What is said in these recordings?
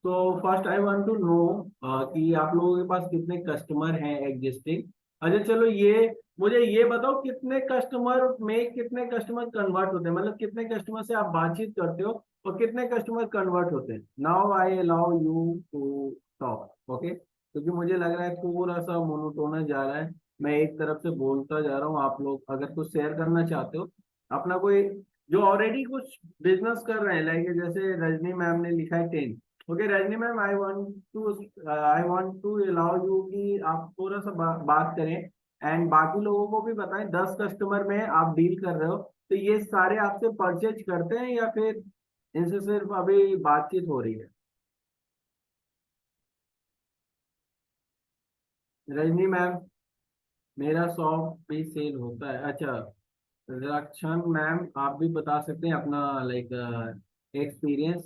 तो first I want to know कि आप लोगों के पास कितने कस्टमर हैं एग्जिस्टिंग। अच्छा चलो, ये मुझे ये बताओ, कितने कस्टमर में कितने कस्टमर कन्वर्ट होते हैं, मतलब कितने कस्टमर से आप बातचीत करते हो और कितने कस्टमर कन्वर्ट होते हैं। Now I allow you to talk, okay. क्योंकि मुझे लग रहा है थोड़ा सा मोनोटोनस जा रहा है, मैं एक तरफ से बोलता जा रहा हूँ। आप लोग अगर कुछ शेयर करना चाहते हो अपना, कोई जो ऑलरेडी कुछ बिजनेस कर रहे हैं, लाइक जैसे रजनी मैम ने लिखा है 10। Okay Rajni ma'am, I want to allow you कि आप थोड़ा सा बात करें एंड बाकी लोगों को भी बताएं। 10 कस्टमर में आप डील कर रहे हो, तो ये सारे आपसे परचेज करते हैं या फिर इनसे सिर्फ अभी बातचीत हो रही है। रजनी मैम, मेरा शॉप भी सेल होता है। अच्छा, रक्षण मैम आप भी बता सकते हैं अपना लाइक एक्सपीरियंस।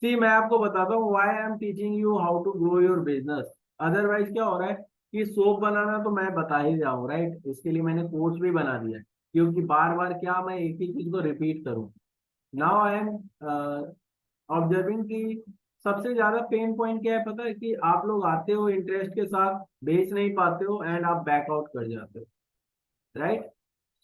सी मैं आपको बताता हूँ why I am teaching you how to grow your business. Otherwise क्या हो रहा है कि सोप बनाना तो मैं बता ही रहा हूँ, राइट। इसके लिए मैंने कोर्स भी बना दिया है, क्योंकि बार बार क्या मैं एक ही चीज को रिपीट करूँ। नाउ आई एम ऑब्जर्विंग कि सबसे ज्यादा पेन पॉइंट क्या है पता है, कि आप लोग आते हो इंटरेस्ट के साथ, बेच नहीं पाते हो एंड आप बैकआउट कर जाते हो, राइट।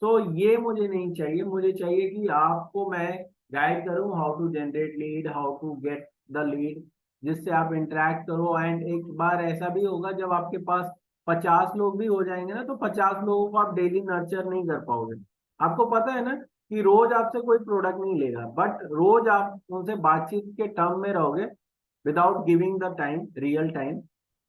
तो ये मुझे नहीं चाहिए। मुझे चाहिए कि आपको मैं गाइड करूं how to generate lead, how to get the lead, जिससे आप इंटरेक्ट करो। एंड एक बार ऐसा भी होगा जब आपके पास 50 लोग भी हो जाएंगे ना, तो 50 लोगों को आप डेली नर्चर नहीं कर पाओगे। आपको पता है ना कि रोज आपसे कोई प्रोडक्ट नहीं लेगा, बट रोज आप उनसे बातचीत के टर्म में रहोगे without giving the time, real time.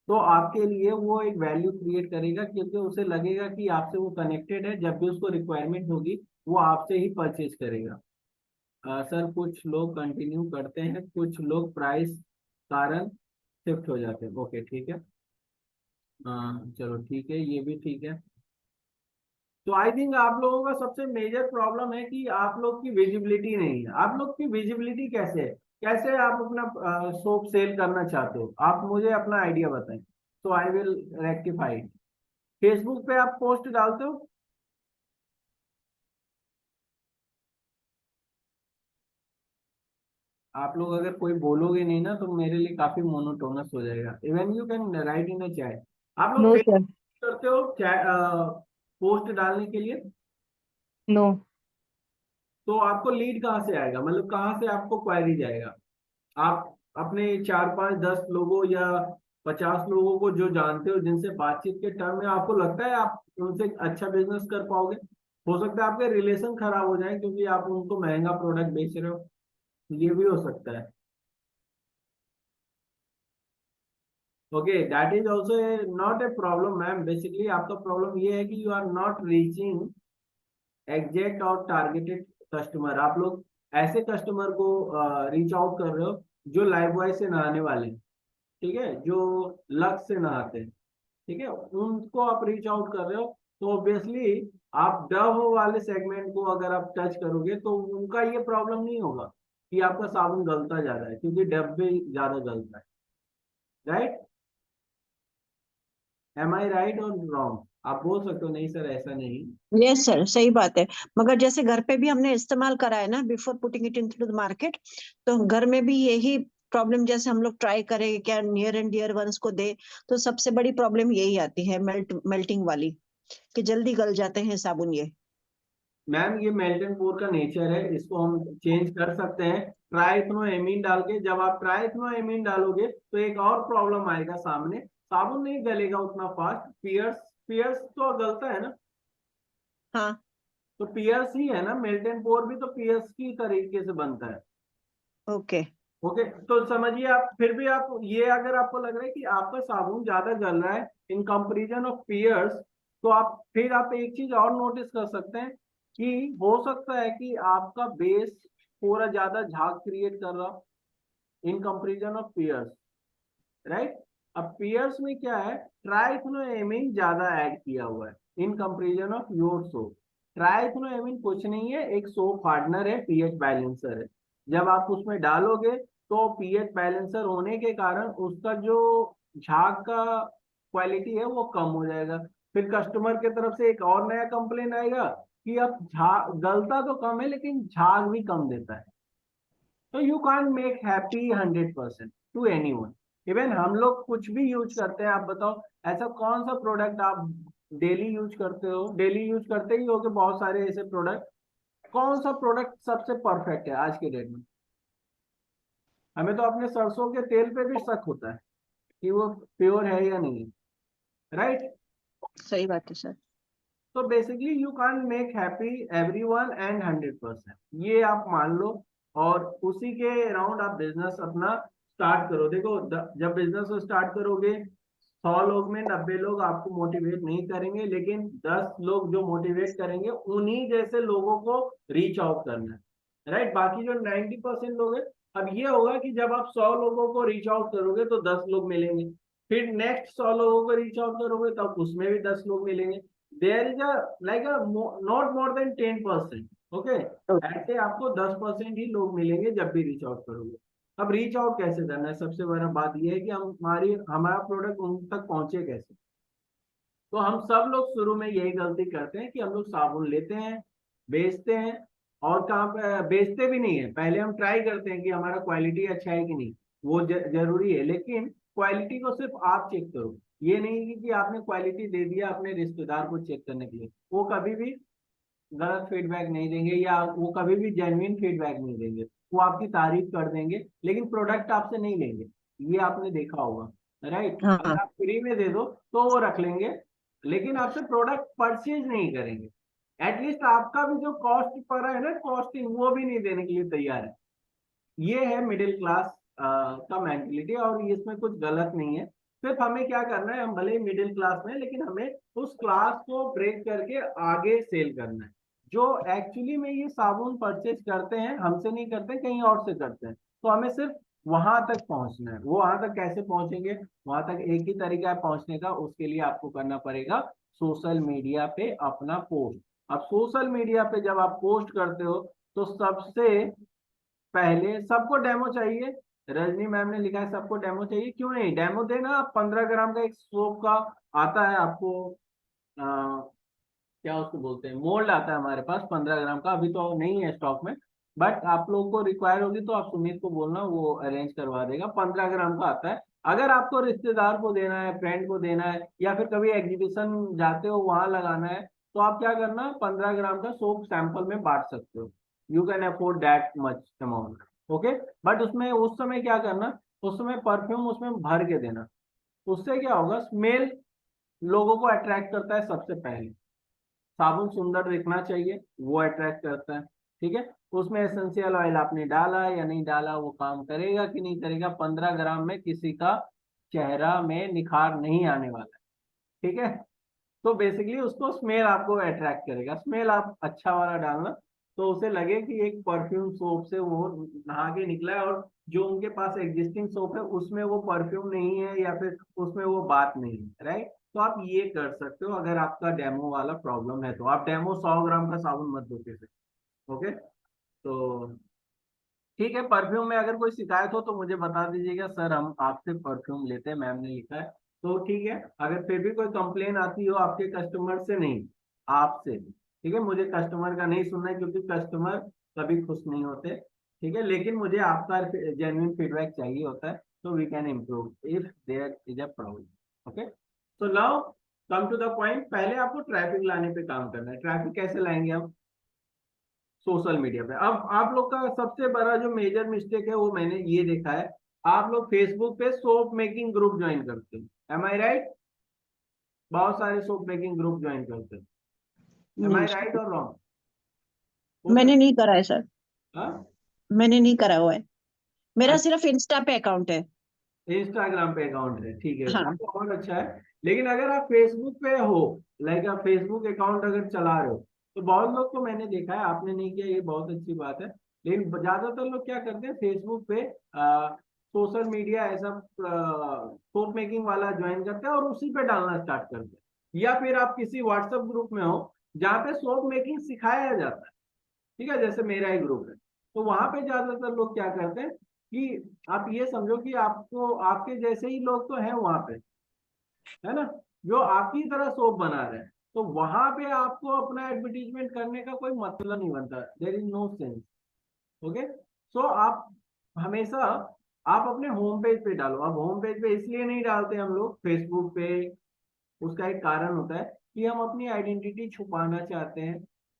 तो आपके लिए वो एक वैल्यू क्रिएट करेगा, क्योंकि उसे लगेगा कि आपसे वो कनेक्टेड है। जब भी उसको रिक्वायरमेंट होगी वो आपसे ही परचेज करेगा। सर कुछ लोग कंटिन्यू करते हैं, कुछ लोग प्राइस कारण शिफ्ट हो जाते हैं। ओके ठीक है, चलो ठीक है, ये भी ठीक है। तो आई थिंक आप लोगों का सबसे मेजर प्रॉब्लम है कि आप लोग की विजिबिलिटी नहीं है। आप लोग की विजिबिलिटी कैसे है, कैसे आप अपना सोप सेल करना चाहते हो, आप मुझे अपना आइडिया बताएं, तो आई विल रेक्टिफाई। फेसबुक पे आप पोस्ट डालते हो। आप लोग अगर कोई बोलोगे नहीं ना, तो मेरे लिए काफी मोनोटोनस हो जाएगा। Even you can write in a chat. आप लोग नो सर। फेसबुक करते हो पोस्ट डालने के लिए, नो। तो आपको लीड कहाँ से आएगा, मतलब कहाँ से आपको क्वेरी जाएगा। आप अपने 4 5 10 लोगों या 50 लोगों को जो जानते हो, जिनसे बातचीत के टर्म में आपको लगता है आप उनसे अच्छा बिजनेस कर पाओगे। हो सकता है आपके रिलेशन खराब हो जाए क्योंकि आप उनको महंगा प्रोडक्ट बेच रहे हो, ये भी हो सकता है। Okay that is also not a problem ma'am. Basically आपका प्रॉब्लम ये है कि you are not reaching exact और टारगेटेड कस्टमर। आप लोग ऐसे कस्टमर को रीच आउट कर रहे हो जो लाइफ बॉय से नहाने वाले हैं, ठीक है, जो लक्स से नहाते हैं, ठीक है, उनको आप रीच आउट कर रहे हो। तो ऑब्वियसली आप डव वाले सेगमेंट को अगर आप टच करोगे तो उनका ये प्रॉब्लम नहीं होगा कि आपका साबुन गलता जा रहा है, क्योंकि डब भी ज्यादा गलता है, राइट। एम आई राइट और रॉन्ग, आप बोल सकते हो नहीं सर ऐसा नहीं। यस सर, सही बात है। मगर जैसे घर पे भी हमने इस्तेमाल करा है ना, before putting it into the market, तो घर में भी यही प्रॉब्लम, जैसे हम लोग ट्राई करें क्या नियर एंड डियर वंस को दे, तो सबसे बड़ी प्रॉब्लम यही आती है, मेल्टिंग वाली, कि जल्दी गल जाते हैं साबुन ये। मैम ये मेल्टन पोर का नेचर है, इसको हम चेंज कर सकते हैं ट्राइथनो एमीन डाल के। जब आप ट्राइथनो एमीन डालोगे तो एक और प्रॉब्लम आएगा सामने, साबुन नहीं गलेगा उतना फास्ट। पियर्स, पियर्स तो गलता है ना, हाँ। तो पियर्स ही है ना, मेल्टन पोर भी तो पियर्स की तरीके से बनता है। ओके। ओके तो समझिए आप, फिर भी आप ये अगर आपको लग रहा है कि आपका साबुन ज्यादा गल रहा है इन कंपैरिजन ऑफ पियर्स, तो आप फिर आप एक चीज और नोटिस कर सकते हैं कि हो सकता है कि आपका बेस थोड़ा ज्यादा झाग क्रिएट कर रहा in comparison of Pears, right. अब पियर्स में क्या है, ट्राइथ्रोएमीन ज्यादा ऐड किया हुआ है in comparison of your soap. ट्राइथ्रोएमीन कुछ नहीं है, एक सोप हार्डनर है, पीएच बैलेंसर है। जब आप उसमें डालोगे तो पीएच बैलेंसर होने के कारण उसका जो झाग का क्वालिटी है वो कम हो जाएगा। फिर कस्टमर की तरफ से एक और नया कंप्लेन आएगा कि अब झाग गलता तो कम है लेकिन झाग भी कम देता है। तो you can't make happy 100% to anyone. Even हम लोग कुछ भी यूज करते हैं, आप बताओ ऐसा कौन सा प्रोडक्ट आप डेली यूज करते हो, डेली यूज करते ही हो कि बहुत सारे ऐसे प्रोडक्ट, कौन सा प्रोडक्ट सबसे परफेक्ट है आज के डेट में? हमें तो अपने सरसों के तेल पे भी शक होता है कि वो प्योर है या नहीं है, राइट? सही बात है सर। तो basically you can't make happy everyone and 100%, ये आप मान लो। और उसी के अराउंड आप बिजनेस अपना स्टार्ट करो। देखो जब बिजनेस स्टार्ट करोगे, 100 लोग में 90 लोग आपको मोटिवेट नहीं करेंगे, लेकिन 10 लोग जो मोटिवेट करेंगे उन्हीं जैसे लोगों को रीच आउट करना है, राइट? बाकी जो 90% लोग हैं, अब ये होगा कि जब आप 100 लोगों को रीच आउट करोगे तो 10 लोग मिलेंगे, फिर नेक्स्ट 100 लोगों को रीच आउट करोगे तब उसमें भी 10 लोग मिलेंगे। There is a like a not more than 10%, okay? ऐसे आपको 10% ही लोग मिलेंगे जब भी रीच आउट करोगे। अब रीच आउट कैसे करना है, सबसे बड़ा बात यह है कि हमारा प्रोडक्ट उन तक पहुंचे कैसे। तो हम सब लोग शुरू में यही गलती करते हैं कि हम लोग साबुन लेते हैं, बेचते हैं, और कहाँ पे बेचते भी नहीं है, पहले हम ट्राई करते हैं कि हमारा क्वालिटी अच्छा है कि नहीं। वो जरूरी है, लेकिन क्वालिटी को सिर्फ आप चेक करो। ये नहीं कि आपने क्वालिटी दे दिया अपने रिश्तेदार को चेक करने के लिए, वो कभी भी गलत फीडबैक नहीं देंगे, या वो कभी भी जेन्युइन फीडबैक नहीं देंगे। वो आपकी तारीफ कर देंगे लेकिन प्रोडक्ट आपसे नहीं लेंगे, ये आपने देखा होगा, राइट? हाँ। अगर आप फ्री में दे दो तो वो रख लेंगे, लेकिन आपसे प्रोडक्ट परचेज नहीं करेंगे। एटलीस्ट आपका भी जो कॉस्ट पर है ना, कॉस्टिंग, वो भी नहीं देने के लिए तैयार है। ये है मिडिल क्लास का मेंटेलिटी, और इसमें कुछ गलत नहीं है। सिर्फ हमें क्या करना है, हम भले ही मिडिल क्लास में, लेकिन हमें उस क्लास को ब्रेक करके आगे सेल करना है। जो एक्चुअली में ये साबुन परचेज करते हैं, हमसे नहीं करते, कहीं और से करते हैं, तो हमें सिर्फ वहां तक पहुंचना है। वो वहां तक कैसे पहुंचेंगे? वहां तक एक ही तरीका है पहुंचने का, उसके लिए आपको करना पड़ेगा सोशल मीडिया पे अपना पोस्ट। अब सोशल मीडिया पे जब आप पोस्ट करते हो तो सबसे पहले सबको डेमो चाहिए। रजनी मैम ने लिखा है सबको डेमो चाहिए, क्यों नहीं डेमो देना। आप 15 ग्राम का एक सोप का आता है आपको, क्या उसको बोलते हैं, मोल्ड आता है हमारे पास 15 ग्राम का, अभी तो नहीं है स्टॉक में, बट आप लोगों को रिक्वायर होगी तो आप सुमित को बोलना, वो अरेंज करवा देगा। 15 ग्राम का आता है। अगर आपको रिश्तेदार को देना है, फ्रेंड को देना है, या फिर कभी एग्जीबिशन जाते हो वहां लगाना है, तो आप क्या करना, 15 ग्राम का सोप सैंपल में बांट सकते हो। You can afford that much amount, okay? But उसमें उस समय क्या करना, उस समय परफ्यूम उसमें भर के देना। उससे क्या होगा, स्मेल लोगों को अट्रैक्ट करता है सबसे पहले। साबुन सुंदर दिखना चाहिए, वो अट्रैक्ट करता है, ठीक है? उसमें एसेंशियल ऑयल आपने डाला या नहीं डाला, वो काम करेगा कि नहीं करेगा, 15 ग्राम में किसी का चेहरा में निखार नहीं आने वाला है, ठीक है? तो बेसिकली उसको स्मेल आपको अट्रैक्ट करेगा, स्मेल आप अच्छा वाला डालना, तो उसे लगे कि एक परफ्यूम सोप से वो नहा के निकला है, और जो उनके पास एग्जिस्टिंग सोप है उसमें वो परफ्यूम नहीं है, या फिर उसमें वो बात नहीं है, राइट? तो आप ये कर सकते हो अगर आपका डेमो वाला प्रॉब्लम है तो। आप डेमो 100 ग्राम का साबुन मत दो किसी, ओके? तो ठीक है, परफ्यूम में अगर कोई शिकायत हो तो मुझे बता दीजिएगा, सर हम आपसे परफ्यूम लेते हैं, मैम ने लिखा है, तो ठीक है। अगर फिर भी कोई कंप्लेन आती हो आपके कस्टमर से, नहीं आपसे, ठीक है? मुझे कस्टमर का नहीं सुनना है, क्योंकि कस्टमर कभी खुश नहीं होते, ठीक है? लेकिन मुझे आपका जेन्युइन फीडबैक चाहिए होता है, तो we can improve if there is a problem, okay? तो now come to the point. पहले आपको ट्रैफिक लाने पे काम करना है। ट्रैफिक कैसे लाएंगे हम? सोशल मीडिया पे। अब आप लोग का सबसे बड़ा जो मेजर मिस्टेक है वो मैंने ये देखा है, आप लोग फेसबुक पे सोप मेकिंग ग्रुप ज्वाइन करते हैं, एम आई राइट? बहुत सारे सोप मेकिंग ग्रुप ज्वाइन करते हैं, एम नहीं आई राइट सर, और रॉन्ग? हो मैंने सकता नहीं करा है सर। है, हाँ? मैंने नहीं करा हुआ है। मेरा अच्छा, सिर्फ इंस्टा पे अकाउंट है। इंस्टाग्राम पे अकाउंट है, ठीक है, तब हाँ। तो और अच्छा है। लेकिन अगर आप फेसबुक पे हो, लाइक आप फेसबुक अकाउंट अगर चला रहे हो, तो बहुत लोग को मैंने देखा है, आपने नहीं किया ये बहुत अच्छी बात है, लेकिन ज्यादातर लोग क्या करते हैं, फेसबुक पे सोशल मीडिया ऐसा सोप मेकिंग वाला ज्वाइन करते हैं और उसी पे डालना स्टार्ट करते हैं। या फिर आप किसी व्हाट्सएप ग्रुप में हो जहाँ पे सोप मेकिंग सिखाया जाता है, ठीक है? जैसे मेरा ही ग्रुप है, तो वहां पे ज्यादातर लोग क्या करते हैं कि आप ये समझो कि आपको आपके जैसे ही लोग तो हैं वहां पे, है ना, जो आपकी तरह सोप बना रहे हैं, तो वहां पे आपको अपना एडवर्टीजमेंट करने का कोई मतलब नहीं बनता, there is no sense, okay? So आप हमेशा आप अपने होम पेज पे डालो। अब होम पेज पे इसलिए नहीं डालते हम लोग फेसबुक पे, उसका एक कारण होता है कि हम अपनी आइडेंटिटी छुपाना चाहते हैं।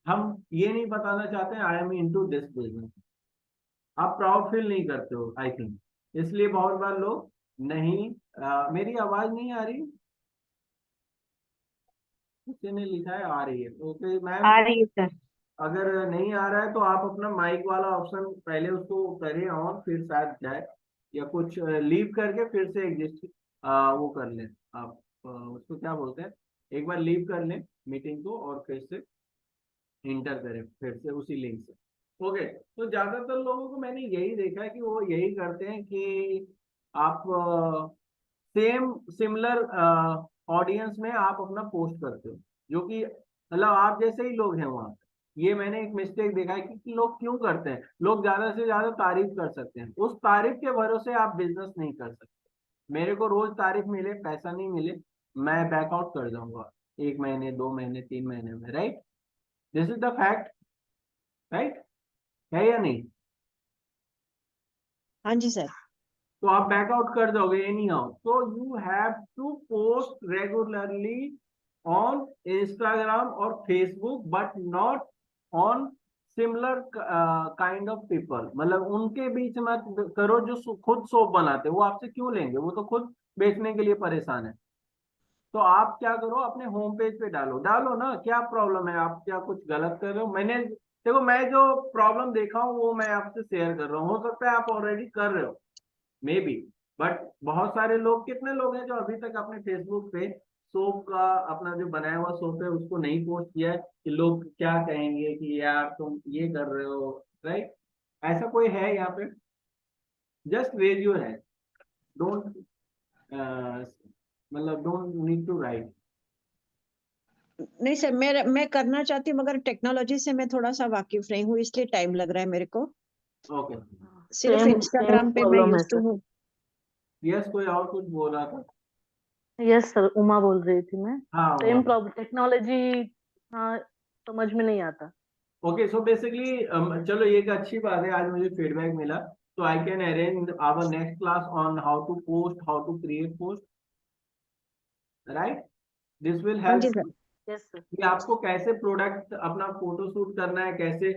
हम ये नहीं बताना चाहते हैं I am into this business. आप प्राउड फील नहीं करते हो आई थिंक, इसलिए बहुत बार लोग नहीं। मेरी आवाज नहीं आ रही? किसी ने लिखा है आ रही है, ओके मैम। आ रही है सर। अगर नहीं आ रहा है तो आप अपना माइक वाला ऑप्शन पहले उसको करें ऑन, फिर शायद जाए, या कुछ लीव करके फिर से एग्जिस्ट वो कर लें आप। उसको क्या बोलते हैं, एक बार लीव कर लें मीटिंग को और फिर से इंटर करें फिर से उसी लिंक से। ओके, तो ज्यादातर लोगों को मैंने यही देखा है कि वो यही करते हैं कि आप सेम सिमिलर ऑडियंस में आप अपना पोस्ट करते हो, जो कि मतलब आप जैसे ही लोग हैं वहां पे। ये मैंने एक मिस्टेक देखा है कि लोग क्यों करते हैं, लोग ज्यादा से ज्यादा तारीफ कर सकते हैं, उस तारीफ के भरोसे आप बिजनेस नहीं कर सकते। मेरे को रोज तारीफ मिले पैसा नहीं मिले, मैं बैकआउट कर जाऊंगा 1 महीने 2 महीने 3 महीने में, right? This is the fact, right? है या नहीं? हाँ जी सर। तो आप बैकआउट कर दोगे एनी हाउ। तो you have to post regularly on Instagram और Facebook, but not on similar kind of people. मतलब उनके बीच मत करो जो खुद सोप बनाते हैं। वो आपसे क्यों लेंगे, वो तो खुद बेचने के लिए परेशान है। तो आप क्या करो, अपने होम पेज पे डालो, डालो ना, क्या प्रॉब्लम है? आप क्या कुछ गलत कर रहे हो? मैंने देखो, मैं जो प्रॉब्लम देखा हूँ वो मैं आपसे शेयर कर रहा हूँ। हो सकता है आप ऑलरेडी कर रहे हो मे बी, बट बहुत सारे लोग, कितने लोग हैं जो अभी तक अपने फेसबुक पे सोप का अपना जो बनाया हुआ सोप है उसको नहीं पोस्ट किया है कि लोग क्या कहेंगे कि यार तुम ये कर रहे हो, राइट? ऐसा कोई है यहाँ पे? Just raise your hand, don't मतलब डोंट नीड टू राइट। नहीं सर, मैं करना चाहती हूँ मगर टेक्नोलॉजी से मैं थोड़ा सा वाकिफ नहीं हूँ, इसलिए टाइम लग रहा है मेरे को। ओके, सिर्फ सेम सेम इंस्टाग्राम पे मैं प्रॉब्लम है यूज टू सर। हूँ। यस, कोई और कुछ बोल रहा था? यस सर, उमा बोल रही थी मैं। हाँ सेम हुआ। Problem, technology. हाँ, समझ में नहीं आता। ओके, सो बेसिकली चलो ये एक अच्छी बात है, आज मुझे फीडबैक मिला। तो I can arrange our next class on how to post, how to create post, right? This will हाँ जी हेल्प सर। Yes sir. कि आपको कैसे प्रोडक्ट अपना फोटो शूट करना है, कैसे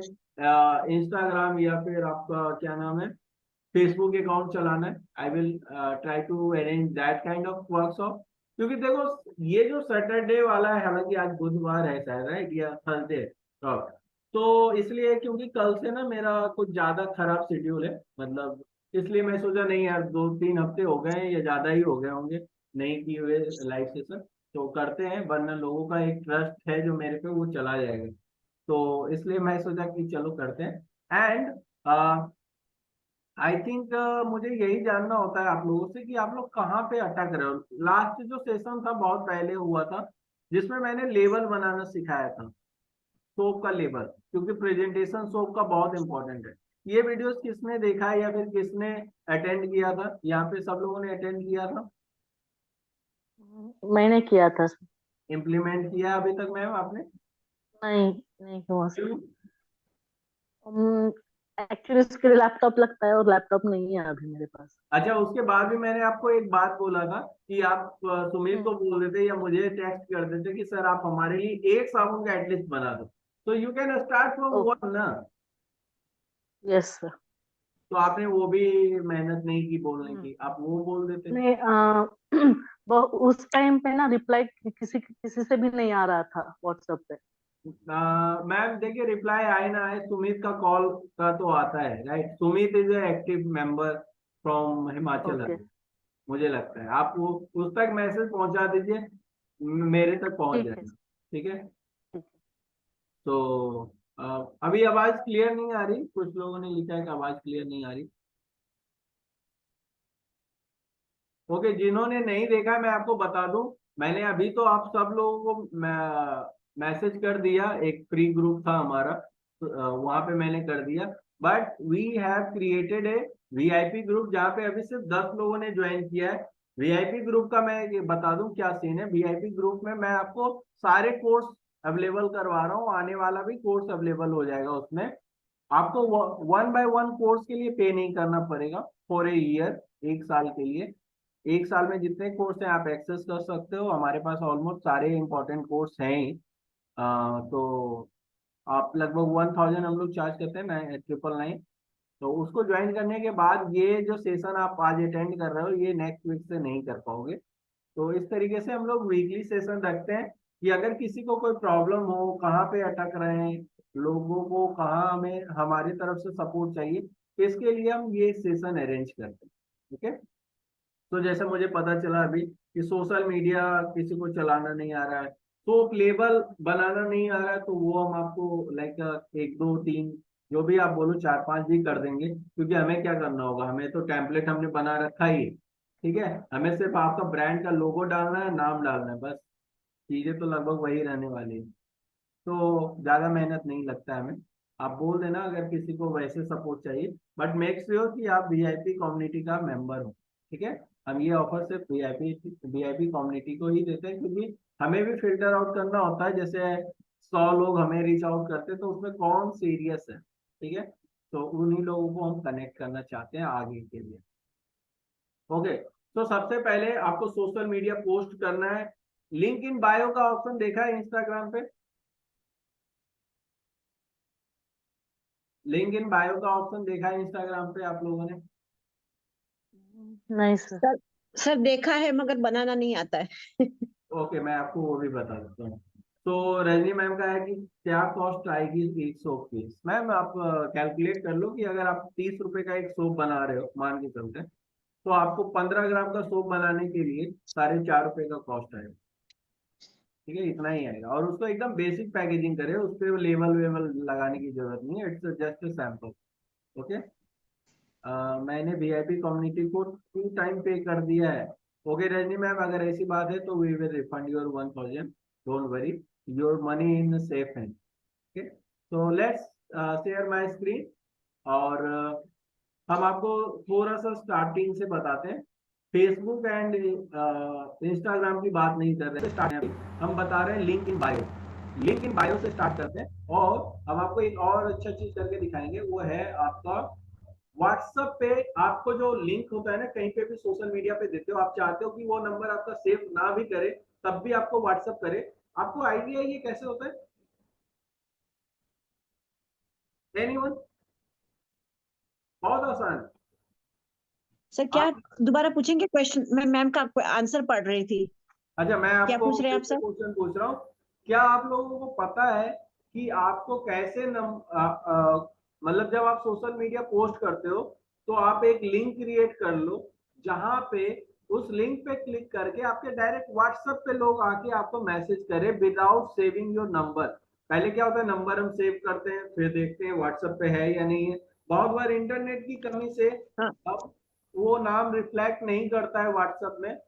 इंस्टाग्राम या फिर आपका क्या नाम है फेसबुक अकाउंट चलाना है। I will try to arrange that kind of workshop. क्योंकि देखो ये जो सैटरडे वाला है, हालांकि आज बुधवार है शायद, राइट, या थर्सडे, तो इसलिए क्योंकि कल से ना मेरा कुछ ज्यादा खराब शेड्यूल है, मतलब इसलिए मैं सोचा नहीं यार, 2-3 हफ्ते हो गए हैं या ज्यादा ही हो गए होंगे नहीं किए हुए लाइव सेशन। तो करते हैं, वरना लोगों का एक ट्रस्ट है जो मेरे पे वो चला जाएगा। तो इसलिए मैं सोचा कि चलो करते हैं। एंड आई थिंक मुझे यही जानना होता है आप लोगों से कि आप लोग कहाँ पे अटक रहे हो। लास्ट जो सेशन था बहुत पहले हुआ था, जिसमें मैंने लेबल बनाना सिखाया था, सोप का लेबल, क्योंकि प्रेजेंटेशन सोप का बहुत इंपॉर्टेंट है। ये वीडियोस किसने देखा है या फिर किसने अटेंड किया था? यहाँ पे सब लोगों ने अटेंड किया था, मैंने किया था सर। इम्प्लीमेंट किया अभी तक मैम आपने? नहीं, नहीं हुआ सर। क्यों? एक्चुअली इसके लिए लैपटॉप लगता है और लैपटॉप नहीं है अभी मेरे पास। अच्छा, उसके बाद भी मैंने आपको एक बात बोला था कि आप सुमित हम्म। को बोल देते या मुझे टेक्स्ट कर देते कि सर आप हमारे लिए एक साबुन का एटलीस्ट बना दो। तो you can start from okay. One ना। Yes sir. तो आपने वो भी मेहनत नहीं की बोलने हम्म। की, आप वो बोल देते। नहीं, उस टाइम पे ना रिप्लाई किसी किसी से भी नहीं आ रहा था व्हाट्सएप पे। मैम देखिए, रिप्लाई आए ना आए, सुमित का कॉल का तो आता है, right? Sumit is a active member from Himachal okay. Haryana, मुझे लगता है। आप वो उस तक मैसेज पहुंचा दीजिए, मेरे तक पहुंच ठीक है। जाएगा, ठीक है? ठीक तो अभी आवाज क्लियर नहीं आ रही, कुछ लोगों ने लिखा है कि आवाज क्लियर नहीं आ रही। ओके, जिन्होंने नहीं देखा मैं आपको बता दूं, मैंने अभी तो आप सब लोगों को मैसेज कर दिया, एक फ्री ग्रुप था हमारा, तो, वहां पे मैंने कर दिया। But we have created a VIP group जहाँ पे अभी सिर्फ 10 लोगों ने ज्वाइन किया है। वीआईपी ग्रुप का मैं ये बता दूं क्या सीन है। वीआईपी ग्रुप में मैं आपको सारे कोर्स अवेलेबल करवा रहा हूँ, आने वाला भी कोर्स अवेलेबल हो जाएगा उसमें। आपको 1 by 1 कोर्स के लिए पे नहीं करना पड़ेगा फॉर ए ईयर, 1 साल के लिए। 1 साल में जितने कोर्स हैं आप एक्सेस कर सकते हो। हमारे पास ऑलमोस्ट सारे इंपॉर्टेंट कोर्स हैं ही। तो आप लगभग 1000 हम लोग चार्ज करते हैं 999। तो उसको ज्वाइन करने के बाद ये जो सेशन आप आज अटेंड कर रहे हो ये नेक्स्ट वीक से नहीं कर पाओगे। तो इस तरीके से हम लोग वीकली सेशन रखते हैं कि अगर किसी को कोई प्रॉब्लम हो, कहाँ पे अटक रहे हैं, लोगों को कहाँ हमें हमारी तरफ से सपोर्ट चाहिए, इसके लिए हम ये सेशन अरेंज करते हैं। ठीक है। तो जैसे मुझे पता चला अभी कि सोशल मीडिया किसी को चलाना नहीं आ रहा है, तो लेबल बनाना नहीं आ रहा है, तो वो हम आपको लाइक 1 2 3 जो भी आप बोलो 4 5 भी कर देंगे, क्योंकि हमें क्या करना होगा, हमें तो टेम्पलेट हमने बना रखा ही है। ठीक है। हमें सिर्फ आपका ब्रांड का लोगो डालना है, नाम डालना है, बस। चीजें तो लगभग वही रहने वाली है। तो ज्यादा मेहनत नहीं लगता है हमें। आप बोल देना अगर किसी को वैसे सपोर्ट चाहिए, बट मेक श्योर कि आप वीआईपी कम्युनिटी का मेंबर हो। ठीक है। हम ये ऑफर सिर्फ वीआईपी कम्युनिटी को ही देते हैं, क्योंकि हमें भी फिल्टर आउट करना होता है। जैसे 100 लोग हमें रीच आउट करते हैं, तो उसमें कौन सीरियस है। ठीक है। तो उन्हीं लोगों को हम कनेक्ट करना चाहते हैं आगे के लिए। ओके। तो सबसे पहले आपको सोशल मीडिया पोस्ट करना है। लिंक इन बायो का ऑप्शन देखा है इंस्टाग्राम पे? लिंक इन बायो का ऑप्शन देखा है इंस्टाग्राम पे आप लोगों ने? नहीं सर। सर सर देखा है मगर बनाना नहीं आता है। ओके, मैं आपको वो भी बता देता हूँ। तो रजनी मैम का है कि क्या कॉस्ट आएगी एक सोप की। मैम आप कैलकुलेट कर लो कि अगर आप 30 रुपए का एक सोप बना रहे हो मान के चलते हैं, तो आपको 15 ग्राम का सोप बनाने के लिए 4.5 रुपए का कॉस्ट आएगा। ठीक है, इतना ही आएगा। और उसको एकदम बेसिक पैकेजिंग करे, उस पर लेवल वेवल लगाने की जरूरत नहीं है, इट्स जस्ट सैंपल। ओके। मैंने वीआईपी कम्युनिटी को 2 टाइम पे कर दिया है। ओके रजनी मैम, अगर ऐसी बात है तो we will refund your 1000। Don't worry, your money in safe hand. Okay. So let's share my screen. और हम आपको थोड़ा सा स्टार्टिंग से बताते हैं। फेसबुक एंड इंस्टाग्राम की बात नहीं कर रहे हैं, हम बता रहे हैं link in bio. Link in bio से स्टार्ट करते हैं, और हम आपको एक और अच्छा चीज करके दिखाएंगे, वो है आपका व्हाट्सएप पे। आपको जो लिंक होता है ना, कहीं पे भी सोशल मीडिया पे देते हो, आप चाहते हो कि वो नंबर आपका सेव ना भी करे, तब भी आपको व्हाट्सएप करे। आपको आइडिया ये कैसे होता है? एनीवन? बहुत आसान है। सर क्या आप दोबारा पूछेंगे क्वेश्चन? मैं मैम का आंसर पढ़ रही थी। अच्छा, मैं क्या आपको पूछ रहे हैं फिर आप से सर? क्वेश्चन पूछ रहा हूँ। क्या आप लोगों को पता है कि आपको कैसे मतलब जब आप सोशल मीडिया पोस्ट करते हो, तो आप एक लिंक क्रिएट कर लो, जहां पे उस लिंक पे क्लिक करके आपके डायरेक्ट व्हाट्सएप पे लोग आके आपको मैसेज करे विदाउट सेविंग योर नंबर। पहले क्या होता है, नंबर हम सेव करते हैं, फिर देखते हैं व्हाट्सएप पे है या नहीं है। बहुत बार इंटरनेट की कमी से हाँ। अब वो नाम रिफ्लेक्ट नहीं करता है व्हाट्सएप में,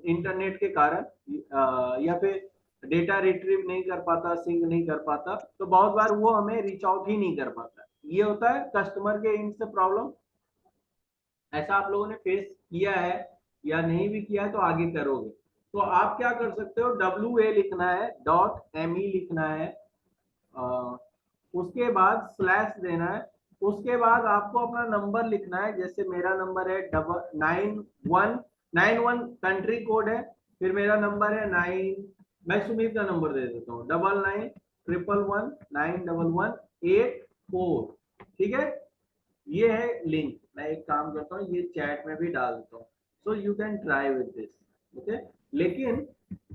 इंटरनेट के कारण, या फिर डेटा रिट्रीव नहीं कर पाता, सिंक नहीं कर पाता, तो बहुत बार वो हमें रीच आउट ही नहीं कर पाता। ये होता है कस्टमर के एंड से प्रॉब्लम। ऐसा आप लोगों ने फेस किया है, या नहीं भी किया है तो आगे करोगे। तो आप क्या कर सकते हो, WA लिखना है, .ME लिखना है, उसके बाद स्लैश देना है। उसके बाद आपको अपना नंबर लिखना है। जैसे मेरा नंबर है 9191 कंट्री कोड है, फिर मेरा नंबर है 9। मैं सुमित का नंबर दे देता हूँ, 9911191184। ठीक है। ये है लिंक। मैं एक काम करता हूँ, ये चैट में भी डाल देता हूँ, so you can try with this. Okay. लेकिन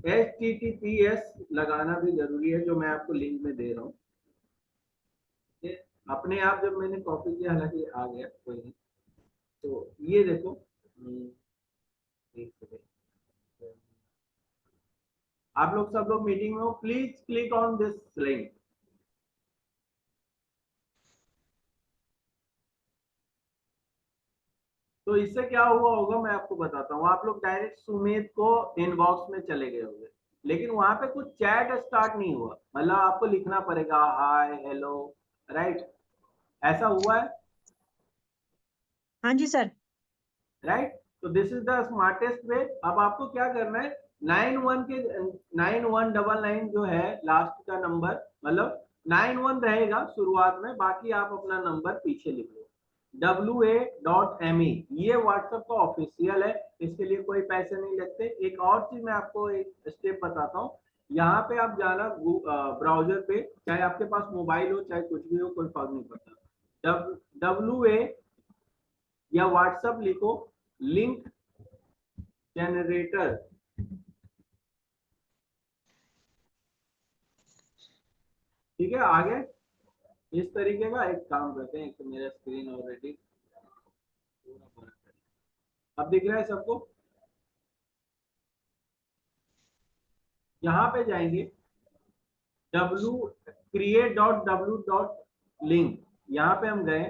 HTTPS लगाना भी जरूरी है, जो मैं आपको लिंक में दे रहा हूँ। अपने आप जब मैंने कॉपी किया, हालांकि आ गया, कोई नहीं। तो ये देखो, एक सेकेंड, आप लोग सब लोग मीटिंग में हो, please click on this link. तो इससे क्या हुआ होगा मैं आपको बताता हूँ। आप लोग डायरेक्ट सुमित को इनबॉक्स में चले गए होंगे, लेकिन वहां पे कुछ चैट स्टार्ट नहीं हुआ। मतलब आपको लिखना पड़ेगा हाय हेलो, राइट? ऐसा हुआ है, हाँ जी सर। राइट? तो this is the smartest way. अब आपको क्या करना है, 91 के 9199 जो है लास्ट का नंबर, मतलब 91 रहेगा शुरुआत में, बाकी आप अपना नंबर पीछे लिख लो। WA.ME ये व्हाट्सएप का ऑफिशियल है, इसके लिए कोई पैसे नहीं लगते। एक और चीज मैं आपको एक स्टेप बताता हूँ, यहाँ पे आप जाना ब्राउजर पे, चाहे आपके पास मोबाइल हो चाहे कुछ भी हो, कोई फर्क नहीं पड़ता। WA या व्हाट्सएप लिखो, लिंक जनरेटर, ठीक है। आगे इस तरीके का एक काम करते हैं, एक तो मेरा स्क्रीन ऑलरेडी पूरा भरा है। अब दिख रहा है सबको? यहाँ पे जाएंगे, create.w.link, यहाँ पे हम गए।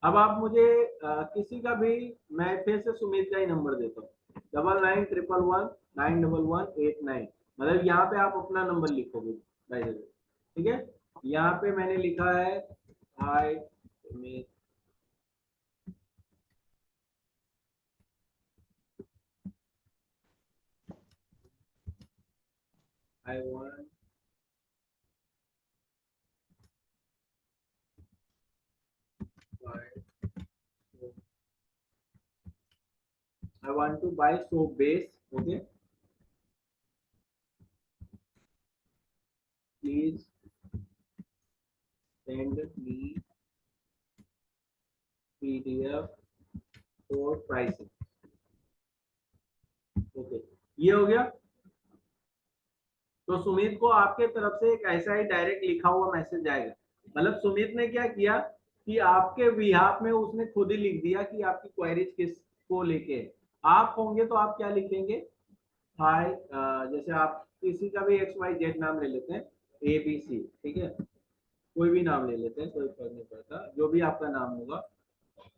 अब आप मुझे किसी का भी, मैं फिर से सुमित का ही नंबर देता हूँ, 9911191189, मतलब यहाँ पे आप अपना नंबर लिखोगे भाई, ठीक है। यहाँ पे मैंने लिखा है हाय Sumit, I want to buy soap base, okay, please send me PDF for pricing, okay. ये हो गया। तो सुमित को आपके तरफ से एक ऐसा ही डायरेक्ट लिखा हुआ मैसेज आएगा। मतलब सुमित ने क्या किया कि आपके बिहाफ में उसने खुद ही लिख दिया कि आपकी क्वेरीज किस को लेके। आप होंगे तो आप क्या लिखेंगे, हाय, जैसे आप किसी का भी XYZ नाम ले लेते हैं, ABC, ठीक है, कोई भी नाम ले लेते हैं, कोई फर्क नहीं पड़ता, जो भी आपका नाम होगा।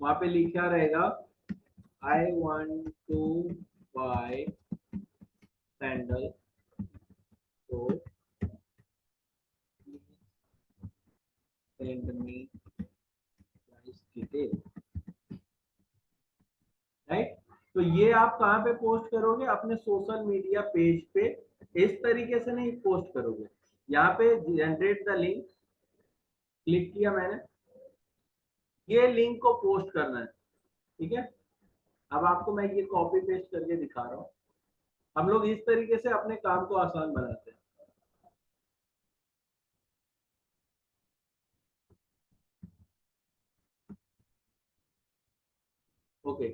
वहां पे लिखा रहेगा I want to buy sandal, तो send me price detail, right. तो ये आप कहाँ पे पोस्ट करोगे, अपने सोशल मीडिया पेज पे। इस तरीके से नहीं पोस्ट करोगे, यहाँ पे जनरेट द लिंक क्लिक किया मैंने, ये लिंक को पोस्ट करना है, ठीक है। अब आपको मैं ये कॉपी पेस्ट करके दिखा रहा हूँ। हम लोग इस तरीके से अपने काम को आसान बनाते हैं। ओके,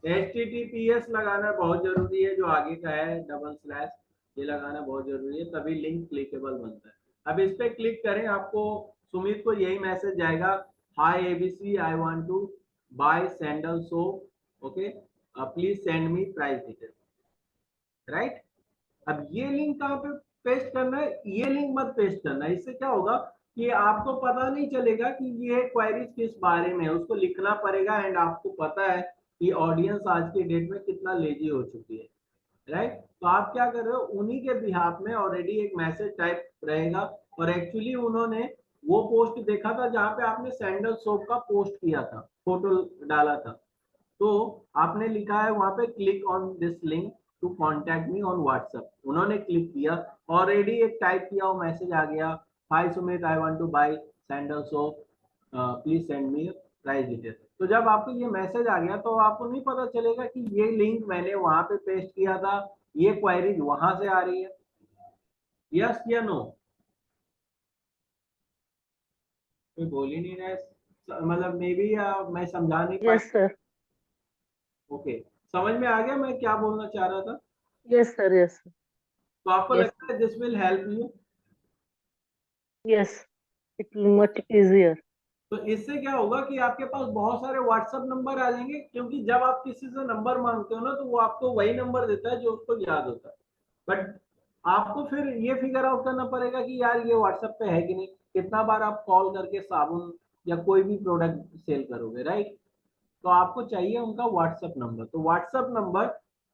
HTTPS लगाना बहुत जरूरी है, जो आगे का है /, ये लगाना बहुत जरूरी है, तभी लिंक क्लिकेबल बनता है। अब इस पे क्लिक करें, आपको सुमित को यही मैसेज जाएगा, hi ABC, I want to buy sandal soap, okay, please send me price detail, right. अब ये लिंक कहाँ पे पेस्ट करना है, ये लिंक मत पेस्ट करना। इससे क्या होगा कि आपको पता नहीं चलेगा कि ये क्वेरीज किस बारे में है, उसको लिखना पड़ेगा। एंड आपको पता है कि ऑडियंस आज के डेट में कितना लेजी हो चुकी है, राइट। तो आप क्या कर रहे हो, उन्हीं के बिहाफ में ऑलरेडी एक मैसेज टाइप रहेगा। और एक्चुअली उन्होंने वो पोस्ट देखा था जहां पे आपने सैंडल सोप का पोस्ट किया था, फोटो डाला था, तो आपने लिखा है वहां पे click on this link to contact me on WhatsApp. उन्होंने क्लिक किया, ऑलरेडी एक टाइप किया हुआ मैसेज आ गया, hi Sumit, I want to buy sandal soap, please send me price detail. तो जब आपको ये मैसेज आ गया तो आपको नहीं पता चलेगा कि ये लिंक मैंने वहां पे पेस्ट किया था, ये क्वेरीज वहां से आ रही है, यस या नो? कोई बोल ही नहीं रहा है, मतलब मे बी मैं समझा नहीं पाया। यस सर, ओके, समझ में आ गया मैं क्या बोलना चाह रहा था? यस सर, यस तो आपको यस लगता है this will help you? Yes, it will much easier. तो इससे क्या होगा कि आपके पास बहुत सारे व्हाट्सएप नंबर आ जाएंगे, क्योंकि जब आप किसी से नंबर मांगते हो ना, तो वो आपको वही नंबर देता है जो उसको याद होता है। बट आपको फिर ये फिगर आउट करना पड़ेगा कि यार ये व्हाट्सएप पे है कि नहीं। कितना बार आप कॉल करके साबुन या कोई भी प्रोडक्ट सेल करोगे, राइट। तो आपको चाहिए उनका व्हाट्सएप नंबर। तो व्हाट्सएप नंबर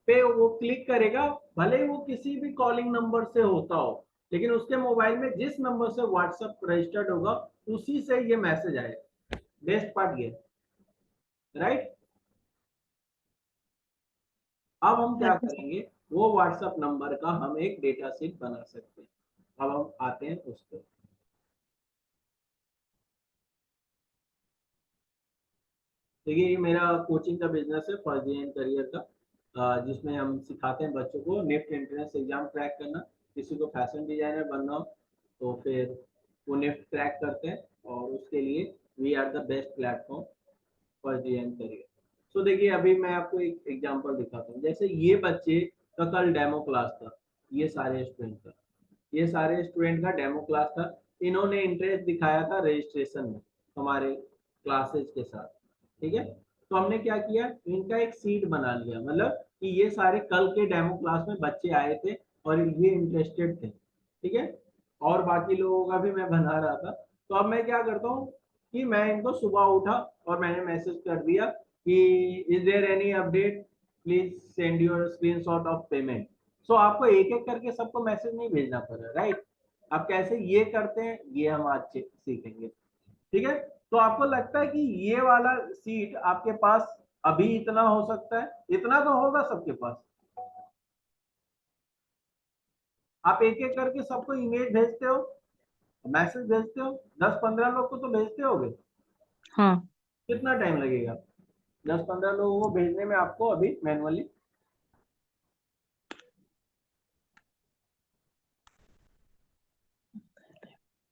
पे वो क्लिक करेगा, भले ही वो किसी भी कॉलिंग नंबर से होता हो, लेकिन उसके मोबाइल में जिस नंबर से व्हाट्सएप रजिस्टर्ड होगा उसी से ये मैसेज आएगा। बेस्ट पार्ट ये, राइट। अब हम क्या करेंगे, वो व्हाट्सएप नंबर का हम एक डेटा शीट बना सकते हैं। अब हम आते हैं उस पर। देखिए ये मेरा कोचिंग का बिजनेस है फर्स्ट डे एंड करियर का, जिसमें हम सिखाते हैं बच्चों को निफ्ट एंट्रेंस एग्जाम क्रैक करना। किसी को फैशन डिजाइनर बनना हो तो फिर वो निफ्ट क्रैक करते हैं, और उसके लिए we are the best platform for the end career. So देखिए अभी मैं आपको एक एग्जांपल दिखाता हूँ। जैसे ये बच्चे का कल डेमो क्लास था, ये सारे स्टूडेंट का डेमो क्लास था। इन्होंने इंटरेस्ट दिखाया था रजिस्ट्रेशन में हमारे क्लासेज के साथ, ठीक है। तो हमने क्या किया, इनका एक सीट बना लिया, मतलब कि ये सारे कल के डेमो क्लास में बच्चे आए थे और ये इंटरेस्टेड थे, ठीक है। और बाकी लोगों का भी मैं बना रहा था। तो अब मैं क्या करता हूँ कि मैं इनको सुबह उठा और मैंने मैसेज कर दिया कि is there any update, please send your screenshot of payment. So आपको एक एक करके सबको मैसेज नहीं भेजना पड़ा, राइट। आप कैसे ये करते हैं ये हम आज सीखेंगे, ठीक है। तो आपको लगता है कि ये वाला सीट आपके पास अभी इतना हो सकता है, इतना तो होगा सबके पास। आप एक एक करके सबको इमेज भेजते हो, मैसेज भेजते हो, 10-15 लोग को तो भेजते होगे। हाँ कितना टाइम लगेगा 10-15 लोगों को भेजने में आपको अभी मैनुअली?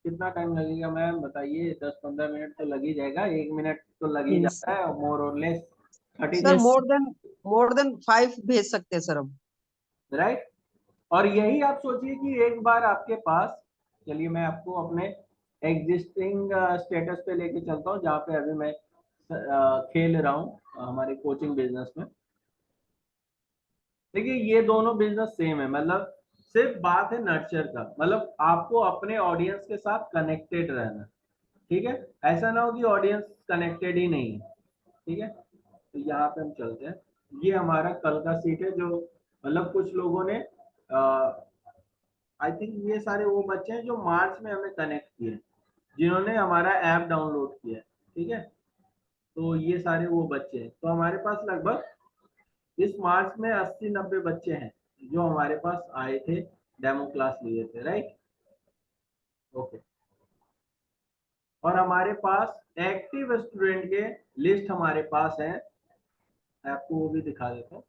कितना टाइम लगेगा मैम बताइए? 10-15 मिनट तो लग ही जाएगा, 1 मिनट तो लग ही यस जाता है मोर और less. 30 sir yes more than 5 भेज सकते हैं सर हम। राइट। और यही आप सोचिए कि एक बार आपके पास, चलिए मैं आपको अपने एग्जिस्टिंग स्टेटस पे लेके चलता हूँ जहाँ पे अभी मैं खेल रहा हूँ हमारे कोचिंग बिजनेस में। देखिए ये दोनों बिजनेस सेम है, मतलब सिर्फ बात है नर्चर का, मतलब आपको अपने ऑडियंस के साथ कनेक्टेड रहना, ठीक है। ऐसा ना हो कि ऑडियंस कनेक्टेड ही नहीं है, ठीक है। तो यहाँ पे हम चलते हैं, ये हमारा कल का सीट है जो मतलब कुछ लोगों ने आई थिंक ये सारे वो बच्चे हैं जो मार्च में हमें कनेक्ट किए, जिन्होंने हमारा ऐप डाउनलोड किया है, ठीक है। तो ये सारे वो बच्चे हैं। तो हमारे पास लगभग इस मार्च में 80-90 बच्चे हैं जो हमारे पास आए थे, डेमो क्लास लिए थे, राइट। ओके। और हमारे पास एक्टिव स्टूडेंट के लिस्ट हमारे पास है, मैं आपको वो भी दिखा देता हूँ।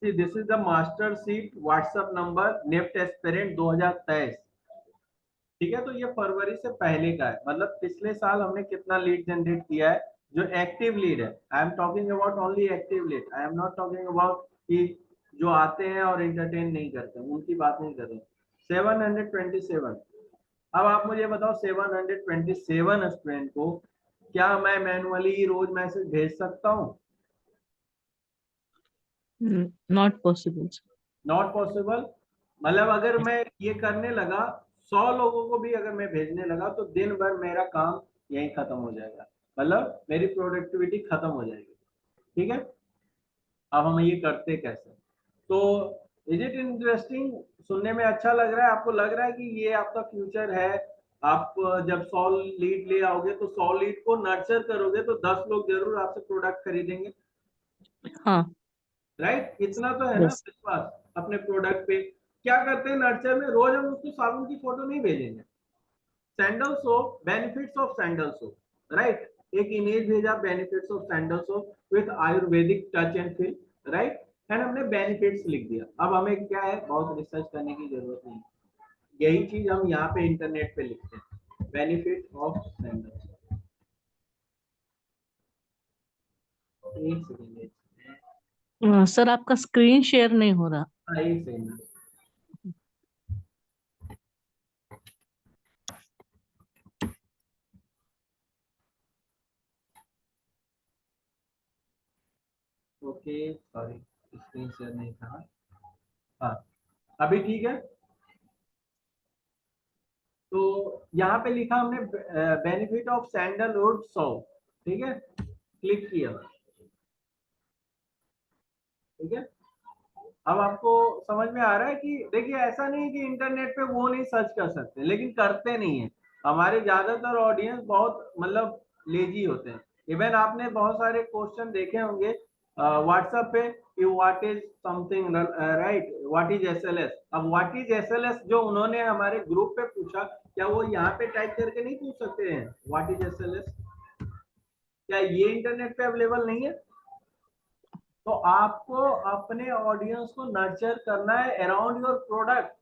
See, this is the master sheet WhatsApp number NIFT aspirant 2023, ठीक है। तो ये फरवरी से पहले का है, मतलब पिछले साल हमने कितना लीड जनरेट किया है जो एक्टिव लीड है। I am talking about only active lead, I am not talking about कि जो आते हैं और एंटरटेन नहीं करते, उनकी बात नहीं कर रहे। 727। अब आप मुझे बताओ 727 स्टूडेंट को क्या मैं मैनुअली रोज मैसेज भेज सकता हूँ? Not possible. Not possible. मतलब अगर मैं ये करने लगा 100 लोगों को भी अगर मैं भेजने लगा तो दिन भर मेरा काम यहीं खत्म हो जाएगा, मतलब मेरी प्रोडक्टिविटी खत्म हो जाएगी, ठीक है। अब हम ये करते कैसे? तो इज इट इंटरेस्टिंग? सुनने में अच्छा लग रहा है? आपको लग रहा है कि ये आपका फ्यूचर है? आप जब 100 लीड ले आओगे तो 100 लीड को नर्चर करोगे तो 10 लोग जरूर आपसे प्रोडक्ट खरीदेंगे, हाँ राइट। इतना तो है ना यस विश्वास अपने प्रोडक्ट पे। क्या करते हैं नर्चर में, रोज हम उसको साबुन की फोटो नहीं भेजेंगे। Sandal soap, benefits of sandal soap, right. एक इमेज भेजा benefits of sandal soap with Ayurvedic touch and feel, right. And हमने बेनिफिट्स लिख दिया। अब हमें क्या है, बहुत रिसर्च करने की जरूरत नहीं, यही चीज हम यहाँ पे इंटरनेट पे लिखते हैं, बेनिफिट ऑफ सैंडल सोप। एक सेकेंड, सर आपका स्क्रीन शेयर नहीं हो रहा। एक second. Okay sorry, screen share नहीं था। हाँ अभी ठीक है। तो यहाँ पे लिखा हमने बेनिफिट ऑफ सैंडलवुड सोप, ठीक है। क्लिक किया, ठीक है। अब आपको समझ में आ रहा है कि देखिए ऐसा नहीं है कि इंटरनेट पे वो नहीं सर्च कर सकते, लेकिन करते नहीं है। हमारे ज्यादातर ऑडियंस बहुत मतलब लेजी होते हैं। इवन आपने बहुत सारे क्वेश्चन देखे होंगे व्हाट्सएप पे कि what is something, right, what is SLS. अब व्हाट इज एसएलएस जो उन्होंने हमारे ग्रुप पे पूछा क्या वो यहाँ पे टाइप करके नहीं पूछ सकते हैं व्हाट इज एसएलएस? क्या ये इंटरनेट पे अवेलेबल नहीं है? तो आपको अपने ऑडियंस को नर्चर करना है अराउंड योर प्रोडक्ट,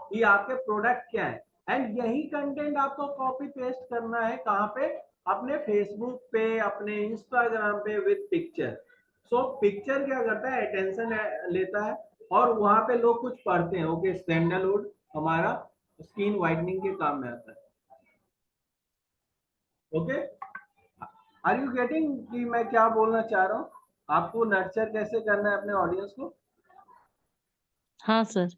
कि आपके प्रोडक्ट क्या है, एंड यही कंटेंट आपको कॉपी पेस्ट करना है कहाँ पे? अपने फेसबुक पे, अपने इंस्टाग्राम पे विद पिक्चर। सो पिक्चर क्या करता है, अटेंशन लेता है और वहां पे लोग कुछ पढ़ते हैं। ओके, सैंडलवुड हमारा स्किन वाइटनिंग के काम में आता है। ओके, आर यू गेटिंग कि मैं क्या बोलना चाह रहा हूँ? आपको नर्चर कैसे करना है अपने ऑडियंस को? हाँ सर।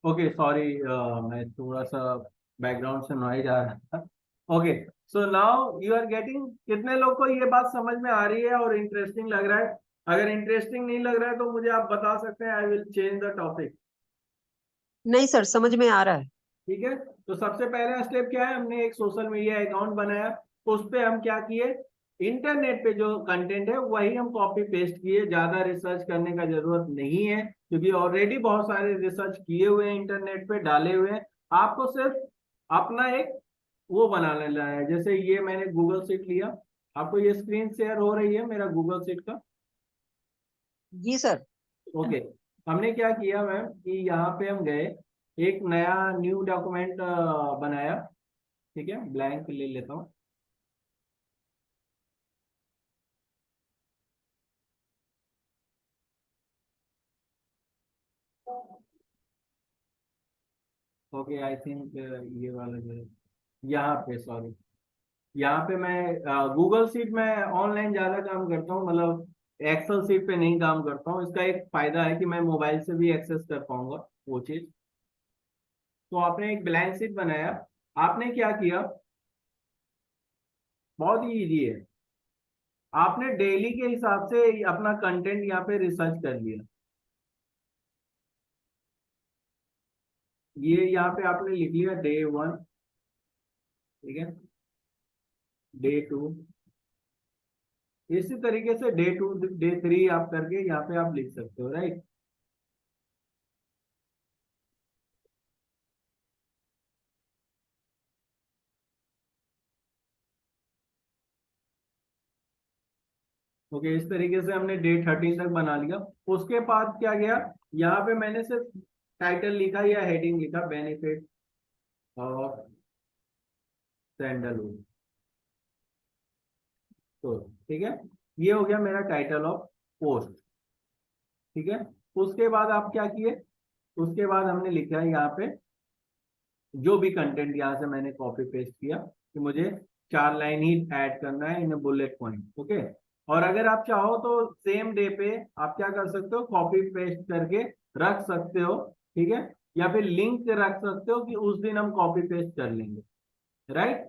ओके सॉरी, मैं थोड़ा सा बैकग्राउंड से नॉइज आ रहा था। Okay, so now you are getting. कितने लोग को ये बात समझ में आ रही है और इंटरेस्टिंग लग रहा है? अगर इंटरेस्टिंग नहीं लग रहा है तो मुझे आप बता सकते हैं, I will change the topic. नहीं सर, समझ में आ रहा है। ठीक है, तो सबसे पहला स्टेप क्या है, हमने एक सोशल मीडिया अकाउंट बनाया। उस पे हम क्या किए, इंटरनेट पे जो कंटेंट है वही हम कॉपी पेस्ट किए। ज्यादा रिसर्च करने का जरूरत नहीं है क्योंकि ऑलरेडी बहुत सारे रिसर्च किए हुए हैं, इंटरनेट पे डाले हुए हैं। आपको सिर्फ अपना एक वो बनाना है। जैसे ये मैंने गूगल शीट लिया, आपको ये स्क्रीन शेयर हो रही है मेरा गूगल शीट का? जी सर। ओके, हमने क्या किया मैम कि यहाँ पे हम गए, एक नया न्यू डॉक्यूमेंट बनाया। ठीक है, ब्लैंक ले लेता हूँ। ओके, आई थिंक ये वाला जो है, यहाँ पे सॉरी, यहाँ पे मैं गूगल शीट में ऑनलाइन ज्यादा काम करता हूँ, मतलब एक्सेल शीट पे नहीं काम करता हूँ। इसका एक फायदा है कि मैं मोबाइल से भी एक्सेस कर पाऊंगा वो चीज। तो आपने एक ब्लैंक शीट बनाया, आपने क्या किया, बहुत ही इजी है। आपने डेली के हिसाब से अपना कंटेंट यहाँ पे रिसर्च कर लिया। ये यहाँ पे आपने लिख लिया डे 1, ठीक है, डे 2, इसी तरीके से डे 2 डे 3 आप करके यहाँ पे आप लिख सकते हो, राइट? ओके, इस तरीके से हमने डे 13 तक बना लिया। उसके बाद क्या गया, यहाँ पे मैंने सिर्फ टाइटल लिखा या हेडिंग लिखा, बेनिफिट ऑफ सैंडलवुड। तो ठीक है, ये हो गया मेरा टाइटल ऑफ पोस्ट। ठीक है, उसके बाद आप क्या किए, उसके बाद हमने लिखा है यहाँ पे जो भी कंटेंट यहाँ से मैंने कॉपी पेस्ट किया कि मुझे 4 लाइन ही ऐड करना है इन बुलेट पॉइंट। ओके, और अगर आप चाहो तो सेम डे पे आप क्या कर सकते हो, कॉपी पेस्ट करके रख सकते हो। ठीक है, या फिर लिंक रख सकते हो कि उस दिन हम कॉपी पेस्ट कर लेंगे। राइट,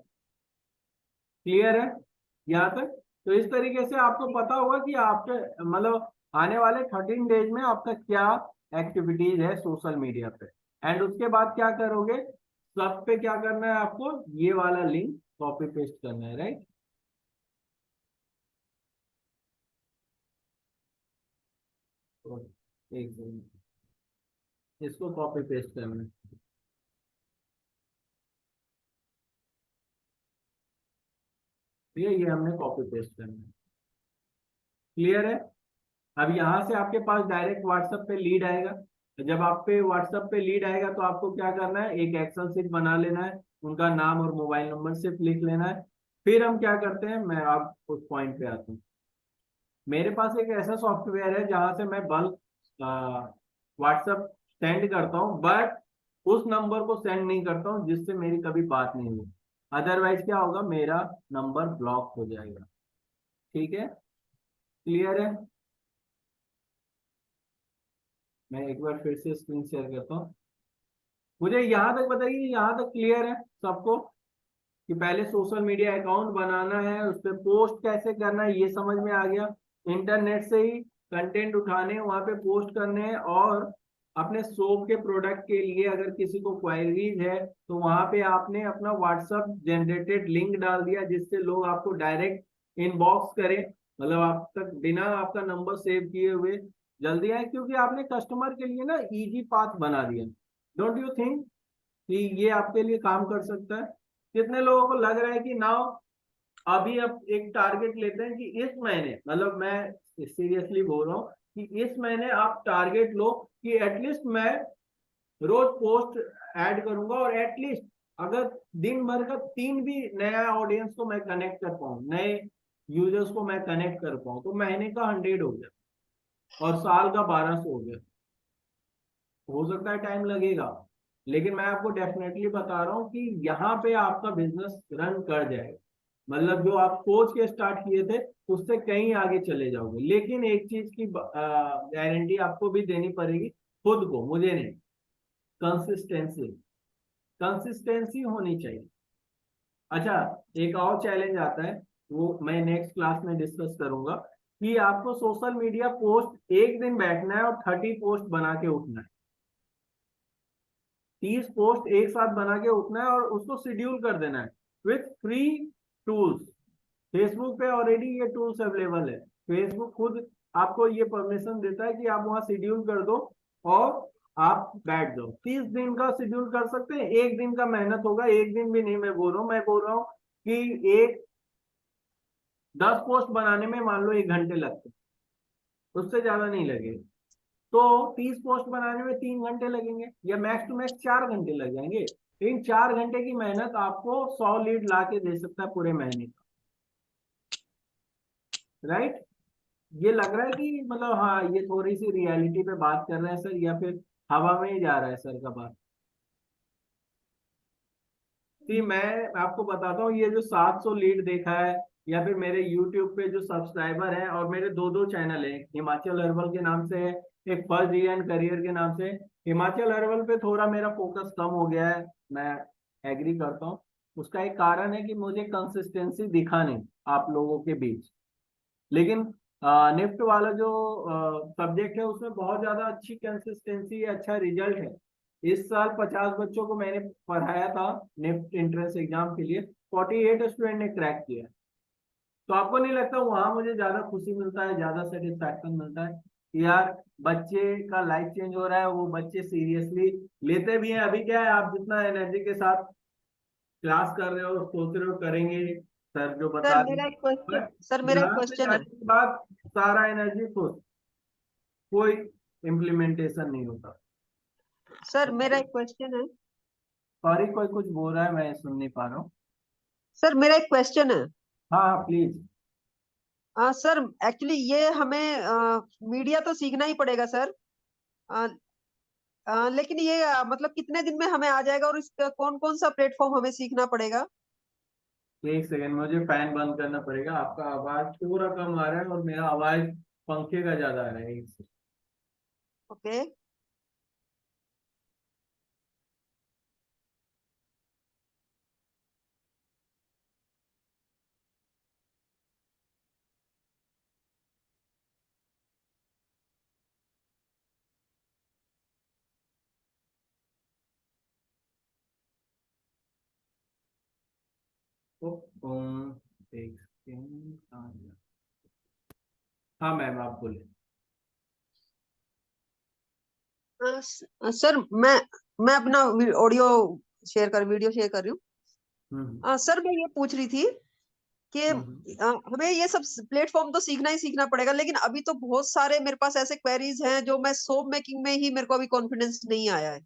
क्लियर है यहाँ तक? तो इस तरीके से आपको पता होगा कि आपके मतलब आने वाले 13 डेज में आपका क्या एक्टिविटीज है सोशल मीडिया पे। एंड उसके बाद क्या करोगे, सब पे क्या करना है आपको, ये वाला लिंक कॉपी पेस्ट करना है, राइट? तो एक सेकंड, इसको कॉपी पेस्ट करना है। ठीक है, ये हमने कॉपी पेस्ट करना है। क्लियर है? अब यहाँ से आपके पास डायरेक्ट व्हाट्सएप पे लीड आएगा। तो जब आप पे व्हाट्सएप पे लीड आएगा तो आपको क्या करना है, एक एक्सेल शीट बना लेना है, उनका नाम और मोबाइल नंबर सिर्फ लिख लेना है। फिर हम क्या करते हैं, मैं आप उस पॉइंट पे आता हूँ। मेरे पास एक ऐसा सॉफ्टवेयर है जहां से मैं बल्क व्हाट्सएप सेंड करता हूँ, बट उस नंबर को सेंड नहीं करता हूँ जिससे मेरी कभी बात नहीं हुई। अदरवाइज क्या होगा, मेरा नंबर ब्लॉक हो जाएगा। ठीक है, क्लियर है? मैं एक बार फिर से स्क्रीन शेयर करता हूँ। मुझे यहाँ तक बताइए, यहाँ तक क्लियर है सबको कि पहले सोशल मीडिया अकाउंट बनाना है, उस पर पोस्ट कैसे करना है ये समझ में आ गया। इंटरनेट से ही कंटेंट उठाने, वहां पे पोस्ट करने हैं, और अपने सोप के प्रोडक्ट के लिए अगर किसी को क्वायरीज है तो वहां पे आपने अपना व्हाट्सएप जनरेटेड लिंक डाल दिया, जिससे लोग आपको डायरेक्ट इनबॉक्स करें, मतलब आप तक बिना आपका नंबर सेव किए हुए जल्दी आए, क्योंकि आपने कस्टमर के लिए ना इजी पाथ बना दिया। डोंट यू थिंक कि ये आपके लिए काम कर सकता है? कितने लोगों को लग रहा है कि नाउ अभी अब एक टारगेट लेते हैं कि इस महीने, मतलब मैं सीरियसली बोल रहा हूँ कि इस महीने आप टारगेट लो कि एटलीस्ट मैं रोज पोस्ट ऐड करूंगा, और एटलीस्ट अगर दिन भर का 3 भी नया ऑडियंस को मैं कनेक्ट कर पाऊँ, नए यूजर्स को मैं कनेक्ट कर पाऊँ, तो महीने का 100 हो गया और साल का 1200 हो गया। हो सकता है टाइम लगेगा, लेकिन मैं आपको डेफिनेटली बता रहा हूँ कि यहाँ पे आपका बिजनेस रन कर जाएगा। मतलब जो आप सोच के स्टार्ट किए थे उससे कहीं आगे चले जाओगे। लेकिन एक चीज की गारंटी आपको भी देनी पड़ेगी, खुद को, मुझे नहीं, कंसिस्टेंसी, कंसिस्टेंसी होनी चाहिए। अच्छा, एक और चैलेंज आता है, वो मैं नेक्स्ट क्लास में डिस्कस करूंगा, कि आपको सोशल मीडिया पोस्ट एक दिन बैठना है और 30 पोस्ट बना के उठना है, 30 पोस्ट एक साथ बना के उठना है, और उसको शेड्यूल कर देना है विथ फ्री टूल्स। फेसबुक पे ऑलरेडी ये टूल्स अवेलेबल है, फेसबुक खुद आपको ये परमिशन देता है कि आप वहां शेड्यूल कर दो और आप बैठ जाओ। 30 दिन का शेड्यूल कर सकते हैं, एक दिन का मेहनत होगा, एक दिन भी नहीं मैं बोल रहा हूँ, मैं बोल रहा हूँ कि एक 10 पोस्ट बनाने में मान लो 1 घंटे लगते, उससे ज्यादा नहीं लगेगा। तो 30 पोस्ट बनाने में 3 घंटे लगेंगे, या मैक्स टू मैक्स 4 घंटे लग जाएंगे। लेकिन 4 घंटे की मेहनत आपको 100 लीड ला के दे सकता है पूरे महीने का, राइट? ये लग रहा है कि मतलब हाँ, ये थोड़ी सी रियलिटी पे बात कर रहे हैं सर, या फिर हवा में ही जा रहा है सर का बात? कि मैं आपको बताता हूँ, ये जो 700 लीड देखा है, या फिर मेरे YouTube पे जो सब्सक्राइबर हैं, और मेरे 2 चैनल हैं, हिमाचल हर्बल के नाम से है, एक फर्स्ट जी एंड करियर के नाम से। हिमाचल हर्बल पे थोड़ा मेरा फोकस कम हो गया है, मैं एग्री करता हूँ। उसका एक कारण है कि मुझे कंसिस्टेंसी दिखा नहीं आप लोगों के बीच। लेकिन निफ्ट वाला जो सब्जेक्ट है उसमें बहुत ज्यादा अच्छी कंसिस्टेंसी है, अच्छा रिजल्ट है। इस साल 50 बच्चों को मैंने पढ़ाया था निफ्ट एंट्रेंस एग्जाम के लिए, 48 स्टूडेंट ने क्रैक किया। तो आपको नहीं लगता वहां मुझे ज्यादा खुशी मिलता है, ज्यादा सेटिस्फैक्शन मिलता है कि यार बच्चे का लाइफ चेंज हो रहा है, वो बच्चे सीरियसली लेते भी हैं। अभी क्या है, आप जितना एनर्जी के साथ क्लास कर रहे हो, सोच रहे हो करेंगे सर जो सर बता मेरा एक रहे, क्वेश्चन सर मेरा एक यहाँ पे क्वेश्चन है। जाने के बाद सारा एनर्जी खुद, कोई इम्प्लीमेंटेशन नहीं होता। सर मेरा एक क्वेश्चन है। सॉरी, कोई कुछ बोल रहा है, मैं सुन नहीं पा रहा हूँ। सर मेरा एक क्वेश्चन है। हाँ हाँ प्लीज। सर एक्चुअली ये हमें मीडिया तो सीखना ही पड़ेगा सर। अ, लेकिन ये मतलब कितने दिन में हमें आ जाएगा, और इसका कौन कौन सा प्लेटफॉर्म हमें सीखना पड़ेगा? एक सेकंड, मुझे फैन बंद करना पड़ेगा, आपका आवाज पूरा कम आ रहा है और मेरा आवाज पंखे का ज्यादा आ रहा है। एक सेकंड। ओके। एक सेकंड। हाँ मैम, आप बोले। सर मैं अपना ऑडियो शेयर कर वीडियो शेयर कर रही हूँ। हम्म सर मैं ये पूछ रही थी कि हम्म हमें ये सब प्लेटफॉर्म तो सीखना ही सीखना पड़ेगा, लेकिन अभी तो बहुत सारे मेरे पास ऐसे क्वेरीज हैं जो मैं सोप मेकिंग में ही, मेरे को अभी कॉन्फिडेंस नहीं आया है।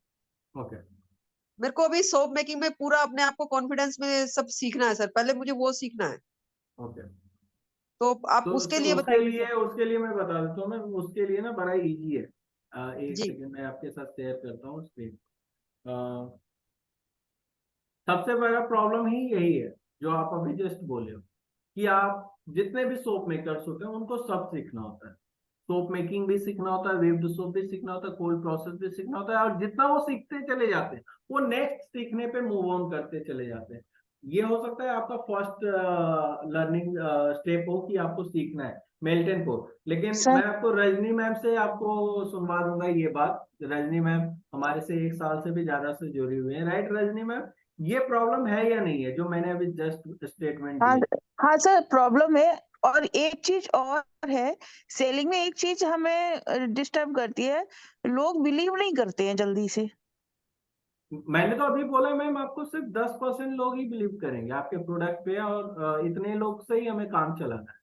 ओके। मेरे को अभी सोप मेकिंग में पूरा अपने आप को कॉन्फिडेंस में सब सीखना है सर, पहले मुझे वो सीखना है। ओके, तो आप तो उसके लिए उसके बताइए लिए सर। उसके लिए मैं बता देता हूँ। मैं उसके लिए ना बड़ा इजी है। एक जी सेकंड मैं आपके साथ शेयर करता हूँ स्क्रीन। सबसे बड़ा प्रॉब्लम ही यही है जो आप अभी जस्ट बोले हो, कि आप जितने भी सोप मेकर्स होते हैं उनको सब सीखना होता है। सोप मेकिंग भी सीखना होता है, वेव्ड सोप भी सीखना होता है, कोल्ड प्रोसेस भी सीखना होता है, और जितना वो सीखते चले जाते हैं वो नेक्स्ट सीखने पे मूव ऑन करते चले जाते हैं। ये हो सकता है आपका फर्स्ट लर्निंग स्टेप हो कि आपको सीखना है मेल्टन को, लेकिन सर मैं आपको रजनी मैम से आपको सुनवा दूंगा ये बात। रजनी मैम हमारे से 1 साल से भी ज्यादा से जुड़ी हुई है, राइट रजनी मैम? ये प्रॉब्लम है या नहीं है जो मैंने अभी जस्ट स्टेटमेंट हाँ दिया? हाँ सर, प्रॉब्लम है। और एक चीज और है, सेलिंग में एक चीज हमें डिस्टर्ब करती है, लोग बिलीव नहीं करते हैं जल्दी से। मैंने तो अभी बोला मैम, आपको सिर्फ 10% लोग ही बिलीव करेंगे आपके प्रोडक्ट पे, और इतने लोग से ही हमें काम चलाना है।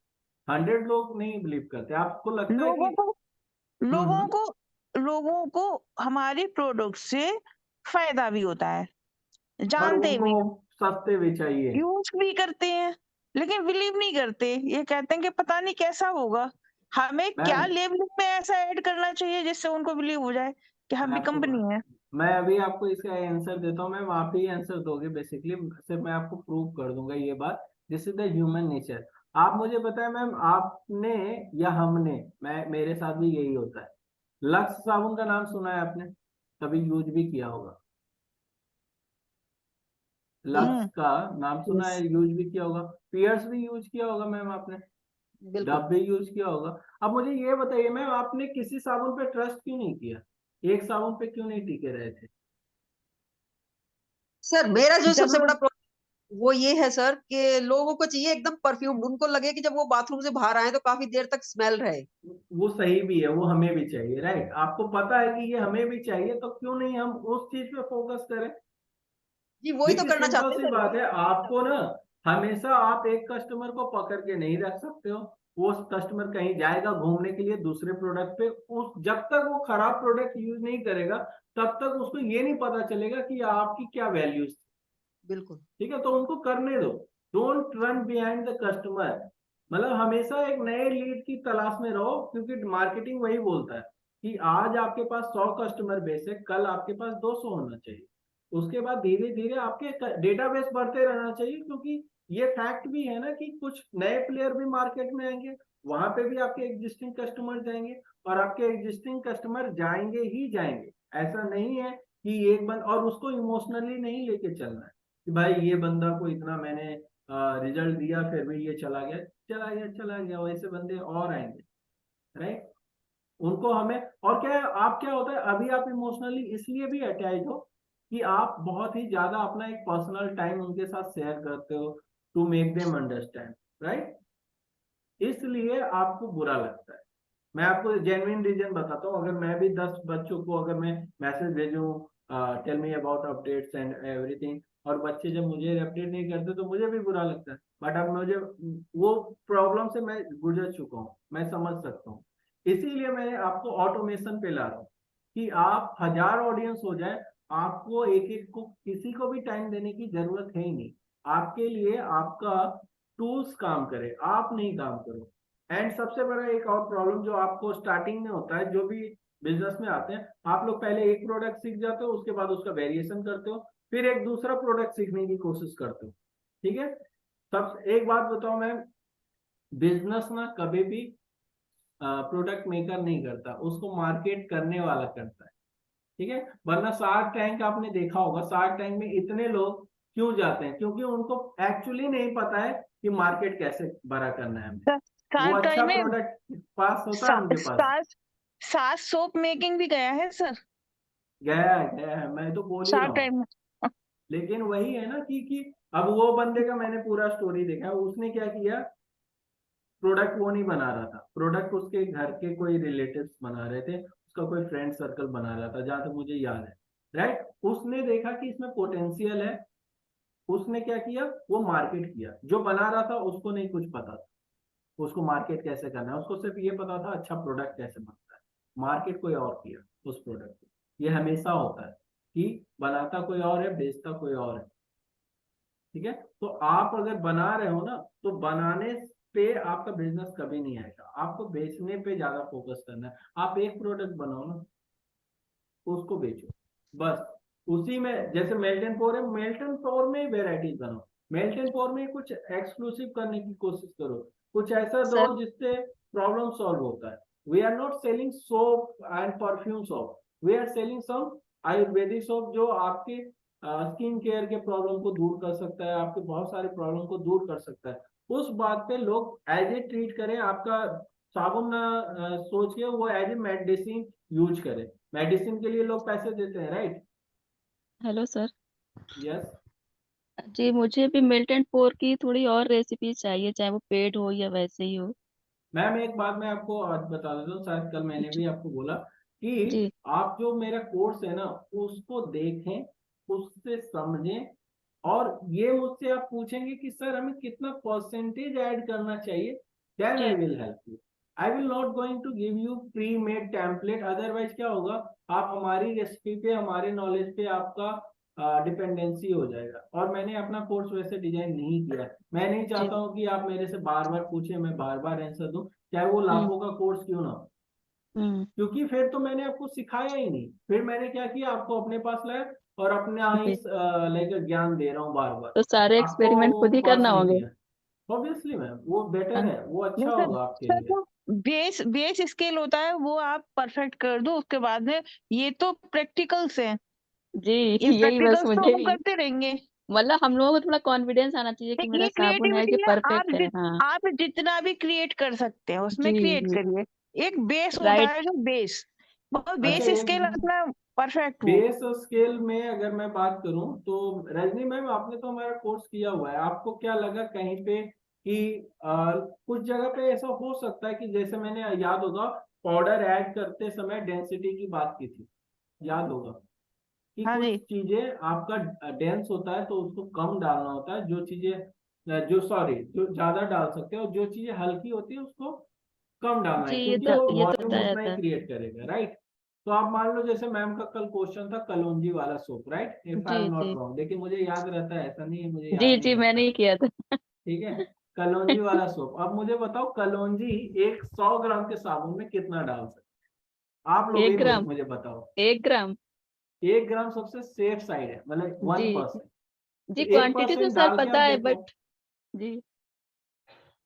100 लोग नहीं बिलीव करते। आपको लगता है लोगों कि को लोगों हम्म, को लोगों को हमारे प्रोडक्ट से फायदा भी होता है, और जानते उनको भी, सस्ते भी चाहिए। यूज भी करते हैं, लेकिन बिलीव नहीं करते। ये कहते हैं कि पता नहीं कैसा होगा, हमें क्या मैम लेबलिंग में ऐसा ऐड करना चाहिए जिससे उनको बिलीव हो जाए कि हम मैं भी आपको कंपनी है। मैं अभी आपको इसका आंसर देता हूँ मैम, आप ही आंसर दोगे बेसिकली, सिर्फ मैं आपको प्रूव कर दूंगा ये बात। This is the human nature. आप मुझे बताएं मैम, आपने या हमने, मैं मेरे साथ भी यही होता है, लक्स साबुन का नाम सुना है आपने? कभी यूज भी किया होगा? लक्स हम्म। का नाम सुना यस, है, यूज भी किया होगा। पियर्स भी यूज किया होगा मैम आपने, बिल्कुल। डब भी यूज किया होगा। अब मुझे ये बताइए मैम, आपने किसी साबुन पे ट्रस्ट क्यों नहीं किया? एक साबुन पे क्यों नहीं टिके रहे थे? सर मेरा जो सबसे बड़ा जब प्रॉब्लम वो ये है सर कि लोगों को चाहिए एकदम परफ्यूम, उनको लगे कि जब वो बाथरूम से बाहर आए तो काफी देर तक स्मेल रहे। वो सही भी है, वो हमें भी चाहिए, राइट? आपको पता है कि ये हमें भी चाहिए, तो क्यों नहीं हम उस चीज पे फोकस करें? जी वही तो देखिए करना सिंपल चाहते सी हैं बात सर। है, आपको ना हमेशा आप एक कस्टमर को पकड़ के नहीं रख सकते हो। वो कस्टमर कहीं जाएगा घूमने के लिए दूसरे प्रोडक्ट पे, उस जब तक वो खराब प्रोडक्ट यूज नहीं करेगा तब तक उसको ये नहीं पता चलेगा कि आपकी क्या वैल्यूज। बिल्कुल। ठीक है, तो उनको करने दो। Don't run behind the customer. मतलब हमेशा एक नए लीड की तलाश में रहो, क्योंकि मार्केटिंग वही बोलता है कि आज आपके पास 100 कस्टमर बेस है, कल आपके पास 200 होना चाहिए। उसके बाद धीरे धीरे आपके डेटाबेस बढ़ते रहना चाहिए, क्योंकि ये फैक्ट भी है ना कि कुछ नए प्लेयर भी मार्केट में आएंगे, वहां पे भी आपके एग्जिस्टिंग कस्टमर जाएंगे, और आपके एग्जिस्टिंग कस्टमर जाएंगे ही जाएंगे। ऐसा नहीं है कि एक बंद, और उसको इमोशनली नहीं लेके चलना है कि भाई ये बंदा को इतना मैंने रिजल्ट दिया फिर भी ये चला गया, चला गया, चला गया। वैसे बंदे और आएंगे, राइट? उनको हमें, और क्या है, आप क्या होता है अभी आप इमोशनली इसलिए भी अटैच हो कि आप बहुत ही ज्यादा अपना एक पर्सनल टाइम उनके साथ शेयर करते हो, to make them understand, right? इसलिए आपको बुरा लगता है। मैं आपको जेन्युइन रीजन बताता हूँ। अगर मैं भी 10 बच्चों को अगर मैं मैसेज भेजूं, tell me about updates and everything, और बच्चे जब मुझे अपडेट नहीं करते तो मुझे भी बुरा लगता है। बट अब मुझे वो प्रॉब्लम से मैं गुजर चुका हूँ, मैं समझ सकता हूँ। इसीलिए मैं आपको ऑटोमेशन पे ला रहा हूँ कि आप 1000 ऑडियंस हो जाए, आपको एक एक को किसी को भी टाइम देने की जरूरत है ही नहीं। आपके लिए आपका टूल्स काम करे, आप नहीं काम करो। एंड सबसे बड़ा एक और प्रॉब्लम जो आपको स्टार्टिंग में होता है, जो भी बिजनेस में आते हैं, आप लोग पहले एक प्रोडक्ट सीख जाते हो, उसके बाद उसका वेरिएशन करते हो, फिर एक दूसरा प्रोडक्ट सीखने की कोशिश करते हो। ठीक है, सब एक बात बताओ मैं, बिजनेस ना कभी भी प्रोडक्ट मेकर नहीं करता, उसको मार्केट करने वाला करता है। ठीक है, वरना शार्क टैंक आपने देखा होगा, शार्क टैंक में इतने लोग क्यों जाते हैं? क्योंकि उनको एक्चुअली नहीं पता है कि मार्केट कैसे बड़ा करना है हमें। वो शार्क अच्छा टैंक में प्रोडक्ट पास होता है उनके पास। सास सास सोप मेकिंग भी गया है सर, गया है, मैं तो बोल ही रहा शार्क हूँ। टैंक में। लेकिन वही है ना कि अब वो बंदे का मैंने पूरा स्टोरी देखा, उसने क्या किया, प्रोडक्ट वो नहीं बना रहा था, प्रोडक्ट उसके घर के कोई रिलेटिव्स बना रहे थे, उसका कोई फ्रेंड सर्कल बना रहा था, जहां तक मुझे याद है, राइट? उसने देखा कि इसमें पोटेंशियल है, उसने क्या किया, वो मार्केट किया। जो बना रहा था उसको नहीं कुछ पता था उसको मार्केट कैसे करना है, उसको सिर्फ ये पता था अच्छा प्रोडक्ट कैसे बनता है। मार्केट कोई और किया उस प्रोडक्ट को। ये हमेशा होता है कि बनाता कोई और है, बेचता कोई और है। ठीक है, तो आप अगर बना रहे हो ना, तो बनाने पे आपका बिजनेस कभी नहीं आएगा, आपको बेचने पे ज्यादा फोकस करना है। आप एक प्रोडक्ट बनाओ ना, उसको बेचो, बस। उसी में जैसे मेल्टन पोर है, मेल्टन पोर में वेराइटीज बनाओ, मेल्टन पोर में कुछ एक्सक्लूसिव करने की कोशिश करो, कुछ ऐसा दो सर जिससे प्रॉब्लम सॉल्व होता है। We are not selling soap and perfume soap, we are selling some Ayurvedic soap जो आपके स्किन केयर के प्रॉब्लम को दूर कर सकता है, आपके बहुत सारे प्रॉब्लम को दूर कर सकता है। उस बात पे लोग एज ए ट्रीट करें, आपका साबुन ना सोच के वो एज ए मेडिसिन यूज करें। मेडिसिन के लिए लोग पैसे देते हैं, राइट? Hello sir yes. जी, मुझे भी मिल्ट एंड पोर की थोड़ी और रेसिपी चाहिए, चाहे वो पेड हो या वैसे ही हो। मैम एक बात मैं आपको आज बता देता हूँ, शायद कल मैंने भी आपको बोला कि जी आप जो मेरा कोर्स है ना उसको देखें, उससे समझें, और ये मुझसे आप पूछेंगे कि सर हमें कितना परसेंटेज ऐड करना चाहिए, देन आई जी will help you. I will not going to give you pre made template, otherwise क्या होगा, आप हमारी रेसिपी पे, हमारे नॉलेज पे आपका डिपेंडेंसी हो जाएगा। और मैंने अपना कोर्स वैसे डिजाइन नहीं किया। मैं नहीं जी चाहता हूँ कि आप मेरे से बार बार पूछे, मैं बार बार आंसर दूं, चाहे वो हम्म लाखों का कोर्स क्यों ना हो, हम्म क्योंकि फिर तो मैंने आपको सिखाया ही नहीं। फिर मैंने क्या किया, आपको अपने पास लाया और अपना ही जी, लाइक ज्ञान दे रहा हूँ बार बार, तो सारे आपको एक्सपेरिमेंट वो खुद ही पास करना नहीं होंगे। किया। ऑब्वियसली मैम वो बेटर हाँ, है, वो नहीं अच्छा सर, होगा आपके सर लिए। वो बेस बेस स्केल होता है, वो आप परफेक्ट कर दो, उसके बाद में ये तो प्रैक्टिकल्स हैं, जी इन यही बस प्रैक्टिकल्स तो मुझे हम भी, करते रहेंगे। मतलब हम लोगों को थोड़ा कॉन्फिडेंस आना चाहिए कि मेरा ये साबुन है क्रिएटिविटी जो है, परफेक्ट है। हाँ आप जितना भी क्रिएट कर सकते हैं जी उसमें क्रिएट जी करिए। एक बेस होता राइट है, जो बेस, वो अच्छा बेस एक स्केल अपना परफेक्ट हो। बेस स्केल में अगर मैं बात करूं तो रजनी मैम, आपने तो हमारा कोर्स किया हुआ है, आपको क्या लगा कहीं पे कि कुछ जगह पे ऐसा हो सकता है कि जैसे मैंने, याद होगा, पाउडर ऐड करते समय डेंसिटी की बात की थी, याद होगा कि हाँ कुछ जी, चीजें आपका डेंस होता है तो उसको कम डालना होता है, जो चीजें जो ज्यादा डाल सकते हैं, और जो चीजें हल्की होती है उसको कम डालना जी, है, क्योंकि वो ये तो वॉल्यूम बताया उतना ही था। क्रिएट करेगा, राइट? तो आप मान लो जैसे मैम का कल क्वेश्चन था कलौंजी वाला सोप, राइट, इफ आई जी एम नॉट जी रॉन्ग, लेकिन मुझे याद रहता है, ऐसा नहीं है मुझे जी याद नहीं जी मैंने रहता। ही किया था। ठीक है, कलौंजी वाला सोप। अब मुझे बताओ कलौंजी एक 100 ग्राम के साबुन में कितना डाल सकते हैं? आप लोग एक ही ग्राम मुझे बताओ। 1 ग्राम 1 ग्राम सबसे सेफ साइड है, मतलब जी 1%। तो जी, एक क्वांटिटी तो परसेंट सर डाल के पता आप है देखो। बट, जी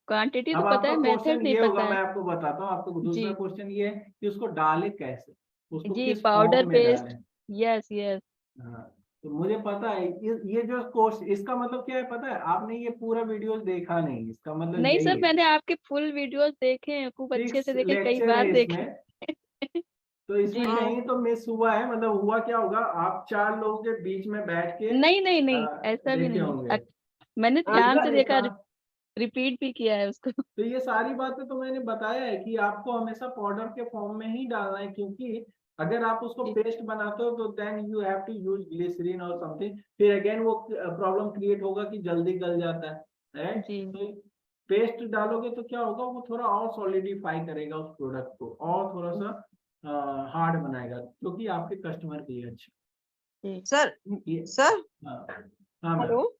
क्वांटिटी तो अब पता आपका है, मेथड क्वेश्चन नहीं ये पता होगा, मैं है। आपको बताता हूँ, आपका दूसरा जी क्वेश्चन ये है कि उसको डाले कैसे, उसको जी, किस पाउडर फॉर्म में पेस्ट, डालें। Yes yes. हाँ, तो मुझे पता है ये जो कोर्स, इसका मतलब क्या है पता है, आपने ये पूरा वीडियो देखा नहीं, इसका मतलब नहीं यही सर, है। मैंने आपके फुल वीडियोस देखे हैं, खूब अच्छे 6 से देखे, कई लेक्चर है बार देखे। इसमें, तो इसमें जी, कहीं तो मिस हुआ है, मतलब हुआ क्या होगा, आप 4 लोगों के बीच में बैठ के नहीं नहीं नहीं, ऐसा भी देखे नहीं होंगे। मैंने तो ध्यान से मैम एक देखा, बात, रिपीट भी किया है उसको। तो ये सारी बातें तो मैंने बताया है कि आपको हमेशा पाउडर के फॉर्म में ही डालना है, क्योंकि अगर आप उसको जी पेस्ट बनाते हो तो then you have to use glycerine और समथिंग, फिर अगेन वो प्रॉब्लम क्रिएट होगा कि जल्दी गल जाता है, राइट? जी तो पेस्ट डालोगे तो क्या होगा, वो थोड़ा और सॉलिडिफाई करेगा उस प्रोडक्ट को, और थोड़ा सा हार्ड बनाएगा, क्योंकि आपके कस्टमर के लिए अच्छा। जी सर ये सर हाँ, हाँ मैम, हेलो।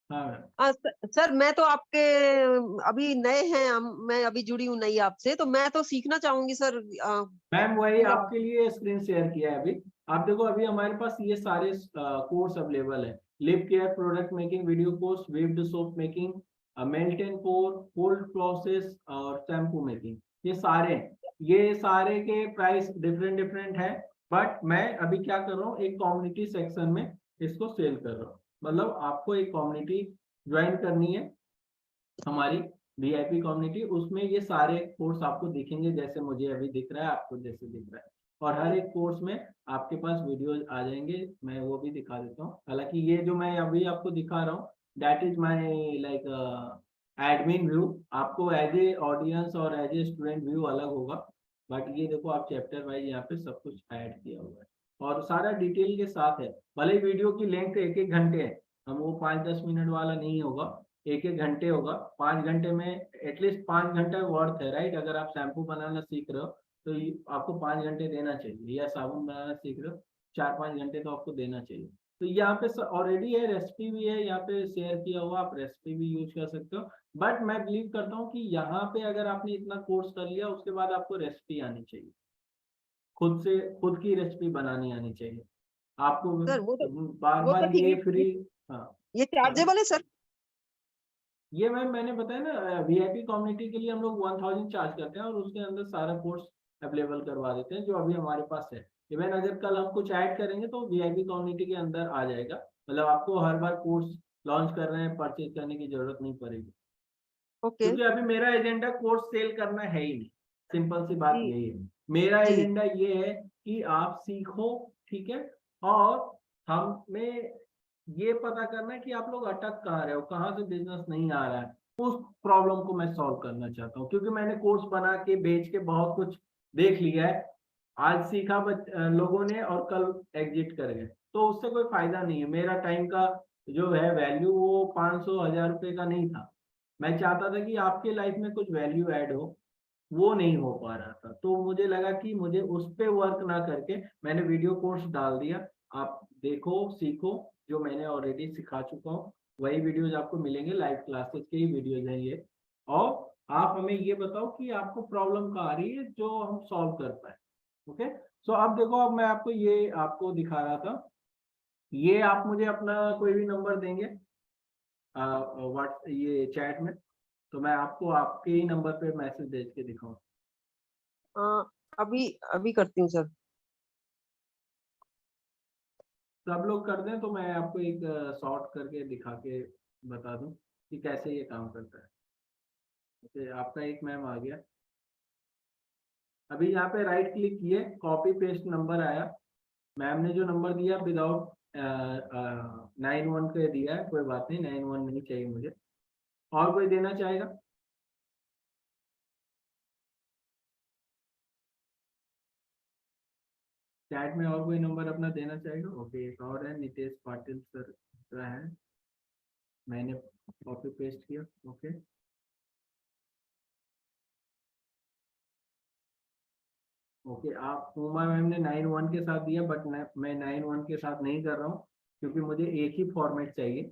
हाँ मैम। सर मैं तो आपके अभी नए हैं, मैं अभी जुड़ी हूँ नई आपसे, तो मैं तो सीखना चाहूंगी सर। मैम वही पूरा। आपके लिए स्क्रीन शेयर किया है अभी। आप देखो अभी हमारे पास ये सारे कोर्स अवेलेबल है। Lip care product making video course, whipped soap making, melt and pour, cold process और शैम्पू मेकिंग, ये सारे हैं। ये सारे के प्राइस डिफरेंट डिफरेंट है, बट मैं अभी क्या कर रहा हूँ, एक कम्युनिटी सेक्शन में इसको सेल कर रहा हूँ। मतलब आपको एक कम्युनिटी ज्वाइन करनी है, हमारी वीआईपी कम्युनिटी, उसमें ये सारे कोर्स आपको दिखेंगे, जैसे मुझे अभी दिख रहा है, आपको जैसे दिख रहा है। और हर एक कोर्स में आपके पास वीडियोज आ जाएंगे, मैं वो भी दिखा देता हूँ। हालांकि ये जो मैं अभी आपको दिखा रहा हूँ, that is my like admin view. आपको एज ए ऑडियंस और एज ए स्टूडेंट व्यू अलग होगा, बट ये देखो आप चैप्टर वाइज यहाँ पे सब कुछ ऐड किया हुआ है, और सारा डिटेल के साथ है। भले वीडियो की लेंथ 1-1 घंटे है, हम वो 5-10 मिनट वाला नहीं होगा, 1-1 घंटे होगा। 5 घंटे में एटलीस्ट 5 घंटा वर्थ है, राइट? अगर आप शैम्पू बनाना सीख रहे हो तो आपको 5 घंटे देना चाहिए, या साबुन बनाना सीख रहे हो 4-5 घंटे तो आपको देना चाहिए। तो यहाँ पे ऑलरेडी है, रेसिपी भी है यहाँ पे शेयर किया हुआ, आप रेसिपी भी यूज कर सकते हो। बट मैं बिलीव करता हूँ कि यहाँ पे अगर आपने इतना कोर्स कर लिया, उसके बाद आपको रेसिपी आनी चाहिए, खुद से खुद की रेसिपी बनानी आनी चाहिए आपको। सर बार वो तो बार ठीक ये है। फ्री। हाँ, ये चार्जेबल है सर? ये मैम मैंने बताया ना, वीआईपी कम्युनिटी के लिए हम लोग 1000 चार्ज करते हैं, और उसके अंदर सारा कोर्स अवेलेबल करवा देते हैं जो अभी हमारे पास है। इवन अगर कल हम कुछ ऐड करेंगे तो वीआईपी कम्युनिटी के अंदर आ जाएगा, मतलब आपको हर बार कोर्स लॉन्च कर रहे हैं परचेज करने की जरूरत नहीं पड़ेगी, ओके क्योंकि अभी मेरा एजेंडा कोर्स सेल करना है ही नहीं। सिंपल सी बात जी यही है, मेरा जी एजेंडा ये है कि आप सीखो, ठीक है, और हमें ये पता करना है कि आप लोग अटक कहाँ रहे हो, कहाँ से बिजनेस नहीं आ रहा है, उस प्रॉब्लम को मैं सॉल्व करना चाहता हूँ। क्योंकि मैंने कोर्स बना के बेच के बहुत कुछ देख लिया है, आज सीखा लोगों ने और कल एग्जिट कर गए, तो उससे कोई फायदा नहीं है। मेरा टाइम का जो है वैल्यू वो 500-1000 रुपए का नहीं था, मैं चाहता था कि आपके लाइफ में कुछ वैल्यू ऐड हो, वो नहीं हो पा रहा था। तो मुझे लगा कि मुझे उस पे वर्क ना करके मैंने वीडियो कोर्स डाल दिया, आप देखो सीखो, जो मैंने ऑलरेडी सिखा चुका हूँ वही वीडियोज आपको मिलेंगे, लाइव क्लासेस के ही वीडियोज हैं ये। और आप हमें ये बताओ कि आपको प्रॉब्लम कहाँ आ रही है जो हम सॉल्व कर पाए। ओके, सो अब देखो, अब मैं आपको ये आपको दिखा रहा था, ये आप मुझे अपना कोई भी नंबर देंगे व्हाट्स ये चैट में, तो मैं आपको आपके ही नंबर पे मैसेज भेज के दिखाऊं। अभी अभी करती हूँ सर। सब लोग कर दें तो मैं आपको एक शॉर्ट करके दिखा के बता दूं कि कैसे ये काम करता है। ओके, आपका एक मैम आ गया, अभी यहाँ पे राइट क्लिक किए, कॉपी पेस्ट नंबर आया, मैम ने जो नंबर दिया विदाउट 91 के दिया है, कोई बात नहीं, 91 नहीं चाहिए मुझे। और कोई देना चाहेगा? चैट में और कोई नंबर अपना देना चाहेगा? ओके, एक और है, नितेश पाटिल सर का है, मैंने कॉपी पेस्ट किया। ओके, ओके, आप उमा मैम ने 91 के साथ दिया, बट मैं 91 के साथ नहीं कर रहा हूँ, क्योंकि मुझे एक ही फॉर्मेट चाहिए,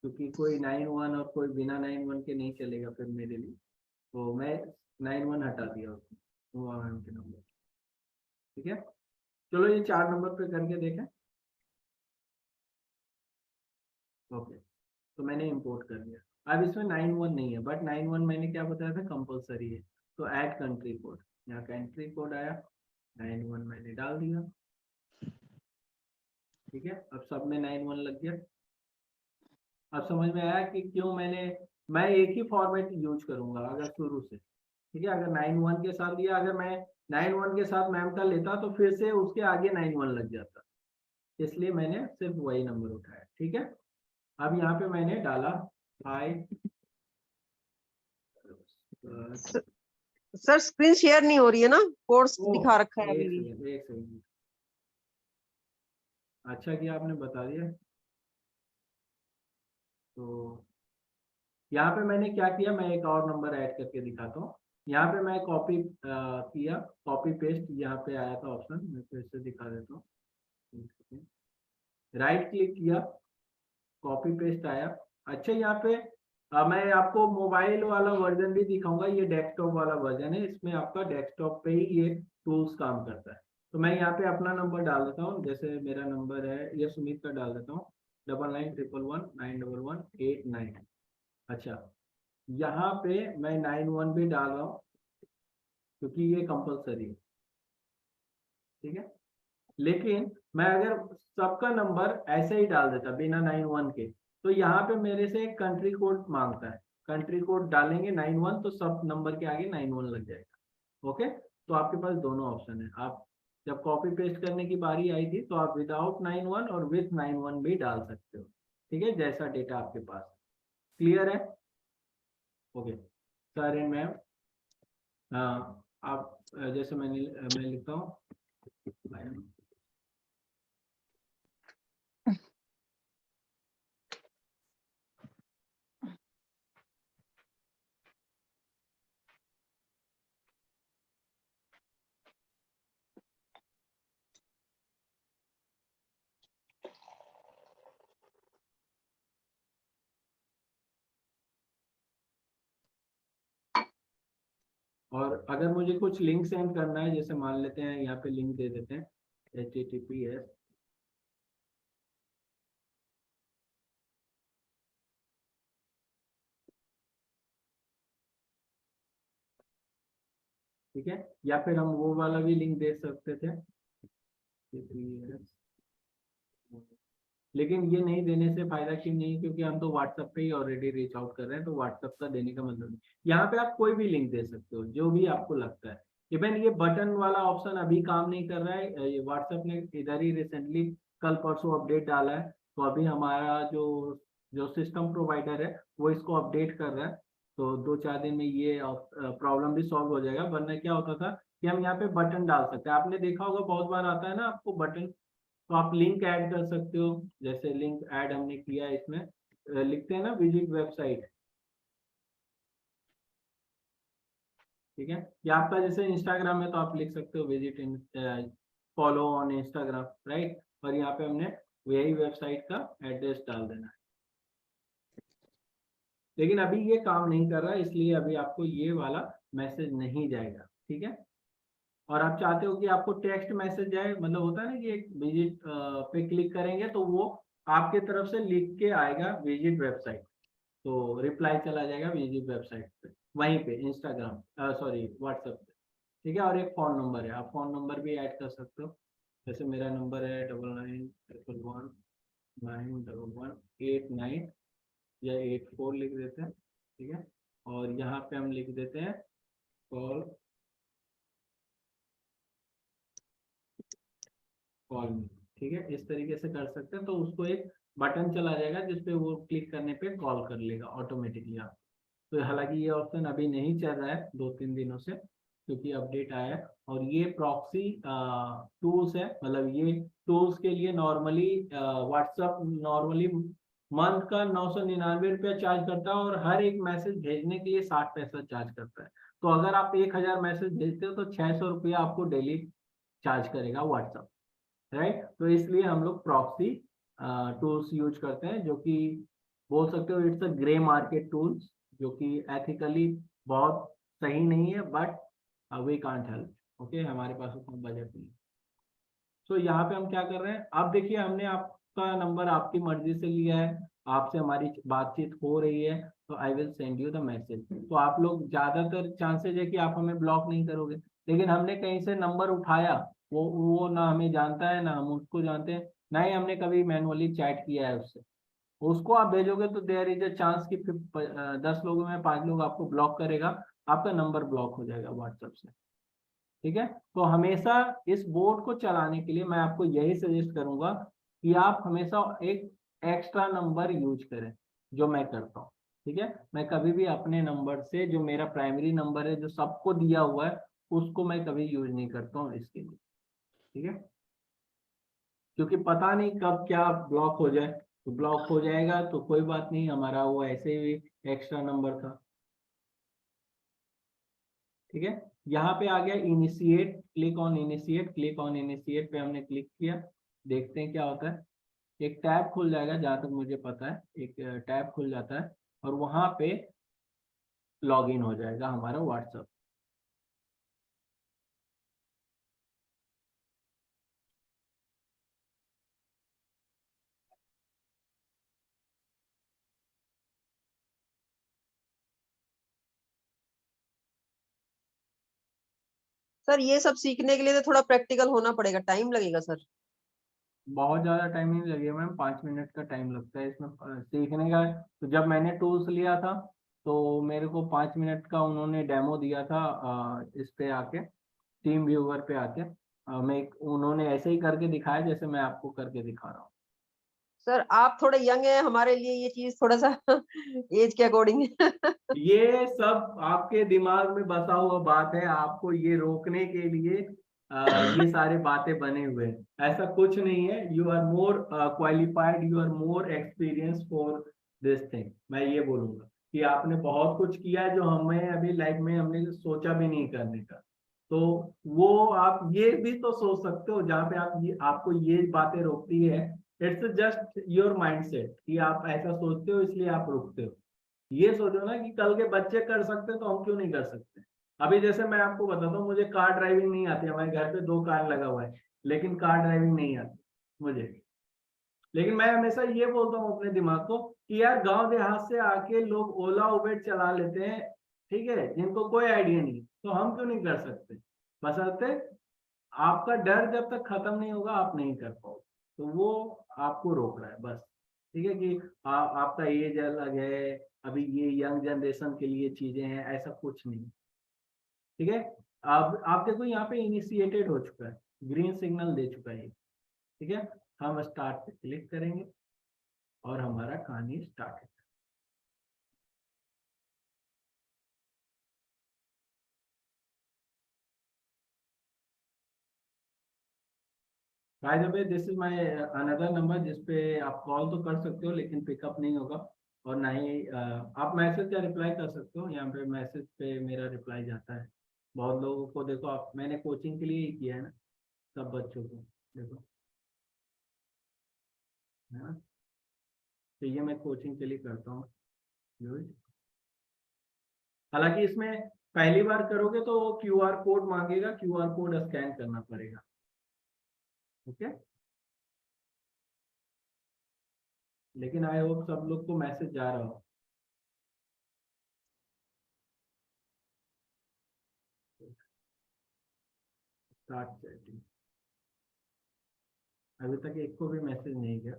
क्योंकि कोई 91 और कोई बिना 91 के नहीं चलेगा फिर मेरे लिए, तो मैं 91 हटा दिया उसको, उमा मैम के नंबर। ठीक है, चलो ये 4 नंबर पे करके देखें। ओके, तो मैंने इंपोर्ट कर लिया। अब इसमें 91 नहीं है, बट 91 मैंने क्या बताया था, कंपलसरी है, तो ऐड कंट्री कोड, यहाँ कंट्री कोड आया, 91 मैंने डाल दिया। ठीक है, अब सब में 91 लग गया। अब समझ में आया कि क्यों मैं एक ही फॉर्मेट यूज करूंगा अगर शुरू से। ठीक है, अगर 91 के साथ दिया, अगर मैं 91 के साथ मैम का लेता तो फिर से उसके आगे 91 लग जाता, इसलिए मैंने सिर्फ वही नंबर उठाया। ठीक है, अब यहाँ पे मैंने डाला हाय सर स्क्रीन शेयर नहीं हो रही है ना, कोर्स ओ, दिखा रखा है एक अभी भी। सेकंड, एक सेकंड, अच्छा किया आपने बता दिया। तो यहाँ पे मैंने क्या किया, मैं एक और नंबर ऐड करके दिखाता हूँ। यहाँ पे मैं कॉपी किया, कॉपी पेस्ट, यहाँ पे आया था ऑप्शन, मैं फिर से दिखा देता हूँ। राइट क्लिक किया, कॉपी पेस्ट आया। अच्छा, यहाँ पे मैं आपको मोबाइल वाला वर्जन भी दिखाऊंगा, ये डेस्कटॉप वाला वर्जन है, इसमें आपका डेस्कटॉप पे ही ये टूल्स काम करता है। तो मैं यहाँ पे अपना नंबर डाल देता हूँ, जैसे मेरा नंबर है ये सुमित का डाल देता हूँ, 9911191189। अच्छा, यहाँ पे मैं 91 भी डाल रहा हूँ, क्योंकि ये कंपलसरी है। ठीक है, लेकिन मैं अगर सबका नंबर ऐसे ही डाल देता बिना 91 के, तो यहाँ पे मेरे से एक कंट्री कोड मांगता है, कंट्री कोड डालेंगे 91, तो सब नंबर के आगे 91 लग जाएगा। ओके, तो आपके पास दोनों ऑप्शन है, आप जब कॉपी पेस्ट करने की बारी आई थी तो आप विदाउट 91 और विथ 91 भी डाल सकते हो। ठीक है, जैसा डेटा आपके पास। क्लियर है? ओके सर एंड मैम, आप जैसे मैं लिखता हूँ, और अगर मुझे कुछ लिंक सेंड करना है, जैसे मान लेते हैं यहाँ पे लिंक दे देते हैं, https ठीक है, या फिर हम वो वाला भी लिंक दे सकते थे, लेकिन ये नहीं देने से फायदा क्यों नहीं, क्योंकि हम तो व्हाट्सएप पे ही ऑलरेडी रीच आउट कर रहे हैं, तो व्हाट्सएप का देने का मतलब नहीं। यहाँ पे आप कोई भी लिंक दे सकते हो जो भी आपको लगता है। इवन ये बटन वाला ऑप्शन अभी काम नहीं कर रहा है, ये व्हाट्सएप ने इधर ही रिसेंटली कल परसों अपडेट डाला है, तो अभी हमारा जो जो सिस्टम प्रोवाइडर है वो इसको अपडेट कर रहा है, तो 2-4 दिन में ये प्रॉब्लम भी सॉल्व हो जाएगा। वरना क्या होता था कि हम यहाँ पे बटन डाल सकते हैं, आपने देखा होगा बहुत बार आता है ना आपको बटन, तो आप लिंक ऐड कर सकते हो। जैसे लिंक ऐड हमने किया है, इसमें लिखते हैं ना विजिट वेबसाइट, ठीक है। या आपका जैसे इंस्टाग्राम है तो आप लिख सकते हो visit in follow on Instagram, right. और यहाँ पे हमने यही वेबसाइट का एड्रेस डाल देना है। लेकिन अभी ये काम नहीं कर रहा है, इसलिए अभी आपको ये वाला मैसेज नहीं जाएगा, ठीक है। और आप चाहते हो कि आपको टेक्स्ट मैसेज जाए, मतलब होता है ना कि एक विजिट पे क्लिक करेंगे तो वो आपके तरफ से लिख के आएगा विजिट वेबसाइट, तो रिप्लाई चला जाएगा विजिट वेबसाइट पे, वहीं पे इंस्टाग्राम सॉरी व्हाट्सएप पे, ठीक है। और एक फ़ोन नंबर है, आप फ़ोन नंबर भी ऐड कर सकते हो। जैसे मेरा नंबर है 9911911189 या 84 लिख देते हैं, ठीक है। और यहाँ पे हम लिख देते हैं कॉल मी, ठीक है। इस तरीके से कर सकते हैं, तो उसको एक बटन चला जाएगा जिसपे वो क्लिक करने पे कॉल कर लेगा ऑटोमेटिकली आप। तो हालांकि ये ऑप्शन अभी नहीं चल रहा है 2-3 दिनों से, क्योंकि अपडेट आया है। और ये प्रॉक्सी टूल्स है, मतलब ये टूल्स के लिए नॉर्मली व्हाट्सएप नॉर्मली मंथ का 999 रुपया चार्ज करता है, और हर एक मैसेज भेजने के लिए 60 पैसा चार्ज करता है। तो अगर आप 1000 मैसेज भेजते हो तो 600 रुपया आपको डेली चार्ज करेगा व्हाट्सएप, राइट। तो इसलिए हम लोग प्रॉक्सी टूल्स यूज करते हैं, जो कि बोल सकते हो it's a grey market tools, जो कि एथिकली बहुत सही नहीं है, but we can't help, okay, हमारे पास उतना बजट नहीं। सो यहाँ पे हम क्या कर रहे हैं, अब देखिए हमने आपका नंबर आपकी मर्जी से लिया है, आपसे हमारी बातचीत हो रही है, तो I will send you the message. तो आप लोग ज्यादातर चांसेज है कि आप हमें ब्लॉक नहीं करोगे, लेकिन हमने कहीं से नंबर उठाया, वो ना हमें जानता है ना हम उसको जानते हैं, ना ही हमने कभी मैनुअली चैट किया है उससे, उसको आप भेजोगे तो देयर इज अ चांस कि 10 लोगों में 5 लोग आपको ब्लॉक करेगा, आपका नंबर ब्लॉक हो जाएगा व्हाट्सएप से, ठीक है। तो हमेशा इस बोर्ड को चलाने के लिए मैं आपको यही सजेस्ट करूंगा कि आप हमेशा एक एक्स्ट्रा नंबर यूज करें, जो मैं करता हूँ, ठीक है। मैं कभी भी अपने नंबर से, जो मेरा प्राइमरी नंबर है जो सबको दिया हुआ है, उसको मैं कभी यूज नहीं करता हूँ इसके लिए, ठीक है। क्योंकि पता नहीं कब क्या ब्लॉक हो जाए, तो ब्लॉक हो जाएगा तो कोई बात नहीं, हमारा वो ऐसे ही एक्स्ट्रा नंबर था, ठीक है। यहाँ पे आ गया initiate, click on initiate, click on initiate पे हमने क्लिक किया, देखते हैं क्या होता है। एक टैब खुल जाएगा, जहाँ तक मुझे पता है एक टैब खुल जाता है, और वहां पे लॉगिन हो जाएगा हमारा व्हाट्सएप। सर ये सब सीखने के लिए तो थोड़ा प्रैक्टिकल होना पड़ेगा, टाइम लगेगा सर। बहुत ज्यादा टाइम नहीं लगेगा मैम, 5 मिनट का टाइम लगता है इसमें सीखने का। तो जब मैंने टूल्स लिया था तो मेरे को 5 मिनट का उन्होंने डेमो दिया था, इस पे आके टीम व्यूअर पे आके उन्होंने ऐसे ही करके दिखाया जैसे मैं आपको करके दिखा रहा हूँ। सर आप थोड़े यंग हैं, हमारे लिए ये चीज थोड़ा सा एज के अकॉर्डिंग ये सब आपके दिमाग में बसा हुआ बात है, आपको ये रोकने के लिए ये सारे बातें बने हुए हैं, ऐसा कुछ नहीं है। You are more qualified, you are more experience for this thing. मैं ये बोलूंगा कि आपने बहुत कुछ किया है जो हमें अभी लाइफ में हमने सोचा भी नहीं करने का, तो वो आप ये भी तो सोच सकते हो, जहाँ पे आपको ये बातें रोकती है, इट्स जस्ट योर माइंडसेट कि आप ऐसा सोचते हो इसलिए आप रुकते हो। ये सोचो ना कि कल के बच्चे कर सकते हैं तो हम क्यों नहीं कर सकते। अभी जैसे मैं आपको बताता हूँ, मुझे कार ड्राइविंग नहीं आती, हमारे घर पे 2 कार लगा हुआ है, लेकिन कार ड्राइविंग नहीं आती मुझे। लेकिन मैं हमेशा ये बोलता हूँ अपने दिमाग को कि यार गांव देहात से आके लोग ओला उबेर चला लेते हैं, ठीक है, जिनको कोई आइडिया नहीं, तो हम क्यों नहीं कर सकते। बशर्ते आपका डर जब तक खत्म नहीं होगा आप नहीं कर पाओगे, तो वो आपको रोक रहा है बस। ठीक है कि आपका एज अलग है, अभी ये यंग जनरेशन के लिए चीजें हैं, ऐसा कुछ नहीं। ठीक है, अब आप देखो यहाँ पे इनिशिएटेड हो चुका है, ग्रीन सिग्नल दे चुका है। ठीक है, हम स्टार्ट पे क्लिक करेंगे और हमारा कहानी स्टार्ट है। By the way this is my another number जिस पे आप कॉल तो कर सकते हो लेकिन पिकअप नहीं होगा, और ना ही आप मैसेज का रिप्लाई कर सकते हो। यहाँ पे मैसेज पे मेरा रिप्लाई जाता है बहुत लोगों को। देखो आप, मैंने कोचिंग के लिए ही किया है ना सब बच्चों को, देखो है ना, तो ये मैं कोचिंग के लिए करता हूँ यूज। हालांकि इसमें पहली बार करोगे तो QR कोड मांगेगा, QR कोड स्कैन करना पड़ेगा। ओके, लेकिन आई होप सब लोग को मैसेज जा रहा हो। स्टार्ट चैटिंग, अभी तक एक को भी मैसेज नहीं गया।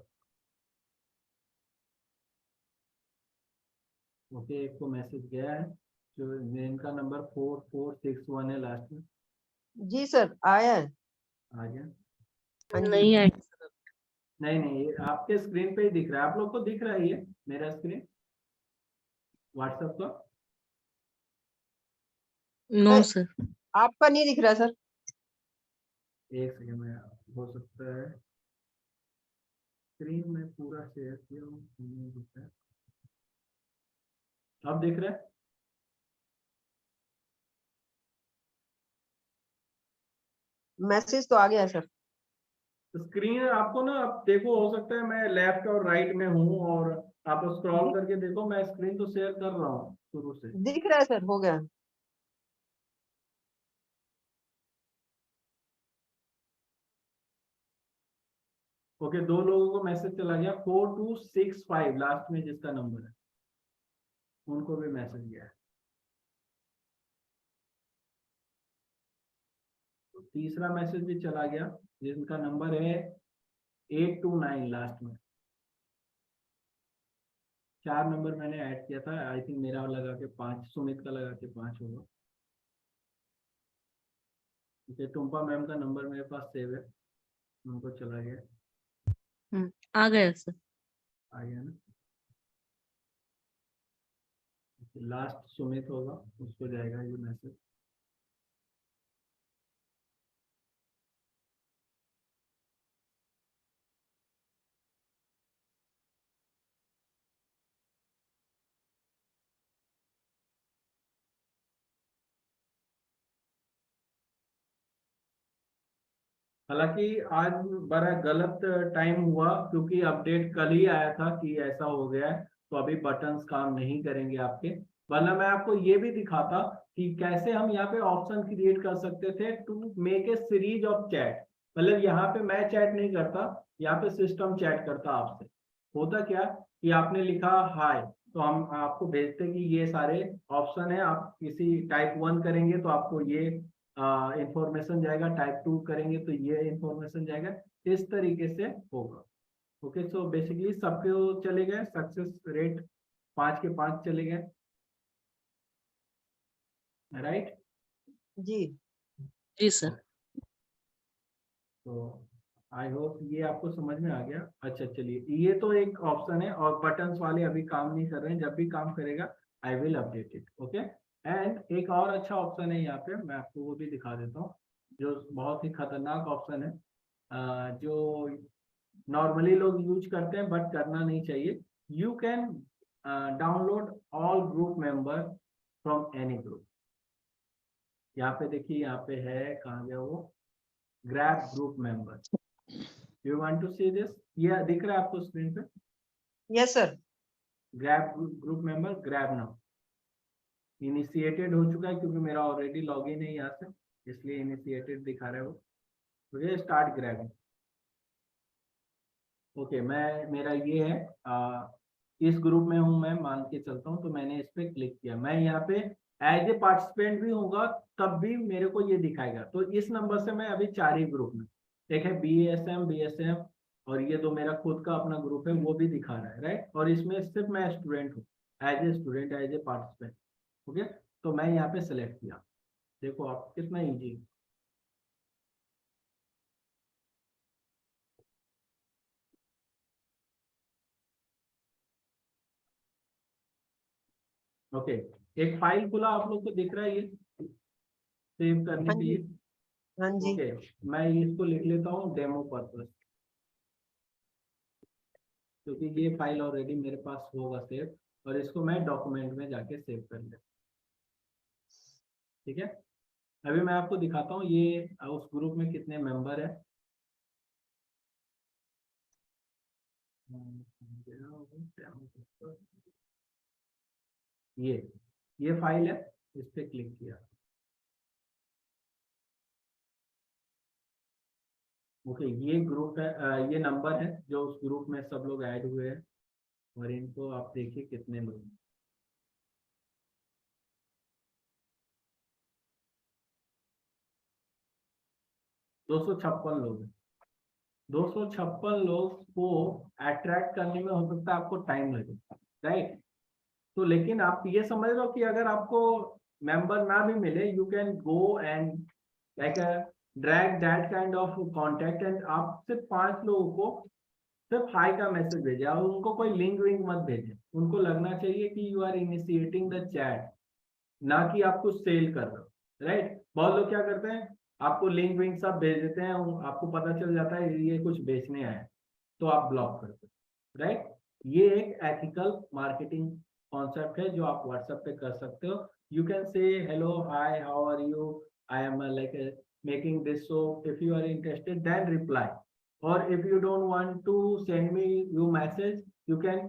ओके, एक को मैसेज गया है जो जिनका नंबर 4461 है लास्ट में। जी सर, आया है। आ गया? हाँ जी। नहीं आई। नहीं नहीं, ये आपके स्क्रीन पे ही दिख रहा है, आप लोग को दिख रहा है ये मेरा स्क्रीन व्हाट्सएप का? No sir. आपका नहीं दिख रहा है सर। एक सेकंड में, हो सकता है स्क्रीन में पूरा शेयर किया हूँ, नहीं दिख रहा है। अब दिख रहा है? मैसेज तो आ गया है सर। स्क्रीन आपको ना, आप देखो, हो सकता है मैं लेफ्ट और राइट में हूँ और आप स्क्रॉल करके देखो, मैं स्क्रीन तो शेयर कर रहा हूँ शुरू से। दिख रहा है सर, हो गया। ओके, दो लोगों को मैसेज चला गया, 4265 लास्ट में जिसका नंबर है उनको भी मैसेज गया है। तो तीसरा मैसेज भी चला गया जिनका नंबर है 829 लास्ट में। 4 नंबर मैंने ऐड किया था, आई थिंक मेरा लगा के 5, सुमित का लगा के 5 होगा। ठीक, टुम्पा मैम का नंबर मेरे पास सेव है, उनको चला गया। आ गया सर। आ गया ना? लास्ट सुमित होगा, उसको जाएगा ये मैसेज। हालांकि आज बड़ा गलत टाइम हुआ क्योंकि अपडेट कल ही आया था कि ऐसा हो गया है, तो अभी बटन्स काम नहीं करेंगे आपके। वरना मैं आपको ये भी दिखाता कि कैसे हम यहाँ पे ऑप्शन क्रिएट कर सकते थे to make a series of chat. मतलब यहाँ पे मैं चैट नहीं करता, यहाँ पे सिस्टम चैट करता आपसे। होता क्या कि आपने लिखा हाय, तो हम आपको भेजते कि ये सारे ऑप्शन है, आप किसी टाइप 1 करेंगे तो आपको ये इंफॉर्मेशन जाएगा, टाइप 2 करेंगे तो ये इंफॉर्मेशन जाएगा, इस तरीके से होगा। ओके, सो बेसिकली सबके चले गए, सक्सेस रेट 5 के 5 चले गए, राइट? जी जी सर। तो आई होप ये आपको समझ में आ गया। अच्छा चलिए, ये तो एक ऑप्शन है और बटन्स वाले अभी काम नहीं कर रहे हैं, जब भी काम करेगा I will update it. Okay, and एक और अच्छा ऑप्शन है यहाँ पे, मैं आपको वो भी दिखा देता हूँ, जो बहुत ही खतरनाक ऑप्शन है, जो नॉर्मली लोग यूज करते हैं बट करना नहीं चाहिए। You can download all group member from any group. यहाँ पे देखिए, यहाँ पे है, कहाँ गया वो, grab group member. You want to see this? ये दिख रहा है आपको स्क्रीन पे? Yes sir. Grab group member, grab now initiated हो चुका है क्योंकि मेरा ऑलरेडी लॉगिन है यहाँ से, इसलिए इनिशिएटेड दिखा रहा है वो। तो स्टार्ट ग्रैबिंग। ओके, मैं, मेरा ये है, इस ग्रुप में हूँ मैं, मान के चलता हूँ, तो मैंने इस पे क्लिक किया। मैं यहाँ पे एज ए पार्टिसिपेंट भी होगा तब भी मेरे को ये दिखाएगा। तो इस नंबर से मैं अभी 4 ही ग्रुप में, एक है BSM और ये तो मेरा खुद का अपना ग्रुप है वो भी दिखा रहा है, राइट। और इसमें सिर्फ मैं स्टूडेंट हूँ, as a student, as a participant. Okay, तो मैं यहाँ पे सेलेक्ट किया, देखो आप कितना इजी। ओके, एक फाइल खुला आप लोग को दिख रहा है ये सेव करने हाँ के जी, लिए। हाँ जी। ओके, मैं इसको लिख लेता हूँ डेमो पर्पस, क्योंकि ये फाइल ऑलरेडी मेरे पास होगा सेव, और इसको मैं डॉक्यूमेंट में जाके सेव कर लेता। ठीक है, अभी मैं आपको दिखाता हूँ ये उस ग्रुप में कितने मेंबर है। ये फाइल है, इस पे क्लिक किया। ओके, ये ग्रुप है, ये नंबर है जो उस ग्रुप में सब लोग ऐड हुए हैं, और इनको आप देखिए कितने लोग हैं। 256 लोग हैं। 256 लोग को अट्रैक्ट करने में हो सकता है आपको टाइम लगे, राइट। तो लेकिन आप ये समझ लो कि अगर आपको मेंबर ना भी मिले, you can go and like drag that kind of contact, and आप सिर्फ 5 लोगों को सिर्फ हाई का मैसेज भेजे, और उनको कोई लिंक विंक मत भेजे। उनको लगना चाहिए कि you are initiating the chat, ना कि आप कुछ सेल कर रहे हो, राइट। बहुत लोग क्या करते हैं, आपको लिंक विंक सब भेज देते हैं, आपको पता चल जाता है ये कुछ बेचने आए, तो आप ब्लॉक करते हो, राइट। ये एक एथिकल मार्केटिंग कॉन्सेप्ट है जो आप व्हाट्सएप पे कर सकते हो। You can say hello, hi, how are you, I am like making this, so if you are interested then reply, और if you don't want to send me you message, you can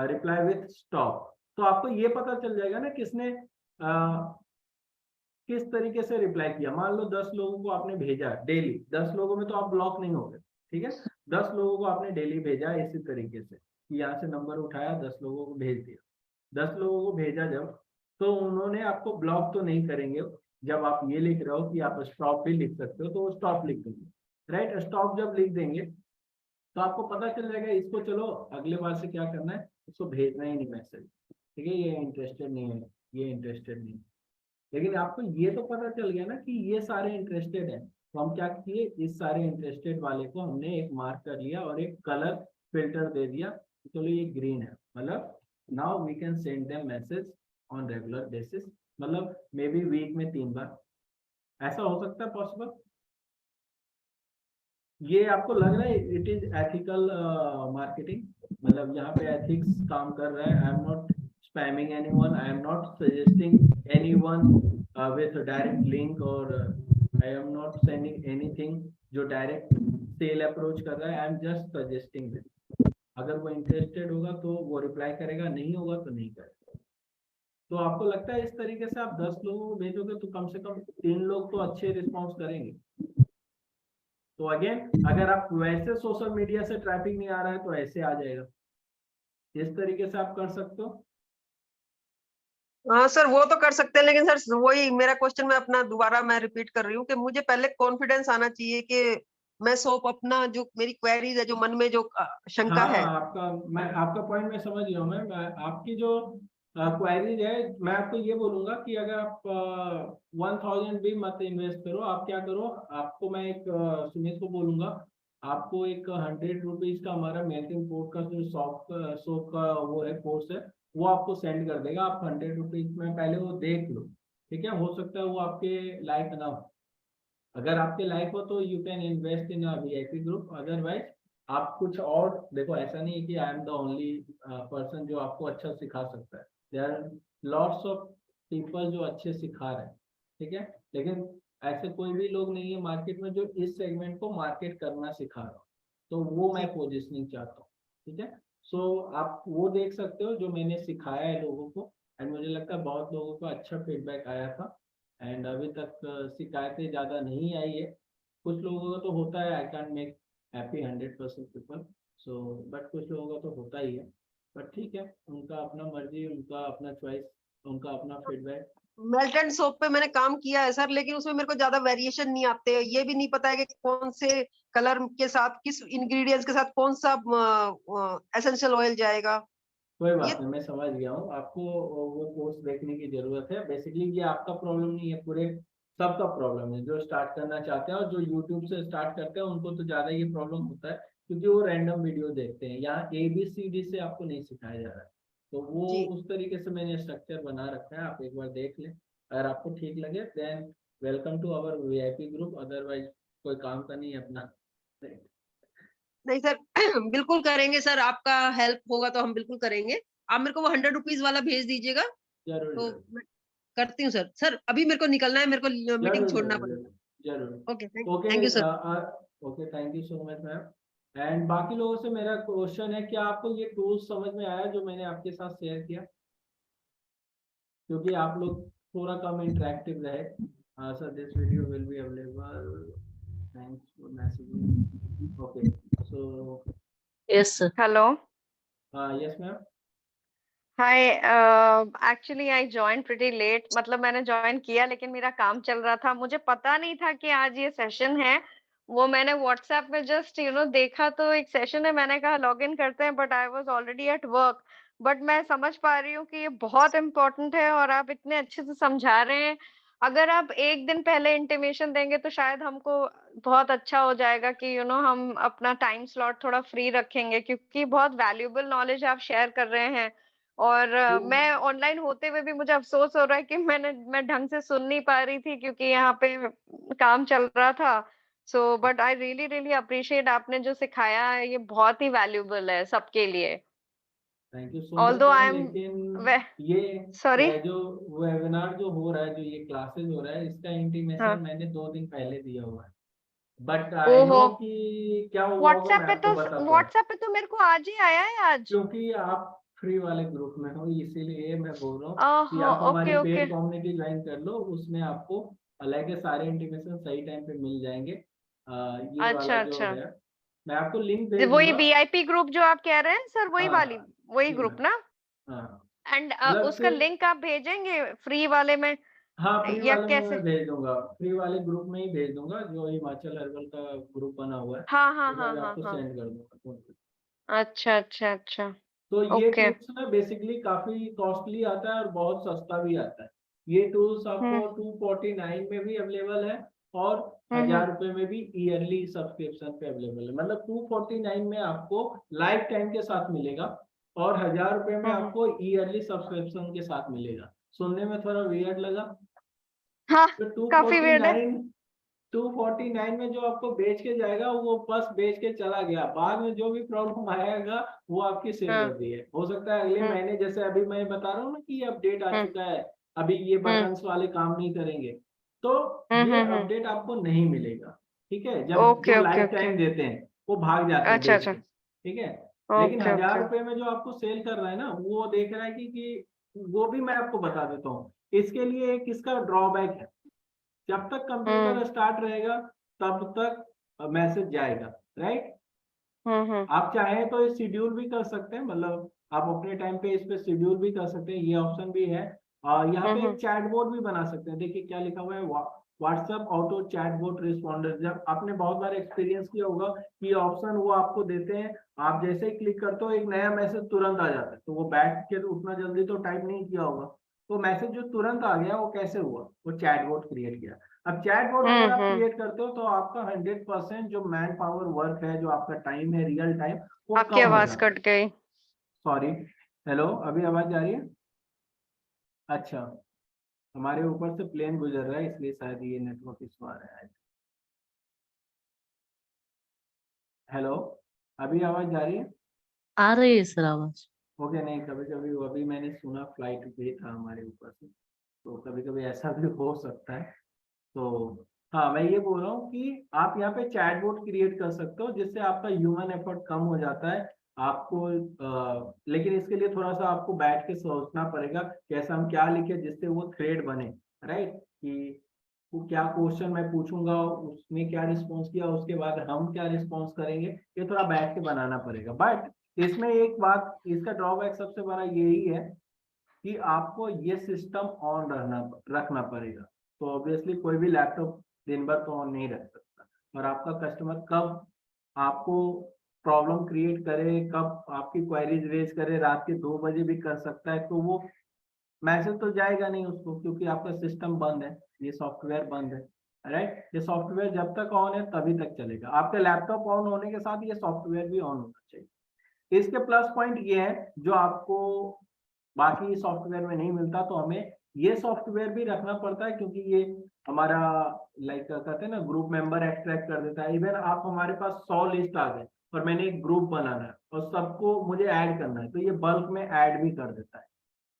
reply with stop. तो आपको ये पता चल जाएगा ना किसने किस तरीके से रिप्लाई किया। मान लो 10 लोगों को आपने भेजा डेली, 10 लोगों में तो आप ब्लॉक नहीं हो गए, ठीक है। 10 लोगों को आपने डेली भेजा इसी तरीके से, यहाँ से नंबर उठाया, 10 लोगों को भेज दिया। 10 लोगों को भेजा जब, तो उन्होंने आपको ब्लॉक तो नहीं करेंगे। जब आप ये लिख रहे हो कि आप स्टॉप भी लिख सकते हो, तो वो स्टॉप लिख देंगे, राइट। स्टॉप जब लिख देंगे तो आपको पता चल जाएगा इसको, चलो अगले बार से क्या करना है, इसको भेजना ही नहीं मैसेज, ठीक है। ये इंटरेस्टेड नहीं है, ये इंटरेस्टेड नहीं है। लेकिन आपको ये तो पता चल गया ना कि ये सारे इंटरेस्टेड हैं, तो हम क्या किए, इस सारे इंटरेस्टेड वाले को हमने एक मार्क कर लिया और एक कलर फिल्टर दे दिया, चलो ये ग्रीन है, मतलब now we can send them message on regular basis, मतलब मे बी वीक में 3 बार, ऐसा हो सकता है पॉसिबल। ये आपको लग रहा है इट इज एथिकल मार्केटिंग, मतलब यहाँ पे एथिक्स काम कर रहा है। I am not spamming anyone, I am not suggesting anyone with direct link, और I am not sending anything जो डायरेक्ट सेल अप्रोच कर रहा है। I am just suggesting this, अगर वो इंटरेस्टेड होगा तो वो रिप्लाई करेगा, नहीं होगा तो नहीं करेगा। तो आपको लगता है इस तरीके से आप 10 लोगों को भेजोगे तो कम से कम 3 लोग तो अच्छे रिस्पॉन्स करेंगे। तो अगेन, अगर आप वैसे सोशल मीडिया से ट्रैफिक नहीं आ रहा है तो ऐसे आ जाएगा, इस तरीके से आप कर सकते हो। हाँ सर, वो तो कर सकते हैं, लेकिन सर वही मेरा क्वेश्चन मैं अपना दोबारा मैं रिपीट कर रही हूँ कि मुझे पहले कॉन्फिडेंस आना चाहिए कि मैं शॉप अपना जो मेरी क्वेरीज है, जो मन में जो शंका हाँ, है। आपका पॉइंट मैं समझ गया हूँ। मैं आपकी जो क्वेरीज है, मैं आपको ये बोलूंगा कि अगर आप 1000 भी मत इन्वेस्ट करो, आप क्या करो, आपको मैं एक सुमित को बोलूंगा, आपको एक 100 रुपीज का हमारा मेल्टिंग पोर्ट का जो सोप का वो है कोर्स है, वो आपको सेंड कर देगा। आप 100 रुपीज में पहले वो देख लो, ठीक है। हो सकता है वो आपके लायक ना हो, अगर आपके लायक हो तो you can invest in VIP group, otherwise आप कुछ और देखो। ऐसा नहीं है कि I am the only person जो आपको अच्छा सिखा सकता है, there are lots of people जो अच्छे सिखा रहे हैं, ठीक है। लेकिन ऐसे कोई भी लोग नहीं है मार्केट में जो इस सेगमेंट को मार्केट करना सिखा रहा हो, तो वो मैं पोजिशनिंग चाहता हूँ, ठीक है। सो आप वो देख सकते हो जो मैंने सिखाया है लोगों को, एंड मुझे लगता है बहुत लोगों को अच्छा फीडबैक आया था, एंड अभी तक शिकायतें ज़्यादा नहीं आई है। कुछ लोगों का तो होता है, I can make happy 100% people, so but कुछ लोगों का तो होता ही है। बट ठीक है, उनका अपना मर्जी, उनका अपना चॉइस, उनका अपना फीडबैक। मेल्टेड सोप पे मैंने काम किया है सर, लेकिन उसमें मेरे को ज्यादा वेरिएशन नहीं आते। ये भी नहीं पता है कि कौन से कलर के साथ, किस इंग्रेडिएंट्स के साथ कौन सा एसेंशियल ऑयल जाएगा। कोई ये बात नहीं, मैं समझ गया हूँ। आपको वो कोर्स देखने की जरूरत है। बेसिकली ये आपका प्रॉब्लम नहीं है, पूरे सबका प्रॉब्लम है जो स्टार्ट करना चाहते हैं। और जो यूट्यूब से स्टार्ट करते हैं उनको तो ज्यादा ये प्रॉब्लम होता है, क्योंकि वो रैंडम वीडियो देखते हैं। यहाँ ABCD से आपको नहीं सिखाया जा रहा है, तो वो जी उस तरीके से मैंने स्ट्रक्चर बना रखा है। आप एक बार देख लें, अगर आपको ठीक लगे then welcome to our VIP group. Otherwise कोई काम का नहीं है अपना। नहीं सर, बिल्कुल करेंगे सर, आपका हेल्प होगा तो हम बिल्कुल करेंगे। आप मेरे को वो 100 रुपीज वाला भेज दीजिएगा, जरूर तो जरूर मैं करती हूँ सर। सर अभी मेरे को निकलना है, मेरे को मीटिंग जरूर छोड़ना जरूर पड़ेगा। जरूर जरूर। Okay, okay, thank you sir. Okay, thank you so much ma'am. And बाकी लोगों से मेरा क्वेश्चन है, क्या आपको ये टूल्स समझ में आया जो मैंने आपके साथ शेयर किया? क्योंकि आप लोग थोड़ा कम इंटरेक्टिव रहे। Sir this video will be available, thanks for messaging. Okay, so yes sir. Hello, yes ma'am. Hi. Actually I join pretty late, मतलब मैंने ज्वाइन किया लेकिन मेरा काम चल रहा था, मुझे पता नहीं था कि आज ये सेशन है। वो मैंने व्हाट्सएप में जस्ट देखा, तो एक सेशन है, मैंने कहा लॉग इन करते हैं, but I was already at work. But मैं समझ पा रही हूँ कि ये बहुत इम्पोर्टेंट है और आप इतने अच्छे से समझा रहे हैं। अगर आप एक दिन पहले इंटीमेशन देंगे तो शायद हमको बहुत अच्छा हो जाएगा कि हम अपना टाइम स्लॉट थोड़ा फ्री रखेंगे, क्योंकि बहुत वैल्यूएबल नॉलेज आप शेयर कर रहे हैं। और मैं ऑनलाइन होते हुए भी मुझे अफ़सोस हो रहा है कि मैं ढंग से सुन नहीं पा रही थी, क्योंकि यहाँ पे काम चल रहा था। So but I really really appreciate आपने जो सिखाया है, ये बहुत ही वैल्यूएबल है सबके लिए। Thank you so much although I ma'am. Am लेकिन वे ये सॉरी। जो वेबिनार जो हो रहा है, जो ये क्लासेस हो रहा है, इसका इंटीमेशन हाँ। मैंने 2 दिन पहले दिया हुआ है। बट आई ओहो! नो कि क्या हुआ होगा, मैं आपको बताता हूँ। व्हाट्सएप पे तो मेरे को आज ही आया है आज। क्योंकि आप फ्री वाले ग्रुप में हो, इसीलिए मैं बोल रहा हूँ कि ओहो! आप हमारी okay, okay. Paid community join कर लो। उसमें आपको अलग के सारे इंटीमेशन सही टाइम पे मिल जाएंगे। ये वाला अच्छा, जो अच्छा। है, मैं आपको लिंक भेज वही दूंगा। VIP ग्रुप जो आप कह रहे हैं सर, हाँ वही जी ग्रुप मैम। ना? हाँ, एंड मतलब उसका सिर्फ, लिंक आप भेजेंगे फ्री वाले में हाँ, फ्री या वाले में कैसे? मैं भेज दूंगा। फ्री वाले ग्रुप में ही भेज दूंगा, जो हिमाचल हर्बल का ग्रुप बना हुआ है। हाँ, हाँ, तो हाँ, मैं हाँ, आपको हाँ। सेंड कर दूंगा। अच्छा, अच्छा, अच्छा। तो ये ओके। टूल्स ना बेसिकली काफी कॉस्टली आता है और बहुत सस्ता भी आता है। ये टूल्स हुँ, आपको 249 में भी अवेलेबल है, और हुँ, 1000 रुपए में भी ईयरली सब्सक्रिप्शन पे अवेलेबल है। मतलब 249 में आपको लाइफ टाइम के साथ मिलेगा, और 1000 रुपए में हुँ, हुँ। आपको ईयरली सब्सक्रिप्शन के साथ मिलेगा। सुनने में थोड़ा वियर्ड लगा? हाँ, तो काफ़ी वियर्ड है। 249 में जो आपको बेच के जाएगा, वो बस बेच के चला गया। बाद में जो भी प्रॉब्लम आएगा वो आपकी हाँ, सिरदर्दी है। हो सकता है अगले हुँ, महीने, जैसे अभी मैं बता रहा हूँ ना कि ये अपडेट आ हुँ, चुका है, अभी ये हुँ, बटन्स वाले काम नहीं करेंगे, तो हुँ, ये हुँ, हुँ। अपडेट आपको नहीं मिलेगा। ठीक है, जब जो okay, okay, life okay. Time देते हैं वो भाग जाते हैं अच्छा, बेच अच्छा। के। ठीक है, लेकिन ओके, हजार ओके। रुपए में जो आपको सेल कर रहा है ना, वो देख रहा है कि वो भी मैं आपको बता देता हूँ। इसके लिए एक इसका ड्रॉबैक है, जब तक हुँ, कंप्यूटर स्टार्ट रहेगा तब तक मैसेज जाएगा, राइट? हुँ, हुँ, आप चाहें तो शेड्यूल भी कर सकते हैं, मतलब आप अपने टाइम पे इस पे शेड्यूल भी कर सकते हैं, ये ऑप्शन भी है। और यहाँ हुँ, पे हुँ। एक चैटबॉट भी बना सकते हैं। देखिए क्या लिखा हुआ है, व्हाट्सएप ऑटो चैटबॉट रिस्पॉन्डर। जब आपने बहुत बार एक्सपीरियंस किया होगा कि ऑप्शन वो आपको देते हैं, आप जैसे ही क्लिक करते हो एक नया मैसेज तुरंत आ जाता है। तो वो बैठ के तो उतना जल्दी तो टाइप नहीं किया होगा, तो मैसेज जो तुरंत आ गया वो कैसे हुआ? वो चैटबॉट क्रिएट किया। अब चैटबॉट हुँ, अगर आप हुँ। क्रिएट करते हो तो आपका 100% जो मैन पावर वर्क है, जो आपका टाइम है रियल टाइम, वो आपकी कम हो आवाज़ जाता है। कट गई। सॉरी। हेलो, अभी आवाज आ रही है? अच्छा, हमारे ऊपर से प्लेन गुजर रहा है, इसलिए शायद ये नेटवर्क इशू आ रहा है। हेलो, अभी आवाज आ रही है? आ रही है सर आवाज़। ओके, नहीं, कभी कभी अभी मैंने सुना फ्लाइट भी था हमारे ऊपर से, तो कभी कभी ऐसा भी हो सकता है। तो हाँ, मैं ये बोल रहा हूँ कि आप यहाँ पे चैटबॉट क्रिएट कर सकते हो, जिससे आपका ह्यूमन एफर्ट कम हो जाता है। आपको लेकिन इसके लिए थोड़ा सा आपको बैठ के सोचना पड़ेगा कैसा हम क्या लिखे जिससे वो थ्रेड बने, राइट? कि वो क्या क्वेश्चन मैं पूछूंगा, उसने क्या रिस्पॉन्स किया, उसके बाद हम क्या रिस्पॉन्स करेंगे, ये थोड़ा बैठ के बनाना पड़ेगा। बट इसमें एक बात, इसका ड्रॉबैक सबसे बड़ा यही है कि आपको ये सिस्टम ऑन रखना पड़ेगा। तो ऑब्वियसली कोई भी लैपटॉप दिन भर तो ऑन नहीं रख सकता, और आपका कस्टमर कब आपको प्रॉब्लम क्रिएट करे, कब आपकी क्वेरीज रेज करे, रात के 2 बजे भी कर सकता है, तो वो मैसेज तो जाएगा नहीं उसको, क्योंकि आपका सिस्टम बंद है, ये सॉफ्टवेयर बंद है, राइट। ये सॉफ्टवेयर जब तक ऑन है तभी तक चलेगा। आपके लैपटॉप ऑन होने के साथ ये सॉफ्टवेयर भी ऑन होना चाहिए। इसके प्लस पॉइंट ये है जो आपको बाकी सॉफ्टवेयर में नहीं मिलता, तो हमें ये सॉफ्टवेयर भी रखना पड़ता है, क्योंकि ये हमारा लाइक कहते हैं ना, ग्रुप मेंबर एक्सट्रैक्ट कर देता है। इवन आप हमारे पास 100 लिस्ट आ गए और मैंने एक ग्रुप बनाना है और सबको मुझे ऐड करना है, तो ये बल्क में ऐड भी कर देता है।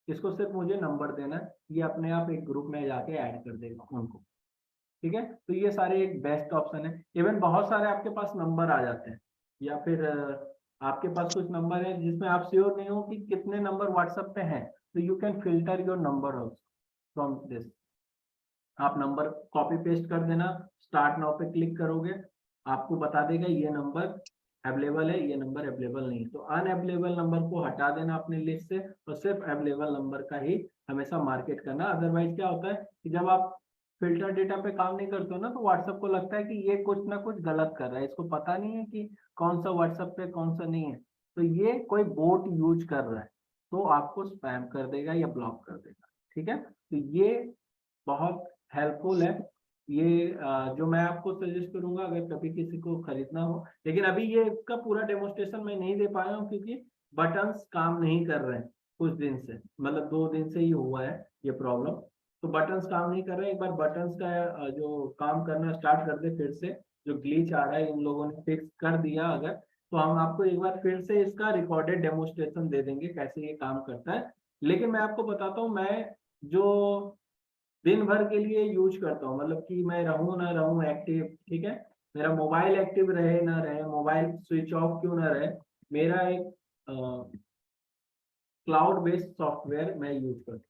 इसको सिर्फ मुझे नंबर देना है, ये अपने आप एक ग्रुप में जाके ऐड कर देगा उनको, ठीक है। तो ये सारे एक बेस्ट ऑप्शन है। इवन बहुत सारे आपके पास नंबर आ जाते हैं, या फिर आपके पास कुछ नंबर है जिसमें आप श्योर नहीं हो कि कितने नंबर व्हाट्सएप पे हैं, तो you can filter your number also from this. आप नंबर कॉपी पेस्ट कर देना, स्टार्ट नाउ पे क्लिक करोगे, आपको बता देगा ये नंबर अवेलेबल है, ये नंबर अवेलेबल नहीं है। तो अनअवेलेबल नंबर को हटा देना अपने लिस्ट से, और सिर्फ अवेलेबल नंबर का ही हमेशा मार्केट करना। अदरवाइज क्या होता है कि जब आप फिल्टर डेटा पे काम नहीं करते हो ना, तो व्हाट्सएप को लगता है कि ये कुछ ना कुछ गलत कर रहा है, इसको पता नहीं है कि कौन सा व्हाट्सएप पे कौन सा नहीं है, तो ये कोई बोट यूज कर रहा है, तो आपको स्पैम कर देगा या ब्लॉक कर देगा, ठीक है। तो ये बहुत हेल्पफुल है। ये जो मैं आपको सजेस्ट करूंगा अगर कभी किसी को खरीदना हो, लेकिन अभी ये इसका पूरा डेमोस्ट्रेशन मैं नहीं दे पाया हूँ, क्योंकि बटन्स काम नहीं कर रहे हैं कुछ दिन से, मतलब 2 दिन से ही हुआ है ये प्रॉब्लम। तो बटन्स काम नहीं कर रहे हैं, एक बार बटन्स का जो काम करना स्टार्ट कर दे फिर से, जो ग्लिच आ रहा है इन लोगों ने फिक्स कर दिया अगर, तो हम आपको एक बार फिर से इसका रिकॉर्डेड डेमोस्ट्रेशन दे देंगे कैसे ये काम करता है। लेकिन मैं आपको बताता हूँ, मैं जो दिन भर के लिए यूज करता हूँ, मतलब कि मैं रहूं ना रहूं एक्टिव, ठीक है, मेरा मोबाइल एक्टिव रहे ना रहे, मोबाइल स्विच ऑफ क्यों ना रहे, मेरा एक क्लाउड बेस्ड सॉफ्टवेयर मैं यूज करता हूँ,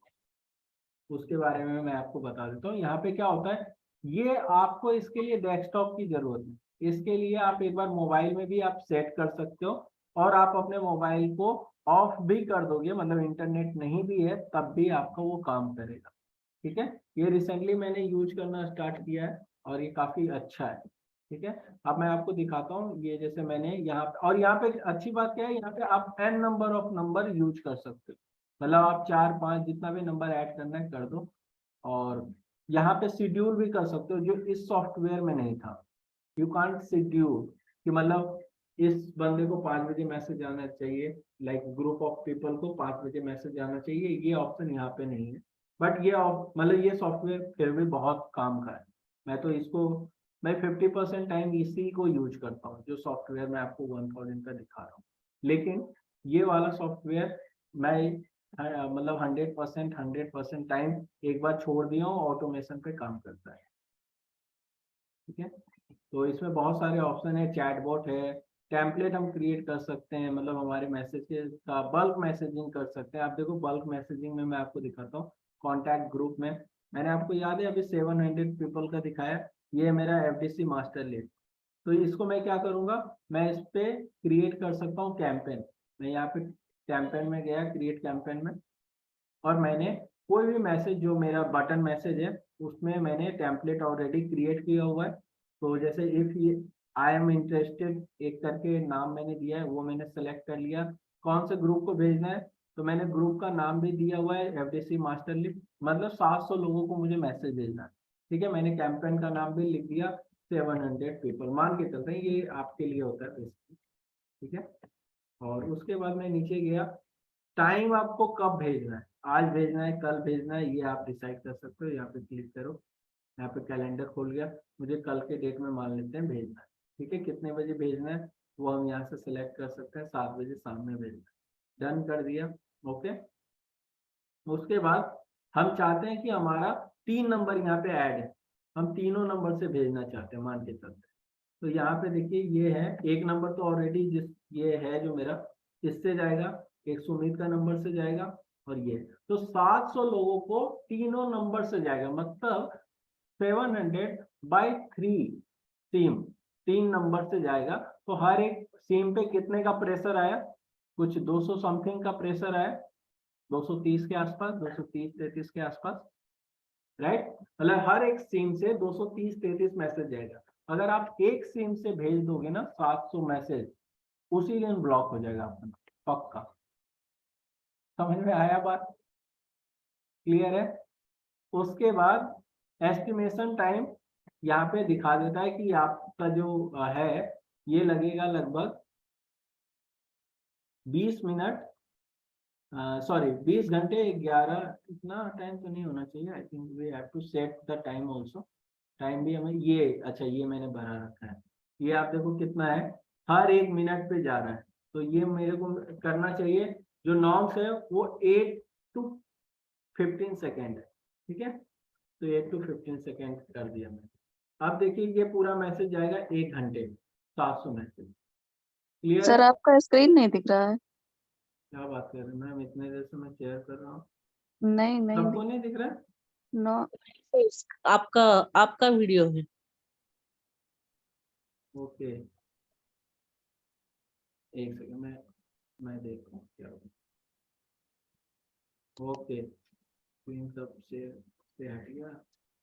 उसके बारे में मैं आपको बता देता हूँ। यहाँ पे क्या होता है, ये आपको इसके लिए डेस्कटॉप की जरूरत है, इसके लिए आप एक बार मोबाइल में भी आप सेट कर सकते हो, और आप अपने मोबाइल को ऑफ भी कर दोगे, मतलब इंटरनेट नहीं भी है तब भी आपका वो काम करेगा, ठीक है। ये रिसेंटली मैंने यूज करना स्टार्ट किया है और ये काफी अच्छा है, ठीक है। अब मैं आपको दिखाता हूँ, ये जैसे मैंने यहाँ पे, और यहाँ पे अच्छी बात क्या है, यहाँ पे आप n number of number use कर सकते हो, मतलब आप 4 5 जितना भी नंबर ऐड करना है कर दो, और यहाँ पे शेड्यूल भी कर सकते हो, जो इस सॉफ्टवेयर में नहीं था। यू कांट शेड्यूल कि मतलब इस बंदे को 5 बजे मैसेज आना चाहिए, लाइक ग्रुप ऑफ पीपल को 5 बजे मैसेज आना चाहिए, ये ऑप्शन यहाँ पे नहीं है। बट ये मतलब ये सॉफ्टवेयर फिर भी बहुत काम का है। मैं 50% टाइम इसी को यूज करता हूँ, जो सॉफ्टवेयर मैं आपको 1000 का दिखा रहा हूँ। लेकिन ये वाला सॉफ्टवेयर मैं मतलब 100% टाइम एक बार छोड़ दिया हूँ, ऑटोमेशन पे काम करता है, ठीक है। तो इसमें बहुत सारे ऑप्शन है, चैटबॉट है, टेम्पलेट हम क्रिएट कर सकते हैं, मतलब हमारे मैसेज का बल्क मैसेजिंग कर सकते हैं। आप देखो बल्क मैसेजिंग में मैं आपको दिखाता हूँ, कॉन्टैक्ट ग्रुप में मैंने आपको याद है अभी 700 पीपल का दिखाया, ये मेरा FDC मास्टर लिस्ट। तो इसको मैं क्या करूंगा, मैं इस पे क्रिएट कर सकता हूँ कैंपेन। मैं यहाँ पे कैंपेन में गया, क्रिएट कैंपेन में, और मैंने कोई भी मैसेज जो मेरा बटन मैसेज है उसमें मैंने टेम्पलेट ऑलरेडी क्रिएट किया हुआ है। तो जैसे इफ आई एम इंटरेस्टेड एक करके नाम मैंने दिया है, वो मैंने सेलेक्ट कर लिया, कौन से ग्रुप को भेजना है, तो मैंने ग्रुप का नाम भी दिया हुआ है FDC मास्टर लिस्ट, मतलब 700 लोगों को मुझे मैसेज भेजना है, ठीक है। मैंने कैंपेन का नाम भी लिख दिया 700 पीपल, मान के चलते हैं ये आपके लिए होता है बेसिकली, ठीक है। और उसके बाद मैं नीचे गया, टाइम आपको कब भेजना है, आज भेजना है कल भेजना है, ये आप डिसाइड कर सकते हो। यहाँ पे क्लिक करो, यहाँ पे कैलेंडर खोल गया, मुझे कल के डेट में मान लेते हैं भेजना है, ठीक है। कितने बजे भेजना है वो हम यहाँ से सिलेक्ट कर सकते हैं, 7 बजे शाम में भेजना है, डन कर दिया, ओके। उसके बाद हम चाहते हैं कि हमारा 3 नंबर यहाँ पे ऐड है, हम तीनों नंबर से भेजना चाहते हैं, मान के चलते। तो यहाँ पे देखिए ये है, एक नंबर तो ऑलरेडी जिस ये है जो मेरा, इससे जाएगा, एक सुमित का नंबर से जाएगा, और ये तो 700 लोगों को तीनों नंबर से जाएगा, मतलब 700/3 सिम 3 नंबर से जाएगा। तो हर एक सिम पे कितने का प्रेशर आया, कुछ 200 समथिंग का प्रेशर आया, 230 के आसपास, 230-33 के आसपास, राइट। मतलब हर एक सिम से 230-33 मैसेज जाएगा। अगर आप एक सिम से भेज दोगे ना 700 मैसेज, उसी दिन ब्लॉक हो जाएगा अपना, पक्का। समझ में आया बात? क्लियर है? उसके बाद एस्टिमेशन टाइम यहाँ पे दिखा देता है कि आपका जो है ये लगेगा लगभग 20 मिनट, सॉरी 20 घंटे 11, इतना टाइम तो नहीं होना चाहिए। I think we have to set the time also. Time भी हमें ये, अच्छा ये मैंने भरा रखा है, ये आप देखो कितना है, हर 1 मिनट पे जा रहा है। तो ये मेरे को करना चाहिए, जो नॉर्म्स है वो 8 to 15 सेकेंड है, ठीक है। तो 8 to 15 सेकेंड कर दिया मैंने। अब देखिए ये पूरा मैसेज जाएगा 1 घंटे, 700 मैसेज। क्लियर सर है? आपका स्क्रीन नहीं दिख रहा है। क्या बात कर रहे हैं मैम, इतने देर से मैं शेयर कर रहा हूँ, नहीं नहीं सबको नहीं दिख रहा है? नो। आपका आपका वीडियो है। ओके, एक सेकंड, मैं देखता हूँ क्या होगा। ओके, स्क्रीन सब से हट गया।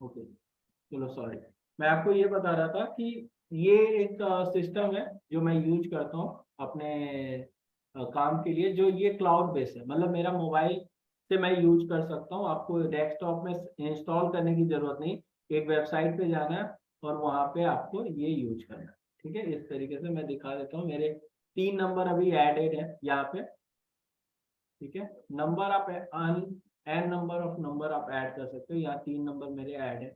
ओके, चलो सॉरी। मैं आपको ये बता रहा था कि ये एक सिस्टम है जो मैं यूज करता हूँ अपने काम के लिए, जो ये क्लाउड बेस है। मतलब मेरा मोबाइल से मैं यूज कर सकता हूँ, आपको डेस्कटॉप में इंस्टॉल करने की जरूरत नहीं। एक वेबसाइट पे जाना है और वहाँ पे आपको ये यूज करना है, ठीक है। इस तरीके से मैं दिखा देता हूँ। मेरे 3 नंबर अभी एडेड है यहाँ पे, ठीक है। नंबर आप एन नंबर ऑफ नंबर आप ऐड कर सकते हो, यहाँ 3 नंबर मेरे ऐड है,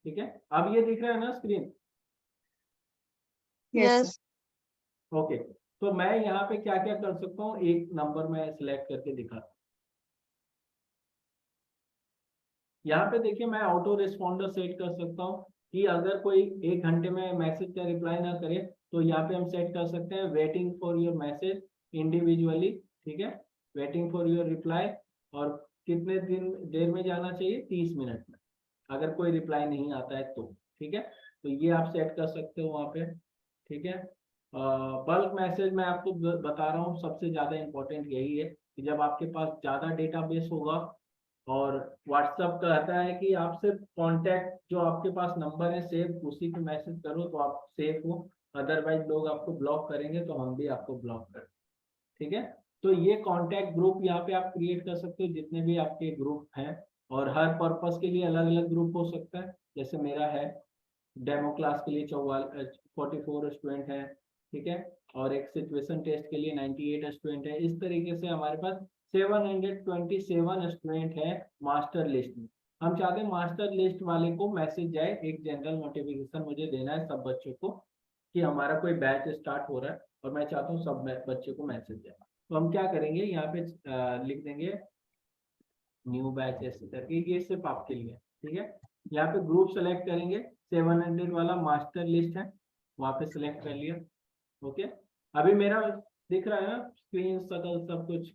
ठीक है। अब ये दिख रहा है ना स्क्रीन? यस ओके, तो मैं यहाँ पे क्या क्या कर सकता हूँ, एक नंबर में सिलेक्ट करके दिखा। यहाँ पे देखिए मैं ऑटो रिस्पॉन्डर सेट कर सकता हूँ कि अगर कोई 1 घंटे में मैसेज का रिप्लाई ना करे तो यहाँ पे हम सेट कर सकते हैं waiting for your message individually, ठीक है। वेटिंग फॉर योर रिप्लाई, और कितने देर में जाना चाहिए, 30 मिनट में, अगर कोई रिप्लाई नहीं आता है तो, ठीक है। तो ये आप सेट कर सकते हो वहाँ पे, ठीक है। बल्क मैसेज मैं आपको बता रहा हूँ, सबसे ज्यादा इंपॉर्टेंट यही है कि जब आपके पास ज्यादा डेटाबेस होगा, और व्हाट्सएप कहता है कि आप सिर्फ कांटेक्ट जो आपके पास नंबर है सेव उसी पे मैसेज करो तो आप सेफ हो, अदरवाइज लोग आपको ब्लॉक करेंगे तो हम भी आपको ब्लॉक करें, ठीक है। तो ये कांटेक्ट ग्रुप यहाँ पे आप क्रिएट कर सकते हो, जितने भी आपके ग्रुप हैं, और हर पर्पस के लिए अलग अलग ग्रुप हो सकता है। जैसे मेरा है डेमो क्लास के लिए 44 स्टूडेंट है, ठीक है, और एक सिचुएशन टेस्ट के लिए 98 स्टूडेंट है। इस तरीके से हमारे पास 727 स्टूडेंट है मास्टर लिस्ट में। हम चाहते हैं मास्टर लिस्ट वाले को मैसेज जाए, एक जनरल नोटिफिकेशन मुझे देना है सब बच्चों को कि हमारा कोई बैच स्टार्ट हो रहा है, और मैं चाहता हूँ सब बच्चों को मैसेज जाए। तो हम क्या करेंगे, यहाँ पे लिख देंगे न्यू बैच ऐसे करके, ये सिर्फ आपके लिए, ठीक है। यहाँ पे ग्रुप सेलेक्ट करेंगे, 700 वाला मास्टर लिस्ट है, वहाँ पे सिलेक्ट कर लिया। ओके, अभी मेरा दिख रहा है ना स्क्रीन सकल सब कुछ?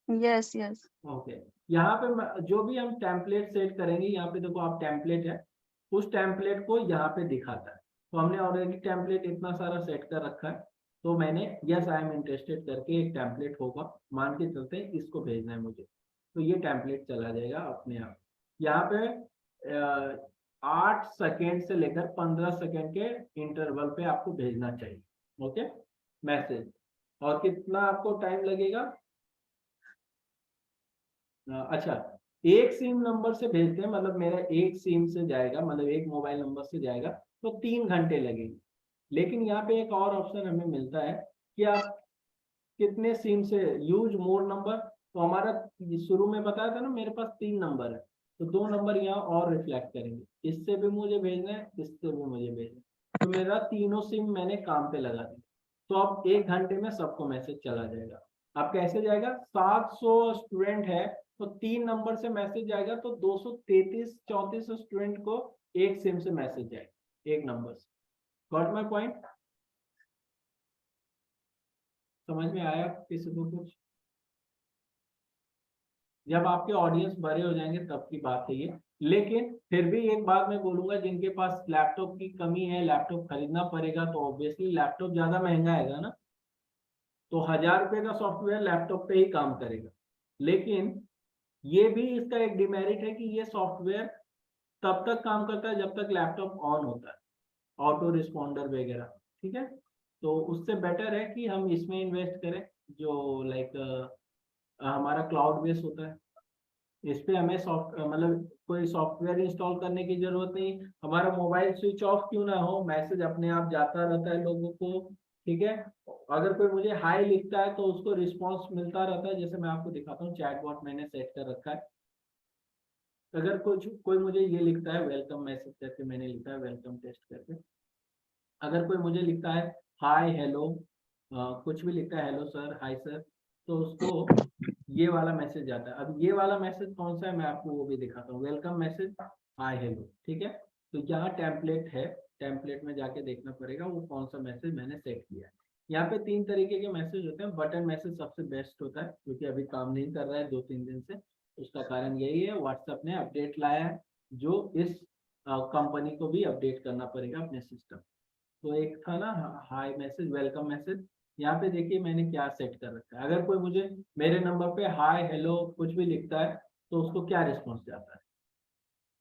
यस यस ओके, यहाँ पे जो भी हम टेम्पलेट सेट करेंगे, यहाँ पे देखो आप टेम्पलेट है, उस टेम्पलेट को यहाँ पे दिखाता है। तो हमने ऑलरेडी टेम्पलेट इतना सारा सेट कर रखा है, तो मैंने यस आई एम इंटरेस्टेड करके एक टेम्पलेट होगा, मान के चलते हैं इसको भेजना है मुझे, तो ये टेम्पलेट चला जाएगा अपने आप। यहाँ पे 8 सेकेंड से लेकर 15 सेकेंड के इंटरवल पे आपको भेजना चाहिए, ओके, मैसेज। और कितना आपको टाइम लगेगा? अच्छा, एक सिम नंबर से भेजते हैं, मतलब मेरा एक सिम से जाएगा, मतलब एक मोबाइल नंबर से जाएगा तो 3 घंटे लगेंगे। लेकिन यहाँ पे एक और ऑप्शन हमें मिलता है कि आप कितने सिम से यूज मोर नंबर। तो हमारा शुरू में बताया था ना मेरे पास 3 नंबर है, तो 2 नंबर यहाँ और रिफ्लेक्ट करेंगे, इससे भी मुझे भेजना है, इससे भी मुझे भेजना है, तो मेरा तीनों सिम मैंने काम पे लगा दिया। तो अब 1 घंटे में सबको मैसेज चला जाएगा। अब कैसे जाएगा, 700 स्टूडेंट है तो 3 नंबर से मैसेज जाएगा, तो 233-34 स्टूडेंट को एक सिम से मैसेज जाएगा, एक नंबर से। Got my point? समझ में आया किसी को कुछ? जब आपके ऑडियंस बड़े हो जाएंगे तब की बात है ये। लेकिन फिर भी एक बात मैं बोलूंगा, जिनके पास लैपटॉप की कमी है, लैपटॉप खरीदना पड़ेगा, तो ऑब्वियसली लैपटॉप ज्यादा महंगा आएगा ना, तो 1000 रुपए का सॉफ्टवेयर लैपटॉप पे ही काम करेगा। लेकिन ये भी इसका एक डिमेरिट है कि ये सॉफ्टवेयर तब तक काम करता है जब तक लैपटॉप ऑन होता है, ऑटो रिस्पॉन्डर वगैरह, ठीक है। तो उससे बेटर है कि हम इसमें इन्वेस्ट करें जो लाइक हमारा क्लाउड बेस होता है। इस पे हमें मतलब कोई सॉफ्टवेयर इंस्टॉल करने की जरूरत नहीं, हमारा मोबाइल स्विच ऑफ क्यों ना हो, मैसेज अपने आप जाता रहता है लोगों को, ठीक है। अगर कोई मुझे हाई लिखता है तो उसको रिस्पॉन्स मिलता रहता है, जैसे मैं आपको दिखाता हूँ, चैटबॉट मैंने सेट कर रखा है। अगर कोई मुझे ये लिखता है वेलकम मैसेज करके, मैंने लिखा है वेलकम टेस्ट करके, अगर कोई मुझे लिखता है हाय हेलो, कुछ भी लिखता है हेलो सर, हाय सर, तो उसको ये वाला मैसेज जाता है। अब ये वाला मैसेज कौन सा है मैं आपको वो भी दिखाता हूँ, वेलकम मैसेज हाय हेलो, ठीक है। तो यहाँ टेम्पलेट है, टेम्पलेट में जाके देखना पड़ेगा वो कौन सा मैसेज मैंने सेट किया है। यहाँ पे 3 तरीके के मैसेज होते हैं, बटन मैसेज सबसे बेस्ट होता है क्योंकि अभी काम नहीं कर रहा है 2-3 दिन से। उसका कारण यही है व्हाट्सएप ने अपडेट लाया है जो इस कंपनी को भी अपडेट करना पड़ेगा अपने सिस्टम। तो एक था ना हाय मैसेज, वेलकम मैसेज, यहाँ पे देखिए मैंने क्या सेट कर रखा है। अगर कोई मुझे मेरे नंबर पे हाय हेलो कुछ भी लिखता है तो उसको क्या रिस्पॉन्स जाता है,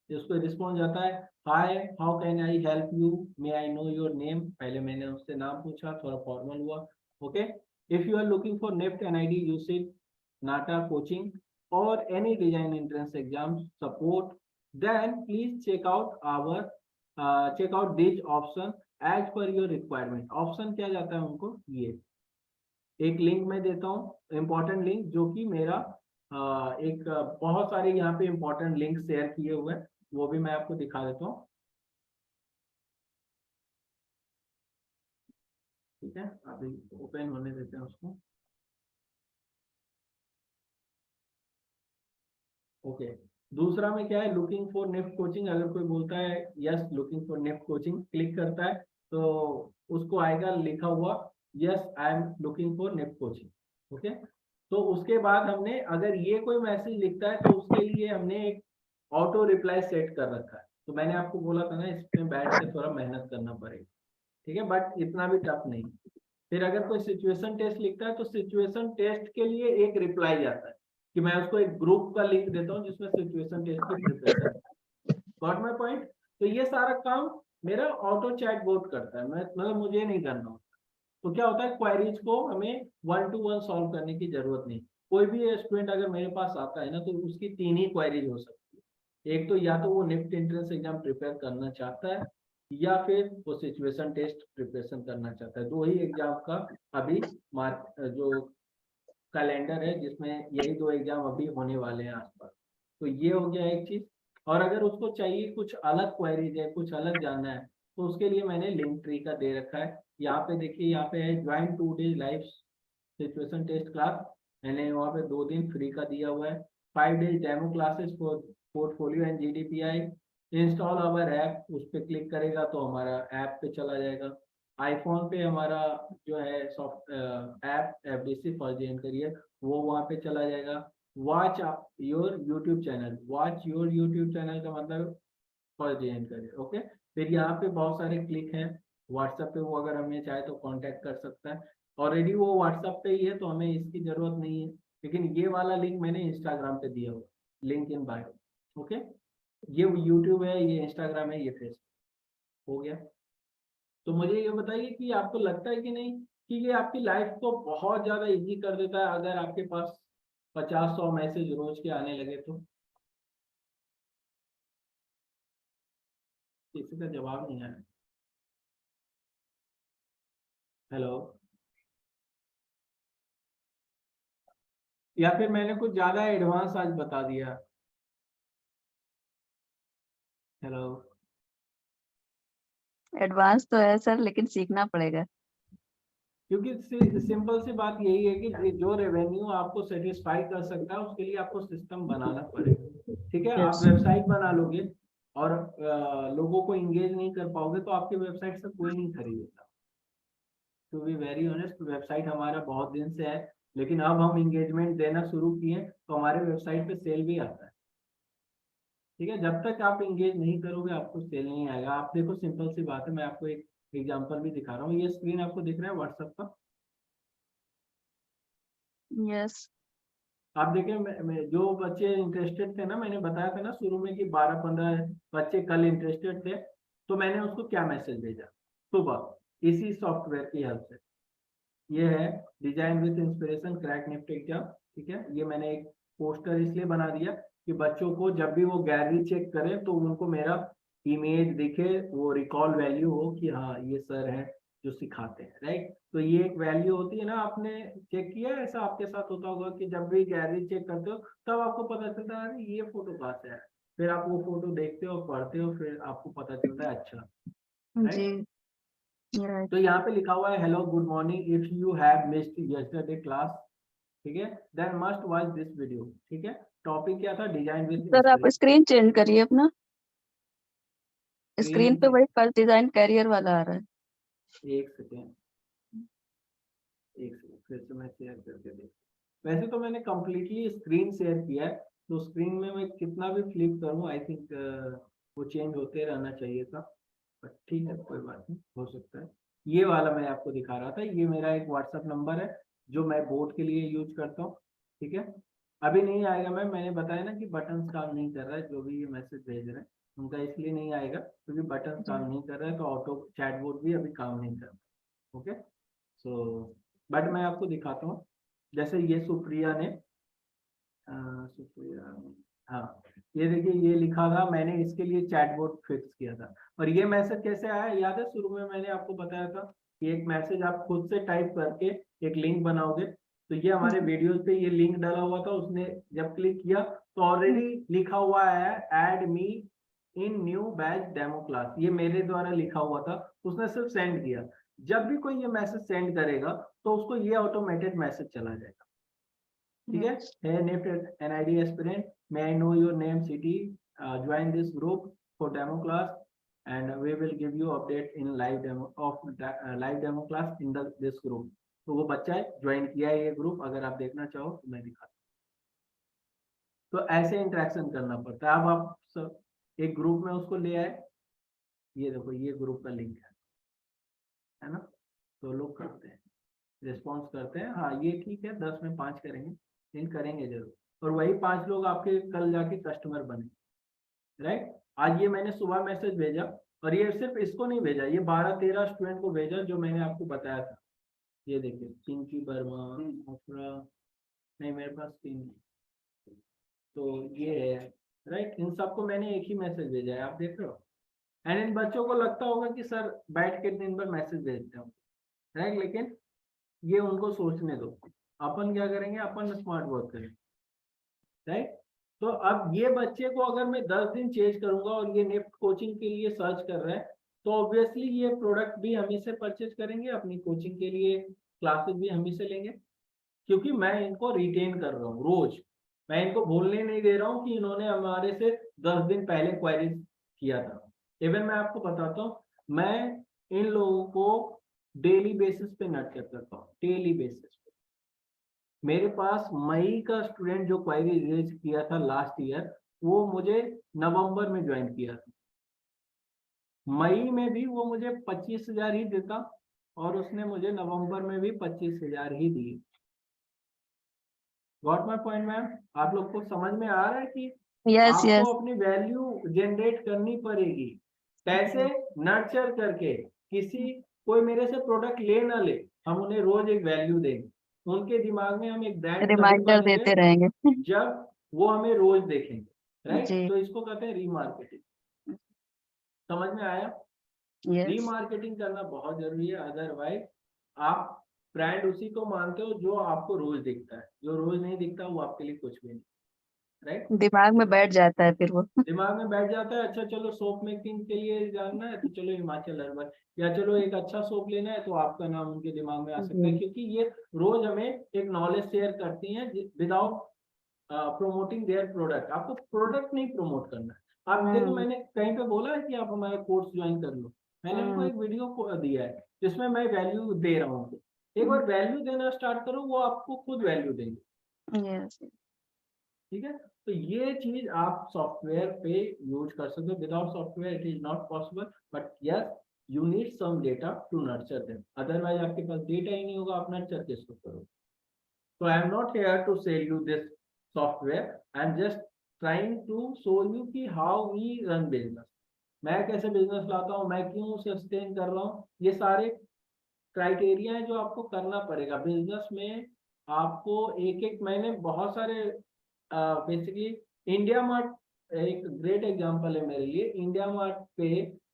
उसको रिस्पॉन्स जाता है hi how can I help you, may I know your name, पहले मैंने उससे नाम पूछा, थोड़ा फॉर्मल हुआ, okay. If you are looking for NIFT NID UCEED NATA coaching और any design entrance exam support, then please check out this option as per your requirement। Option क्या जाता है उनको, ये एक लिंक मैं देता हूँ इंपॉर्टेंट लिंक, जो कि मेरा बहुत सारे यहाँ पे इंपॉर्टेंट लिंक शेयर किए हुए हैं, वो भी मैं आपको दिखा देता हूँ, ठीक है। अभी ओपन होने देते हैं उसको, ओके। दूसरा में क्या है, लुकिंग फॉर नेफ्ट कोचिंग, अगर कोई बोलता है yes looking for NEFT coaching, click करता है तो उसको आएगा लिखा हुआ yes I am looking for NEFT coaching, okay. तो उसके बाद हमने अगर ये कोई मैसेज लिखता है तो उसके लिए हमने एक ऑटो रिप्लाई सेट कर रखा है। तो मैंने आपको बोला था ना इसमें बैठ के थोड़ा मेहनत करना पड़ेगा, ठीक है, बट इतना भी टफ नहीं। फिर अगर कोई सिचुएशन टेस्ट लिखता है तो सिचुएशन टेस्ट के लिए एक रिप्लाई जाता है कि मैं उसको एक ग्रुप का लिंक देता हूँ जिसमें सिचुएशन टेस्ट की प्रिपरेशन, गॉट माय पॉइंट। तो ये सारा काम मेरा ऑटो चैट बोट करता है, मैं मतलब मुझे नहीं करना होता। तो क्या होता है, क्वेरीज को हमें 1-to-1 सॉल्व करने की जरूरत नहीं। कोई भी स्टूडेंट अगर मेरे पास आता है ना तो उसकी 3 ही क्वेरीज हो सकती है, एक तो या तो वो निफ्ट एंट्रेंस एग्जाम प्रिपेयर करना चाहता है या फिर वो सिचुएशन टेस्ट प्रिपरेशन करना चाहता है। 2 ही एग्जाम का अभी जो कैलेंडर है जिसमें यही 2 एग्जाम अभी होने वाले हैं आसपास। तो ये हो गया एक चीज। और अगर उसको चाहिए कुछ अलग क्वेरीज है, कुछ अलग जानना है, तो उसके लिए मैंने लिंक ट्री का दे रखा है। यहाँ पे देखिए, यहाँ पे है join 2 days live situation test class, मैंने वहाँ पे 2 दिन फ्री का दिया हुआ है। 5 days demo classes for portfolio and GDPI, install our app, उस पर क्लिक करेगा तो हमारा ऐप पे चला जाएगा। आईफोन पे हमारा जो है soft app FDC first join करिए, वो वहाँ पे चला जाएगा। Watch your YouTube channel, watch your YouTube channel का मतलब फर्स्ट ज्वाइन करिए, ओके। फिर यहाँ पे बहुत सारे क्लिक हैं, व्हाट्सएप पे वो अगर हमें चाहे तो कांटेक्ट कर सकता है। ऑलरेडी वो व्हाट्सएप पे ही है तो हमें इसकी जरूरत नहीं है, लेकिन ये वाला लिंक मैंने इंस्टाग्राम पे दिया हुआ, लिंक इन बायो, ओके। ये यूट्यूब है, ये इंस्टाग्राम है, ये फेसबुक हो गया। तो मुझे ये बताइए कि आपको लगता है कि नहीं कि ये आपकी लाइफ को बहुत ज्यादा इजी कर देता है अगर आपके पास 50-100 मैसेज रोज के आने लगे तो? किसी का जवाब नहीं आया। हेलो, या फिर मैंने कुछ ज्यादा एडवांस आज बता दिया? हेलो, एडवांस तो है सर, लेकिन सीखना पड़ेगा। क्योंकि सिंपल सी बात यही है कि जो रेवेन्यू आपको सेटिस्फाई कर सकता है उसके लिए आपको सिस्टम बनाना पड़ेगा, ठीक है। आप वेबसाइट बना लोगे और लोगों को इंगेज नहीं कर पाओगे तो आपके वेबसाइट से कोई नहीं खरीदेगा। To be very honest, website हमारा बहुत दिन से है, लेकिन अब हम इंगेजमेंट देना शुरू किए तो हमारे वेबसाइट पे सेल भी आता है, ठीक है। जब तक आप इंगेज नहीं करोगे आपको सेल नहीं आएगा। आप देखो, सिंपल सी बात है, मैं आपको एक एग्जांपल भी दिखा रहा हूँ। ये स्क्रीन आपको दिख रहा है व्हाट्सएप का? यस। आप देखें जो बच्चे इंटरेस्टेड थे ना, मैंने बताया था ना शुरू में कि 12-15 बच्चे कल इंटरेस्टेड थे, तो मैंने उसको क्या मैसेज भेजा सुबह इसी सॉफ्टवेयर की हेल्प से। ये है design with inspiration crack Nifty exam, ठीक है। ये मैंने एक पोस्टर इसलिए बना दिया कि बच्चों को जब भी वो गैलरी चेक करें तो उनको मेरा इमेज दिखे, वो रिकॉल वैल्यू हो कि हाँ ये सर है जो सिखाते हैं, राइट। तो ये एक वैल्यू होती है ना, आपने चेक किया है, ऐसा आपके साथ होता होगा कि जब भी गैलरी चेक करते हो तब आपको पता चलता है ये फोटो कहाँ से है, फिर आप वो फोटो देखते हो, पढ़ते हो, फिर आपको पता चलता है अच्छा, जी राइट। राइट। तो यहाँ पे लिखा हुआ है hello good morning, if you have missed yesterday class, ठीक है, then must watch this video, ठीक है। टॉपिक क्या था, डिजाइन विद सर आप इंस्पिरेशन। स्क्रीन चेंज करिए अपना, स्क्रीन पे स्क्रीन वही फर्स्ट डिजाइन कैरियर वाला आ रहा है। एक सेकेंड फिर से मैं शेयर करके देख। वैसे तो मैंने कंप्लीटली स्क्रीन शेयर किया है, तो स्क्रीन में मैं कितना भी फ्लिप करूं आई थिंक वो चेंज होते रहना चाहिए था, बट ठीक है कोई बात नहीं, हो सकता है। ये वाला मैं आपको दिखा रहा था, ये मेरा एक व्हाट्सएप नंबर है जो मैं बोर्ड के लिए यूज करता हूँ, ठीक है। अभी नहीं आएगा मैम, मैंने बताया ना कि बटन काम नहीं कर रहा है, जो भी ये मैसेज भेज रहे हैं उनका इसलिए नहीं आएगा क्योंकि बटन काम नहीं कर रहा है, तो ऑटो चैट बोर्ड भी अभी काम नहीं कर रहा। ओके, सो बट मैं आपको दिखाता हूँ। जैसे ये सुप्रिया ने सुप्रिया ने, हाँ ये देखिए ये लिखा था, मैंने इसके लिए चैटबॉट फिक्स किया था। और ये मैसेज कैसे आया याद है, शुरू में मैंने आपको बताया था कि एक मैसेज आप खुद से टाइप करके एक लिंक बनाओगे, तो ये हमारे वीडियोस पे ये लिंक डाला हुआ था, उसने जब क्लिक किया तो ऑलरेडी लिखा हुआ है ऐड मी इन न्यू बैच डेमो क्लास, ये मेरे द्वारा लिखा हुआ था, उसने सिर्फ सेंड किया। जब भी कोई ये मैसेज सेंड करेगा तो उसको ये ऑटोमेटेड मैसेज चला जाएगा, ठीक है। Hey NIFT NID aspirant, may I know your name, city, join this group for demo class and we will give you update in live demo of live demo class in this group। तो वो बच्चा है, join किया है ये group, अगर आप देखना चाहो तो मैं दिखाता हूँ। तो ऐसे इंटरेक्शन करना पड़ता है। अब आप सब एक ग्रुप में उसको ले आए, ये देखो ये ग्रुप का लिंक है ना, तो लोग करते हैं, रिस्पॉन्स करते हैं, हाँ ये ठीक है 10 में 5 करेंगे, लेकिन करेंगे जरूर, और वही 5 लोग आपके कल जाके कस्टमर बने, राइट। आज ये मैंने सुबह मैसेज भेजा, और ये सिर्फ इसको नहीं भेजा, ये 12-13 स्टूडेंट को भेजा जो मैंने आपको बताया था। ये देखिए पिंकी वर्मा, मथुरा, नहीं मेरे पास 3, तो ये है, राइट। इन सबको मैंने एक ही मैसेज भेजा है, आप देख रहे हो। एंड इन बच्चों को लगता होगा कि सर बैठ के दिन भर मैसेज भेजते हो, राइट, लेकिन ये उनको सोचने दो, अपन क्या करेंगे, अपन स्मार्ट वर्क करेंगे, राइट। तो अब ये बच्चे को अगर मैं 10 दिन चेंज करूंगा और ये निफ्ट कोचिंग के लिए सर्च कर रहा है, तो ऑब्वियसली ये प्रोडक्ट भी हम ही से परचेज करेंगे, अपनी कोचिंग के लिए क्लासेस भी हम ही से लेंगे, क्योंकि मैं इनको रिटेन कर रहा हूँ रोज, मैं इनको भूलने नहीं दे रहा हूँ कि इन्होंने हमारे से 10 दिन पहले क्वेरी किया था। इवन मैं आपको बताता हूँ, मैं इन लोगों को डेली बेसिस पे नर्चर करता हूँ, डेली बेसिस पे। मेरे पास मई का स्टूडेंट जो क्वेरी रेज किया था लास्ट ईयर, वो मुझे नवंबर में ज्वाइन किया था, मई में भी वो मुझे 25,000 ही देता, और उसने मुझे नवंबर में भी 25,000 ही दिए। गॉट माय पॉइंट मैम, आप लोग को समझ में आ रहा है कि यस यस। आपको अपनी वैल्यू जनरेट करनी पड़ेगी, कैसे, नर्चर करके। किसी कोई मेरे से प्रोडक्ट ले ना ले, हम उन्हें रोज एक वैल्यू देंगे, उनके दिमाग में हम एक ब्रांड तभी रिमाइंडर बनेंगे देते रहेंगे। जब वो हमें रोज देखेंगे, राइट। जी तो इसको कहते हैं रीमार्केटिंग, समझ में आया। यस रीमार्केटिंग करना बहुत जरूरी है, अदरवाइज आप ब्रांड उसी को मानते हो जो आपको रोज दिखता है, जो रोज नहीं दिखता वो आपके लिए कुछ भी नहीं, राइट। दिमाग में बैठ जाता है फिर वो। दिमाग में बैठ जाता है, अच्छा चलो सोप मेकिंग के लिए जानना है तो चलो हिमाचल हर्बल, या चलो एक अच्छा सोप लेना है तो आपका नाम उनके दिमाग में आ सकता है, क्योंकि ये रोज हमें एक नॉलेज शेयर करती हैं विदाउट प्रोमोटिंग देयर प्रोडक्ट। आपको प्रोडक्ट नहीं प्रमोट करना है। आप देखो मैंने कहीं पे बोला है कि आप हमारा कोर्स ज्वाइन कर लो, मैंने उनको एक वीडियो को दिया है जिसमें मैं वैल्यू दे रहा हूँ, एक बार वैल्यू देना स्टार्ट करो, वो आपको खुद वैल्यू देंगे, यस ठीक है। तो ये चीज आप सॉफ्टवेयर पे यूज कर सकते हो, without software it is not possible, but yes you need some data to nurture them, otherwise आपके पास डेटा ही नहीं होगा, आप नर्चर किसको करोगे। So I am not here to sell you this software. I'm just trying to show you कि how we run business. मैं कैसे बिजनेस लाता हूँ, मैं क्यों सस्टेन कर रहा हूँ, ये सारे क्राइटेरिया है जो आपको करना पड़ेगा बिजनेस में। आपको एक एक, मैंने बहुत सारे बेसिकली इंडिया मार्ट एक ग्रेट एग्जांपल है मेरे लिए। इंडिया मार्ट पे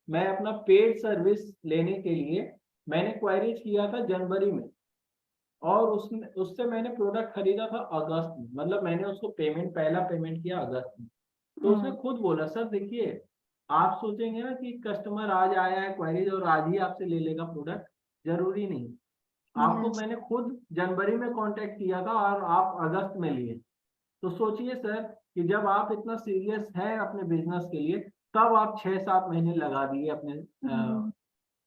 मैं अपना पेड सर्विस लेने के लिए मैंने क्वायरीज किया था जनवरी में, और उसमें उससे मैंने प्रोडक्ट खरीदा था अगस्त में, मतलब मैंने उसको पहला पेमेंट किया अगस्त में। तो उसने खुद बोला सर देखिए, आप सोचेंगे ना कि कस्टमर आज आया है क्वायरीज और आज ही आपसे ले लेगा प्रोडक्ट, जरूरी नहीं। आपको मैंने खुद जनवरी में कांटेक्ट किया था और आप अगस्त में लिए। तो सोचिए सर कि जब आप इतना सीरियस हैं अपने बिजनेस के लिए, तब आप 6-7 महीने लगा दिए अपने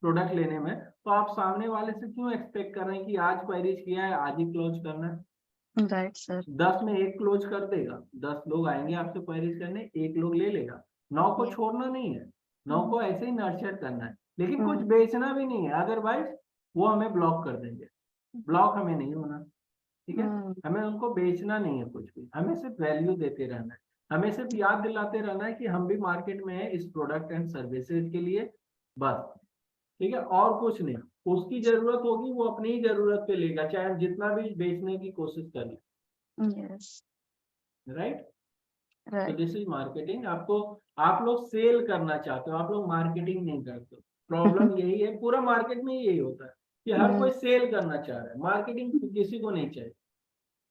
प्रोडक्ट लेने में, तो आप सामने वाले से क्यों एक्सपेक्ट कर रहे हैं कि आज क्वेरीज किया है आज ही क्लोज करना है। Right sir. 10 में 1 क्लोज कर देगा, 10 लोग आएंगे आपसे क्वेरीज करने, 1 लोग ले लेगा। 9 को छोड़ना नहीं है, 9 को ऐसे ही नर्चर करना है, लेकिन कुछ बेचना भी नहीं है, अदरवाइज वो हमें ब्लॉक कर देंगे। ब्लॉक हमें नहीं होना, ठीक है। हमें उनको बेचना नहीं है कुछ भी, हमें सिर्फ वैल्यू देते रहना है, हमें सिर्फ याद दिलाते रहना है कि हम भी मार्केट में है इस प्रोडक्ट एंड सर्विसेज के लिए, बस, ठीक है, और कुछ नहीं। उसकी जरूरत होगी वो अपनी ही जरूरत पे लेगा, चाहे हम जितना भी बेचने की कोशिश कर ले। राइट, तो दिस इज मार्केटिंग। आपको, आप लोग सेल करना चाहते हो, आप लोग मार्केटिंग नहीं करते हो। प्रॉब्लम यही है, पूरा मार्केट में यही होता है कि हर कोई सेल करना चाह रहा है, मार्केटिंग किसी को नहीं चाहिए।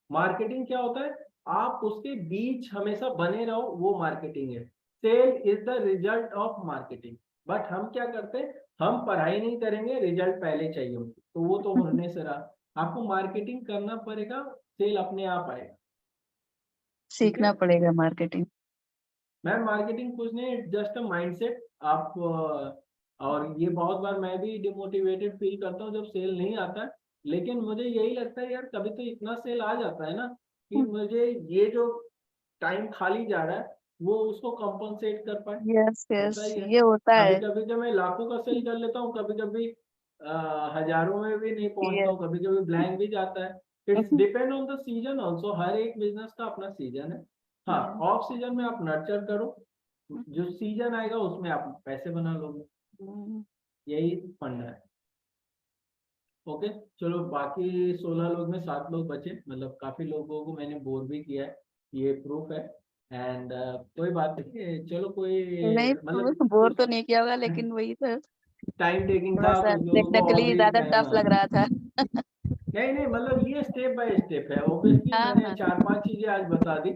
मार्केटिंग क्या होता है, आप उसके बीच हमेशा बने रहो, वो मार्केटिंग है। Sale is the result of marketing. But हम क्या करते हैं, हम पढ़ाई नहीं करेंगे, रिजल्ट पहले चाहिए हमको, तो वो तो होने से रहा। आपको मार्केटिंग करना पड़ेगा, सेल अपने आप आएगा, सीखना पड़ेगा मार्केटिंग। मैम मार्केटिंग कुछ नहीं, जस्ट अ माइंडसेट। आप और ये बहुत बार मैं भी डिमोटिवेटेड फील करता हूँ जब सेल नहीं आता है, लेकिन मुझे यही लगता है यार कभी तो इतना सेल आ जाता है ना कि मुझे ये जो टाइम खाली जा रहा है वो उसको कंपनसेट कर पाए। यस होता ही है, ये होता कभी है। कभी जब मैं लाखों का सेल कर लेता हूँ, कभी कभी हजारों में भी नहीं पहुंचता हूँ, कभी कभी ब्लैंक भी जाता है। It's depend on the season also, हर एक बिजनेस का अपना सीजन है। हाँ, ऑफ सीजन में आप नर्चर करो, जो सीजन आएगा उसमें आप पैसे बना लोगे, यही फंडा है। ओके, चलो बाकी 16 लोग में 7 लोग बचे, मतलब काफी लोगों को मैंने बोर भी किया है, ये प्रूफ है। एंड कोई बात नहीं, चलो कोई नहीं, मतलब बोर तो नहीं किया होगा, लेकिन वही तो टाइम टेकिंग थोड़ा था, सा कुछ लोगों को टेक्निकली ज्यादा टफ लग रहा था। नहीं मतलब ये स्टेप बाय स्टेप है। ऑब्वियसली मैंने 4-5 चीजें आज बता दी,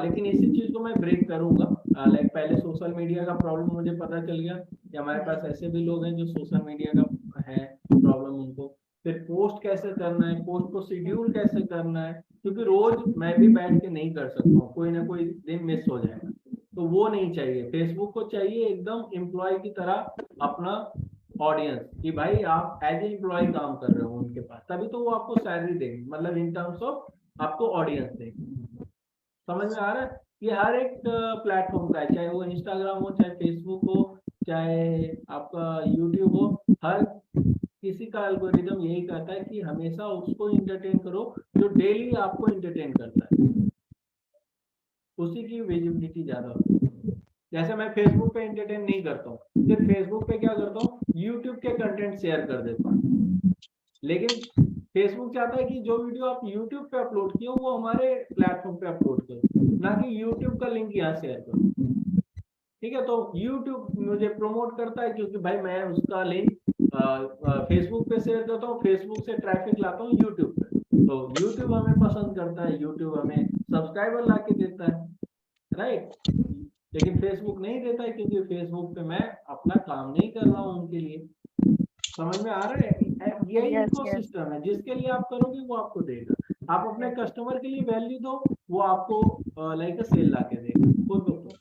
लेकिन इसी चीज को मैं ब्रेक करूंगा। लाइक पहले सोशल मीडिया का प्रॉब्लम मुझे पता चल गया कि हमारे पास ऐसे भी लोग हैं जो सोशल मीडिया का है प्रॉब्लम उनको। फिर पोस्ट कैसे करना है, पोस्ट को शेड्यूल कैसे करना है, क्योंकि रोज मैं भी बैठ के नहीं कर सकता हूँ, कोई ना कोई दिन मिस हो जाएगा, तो वो नहीं चाहिए। फेसबुक को चाहिए एकदम एम्प्लॉय की तरह अपना ऑडियंस, कि भाई आप एज ए एम्प्लॉय काम कर रहे हो उनके पास, तभी तो वो आपको सैलरी देंगे, मतलब इन टर्म्स ऑफ आपको ऑडियंस देंगे। समझ में आ रहा है? ये हर एक प्लेटफॉर्म का है, चाहे वो इंस्टाग्राम हो, चाहे फेसबुक हो, चाहे आपका यूट्यूब हो, हर किसी का एल्गोरिदम यही कहता है कि हमेशा उसको एंटरटेन करो जो डेली आपको एंटरटेन करता है, उसी की विजिबिलिटी ज्यादा होती है। जैसे मैं फेसबुक पे एंटरटेन नहीं करता हूँ, सिर्फ फेसबुक पे क्या करता हूँ, यूट्यूब के कंटेंट शेयर कर देता हूँ। लेकिन फेसबुक चाहता है कि जो वीडियो आप यूट्यूब पे अपलोड किए हो वो हमारे प्लेटफॉर्म पे अपलोड करो, ना कि यूट्यूब का लिंक यहाँ शेयर करो। ठीक है, तो यूट्यूब मुझे प्रमोट करता है क्योंकि भाई मैं उसका लिंक फेसबुक पे शेयर करता हूँ, फेसबुक से ट्रैफिक लाता हूँ यूट्यूब पे, तो यूट्यूब हमें पसंद करता है, यूट्यूब हमें सब्सक्राइबर ला के देता है, राइट। लेकिन फेसबुक नहीं देता है क्योंकि फेसबुक पे मैं अपना काम नहीं कर रहा हूँ उनके लिए। समझ में आ रहा है? यही इकोसिस्टम है, जिसके लिए आप करोगे वो आपको देगा। आप अपने कस्टमर के लिए वैल्यू दो, वो आपको लाइक सेल ला के देगा खुद ब खुद।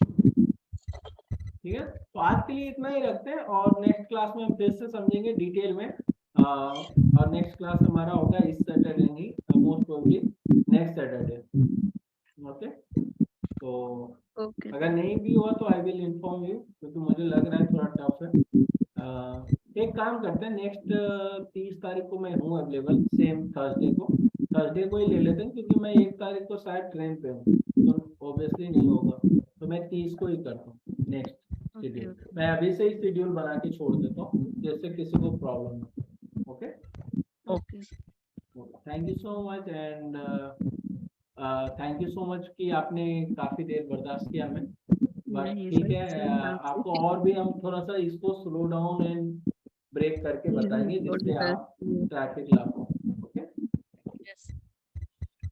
ठीक है, तो आज के लिए इतना ही रखते हैं, और नेक्स्ट क्लास में हम फिर से समझेंगे डिटेल में। और नेक्स्ट क्लास हमारा होगा इस सैटरडे ही, most probably next Saturday. Okay, तो अगर नहीं भी हुआ तो आई विल इन्फॉर्म यू, क्योंकि मुझे लग रहा है थोड़ा टफ है। एक काम करते हैं, नेक्स्ट 30 तारीख को मैं हूँ अवेलेबल, सेम थर्सडे को, थर्सडे को ही ले लेते हैं, क्योंकि मैं 1 तारीख को शायद ट्रेन पे हूँ, तो ऑब्वियसली नहीं होगा, तो मैं 30 को ही करता हूँ नेक्स्ट शेड्यूल। मैं अभी से ही शेड्यूल बना के छोड़ देता हूँ, जैसे किसी को प्रॉब्लम हो। Okay, okay. Thank you so much, and thank you so much कि आपने काफी देर बर्दाश्त किया हमें, बट नहीं ठीक सर, है, सही बात है। आपको और भी हम थोड़ा सा इसको स्लो डाउन एंड ब्रेक करके जी, बताएंगे, थोड़ा जिससे सा आप ट्रैफिक ला पाओ।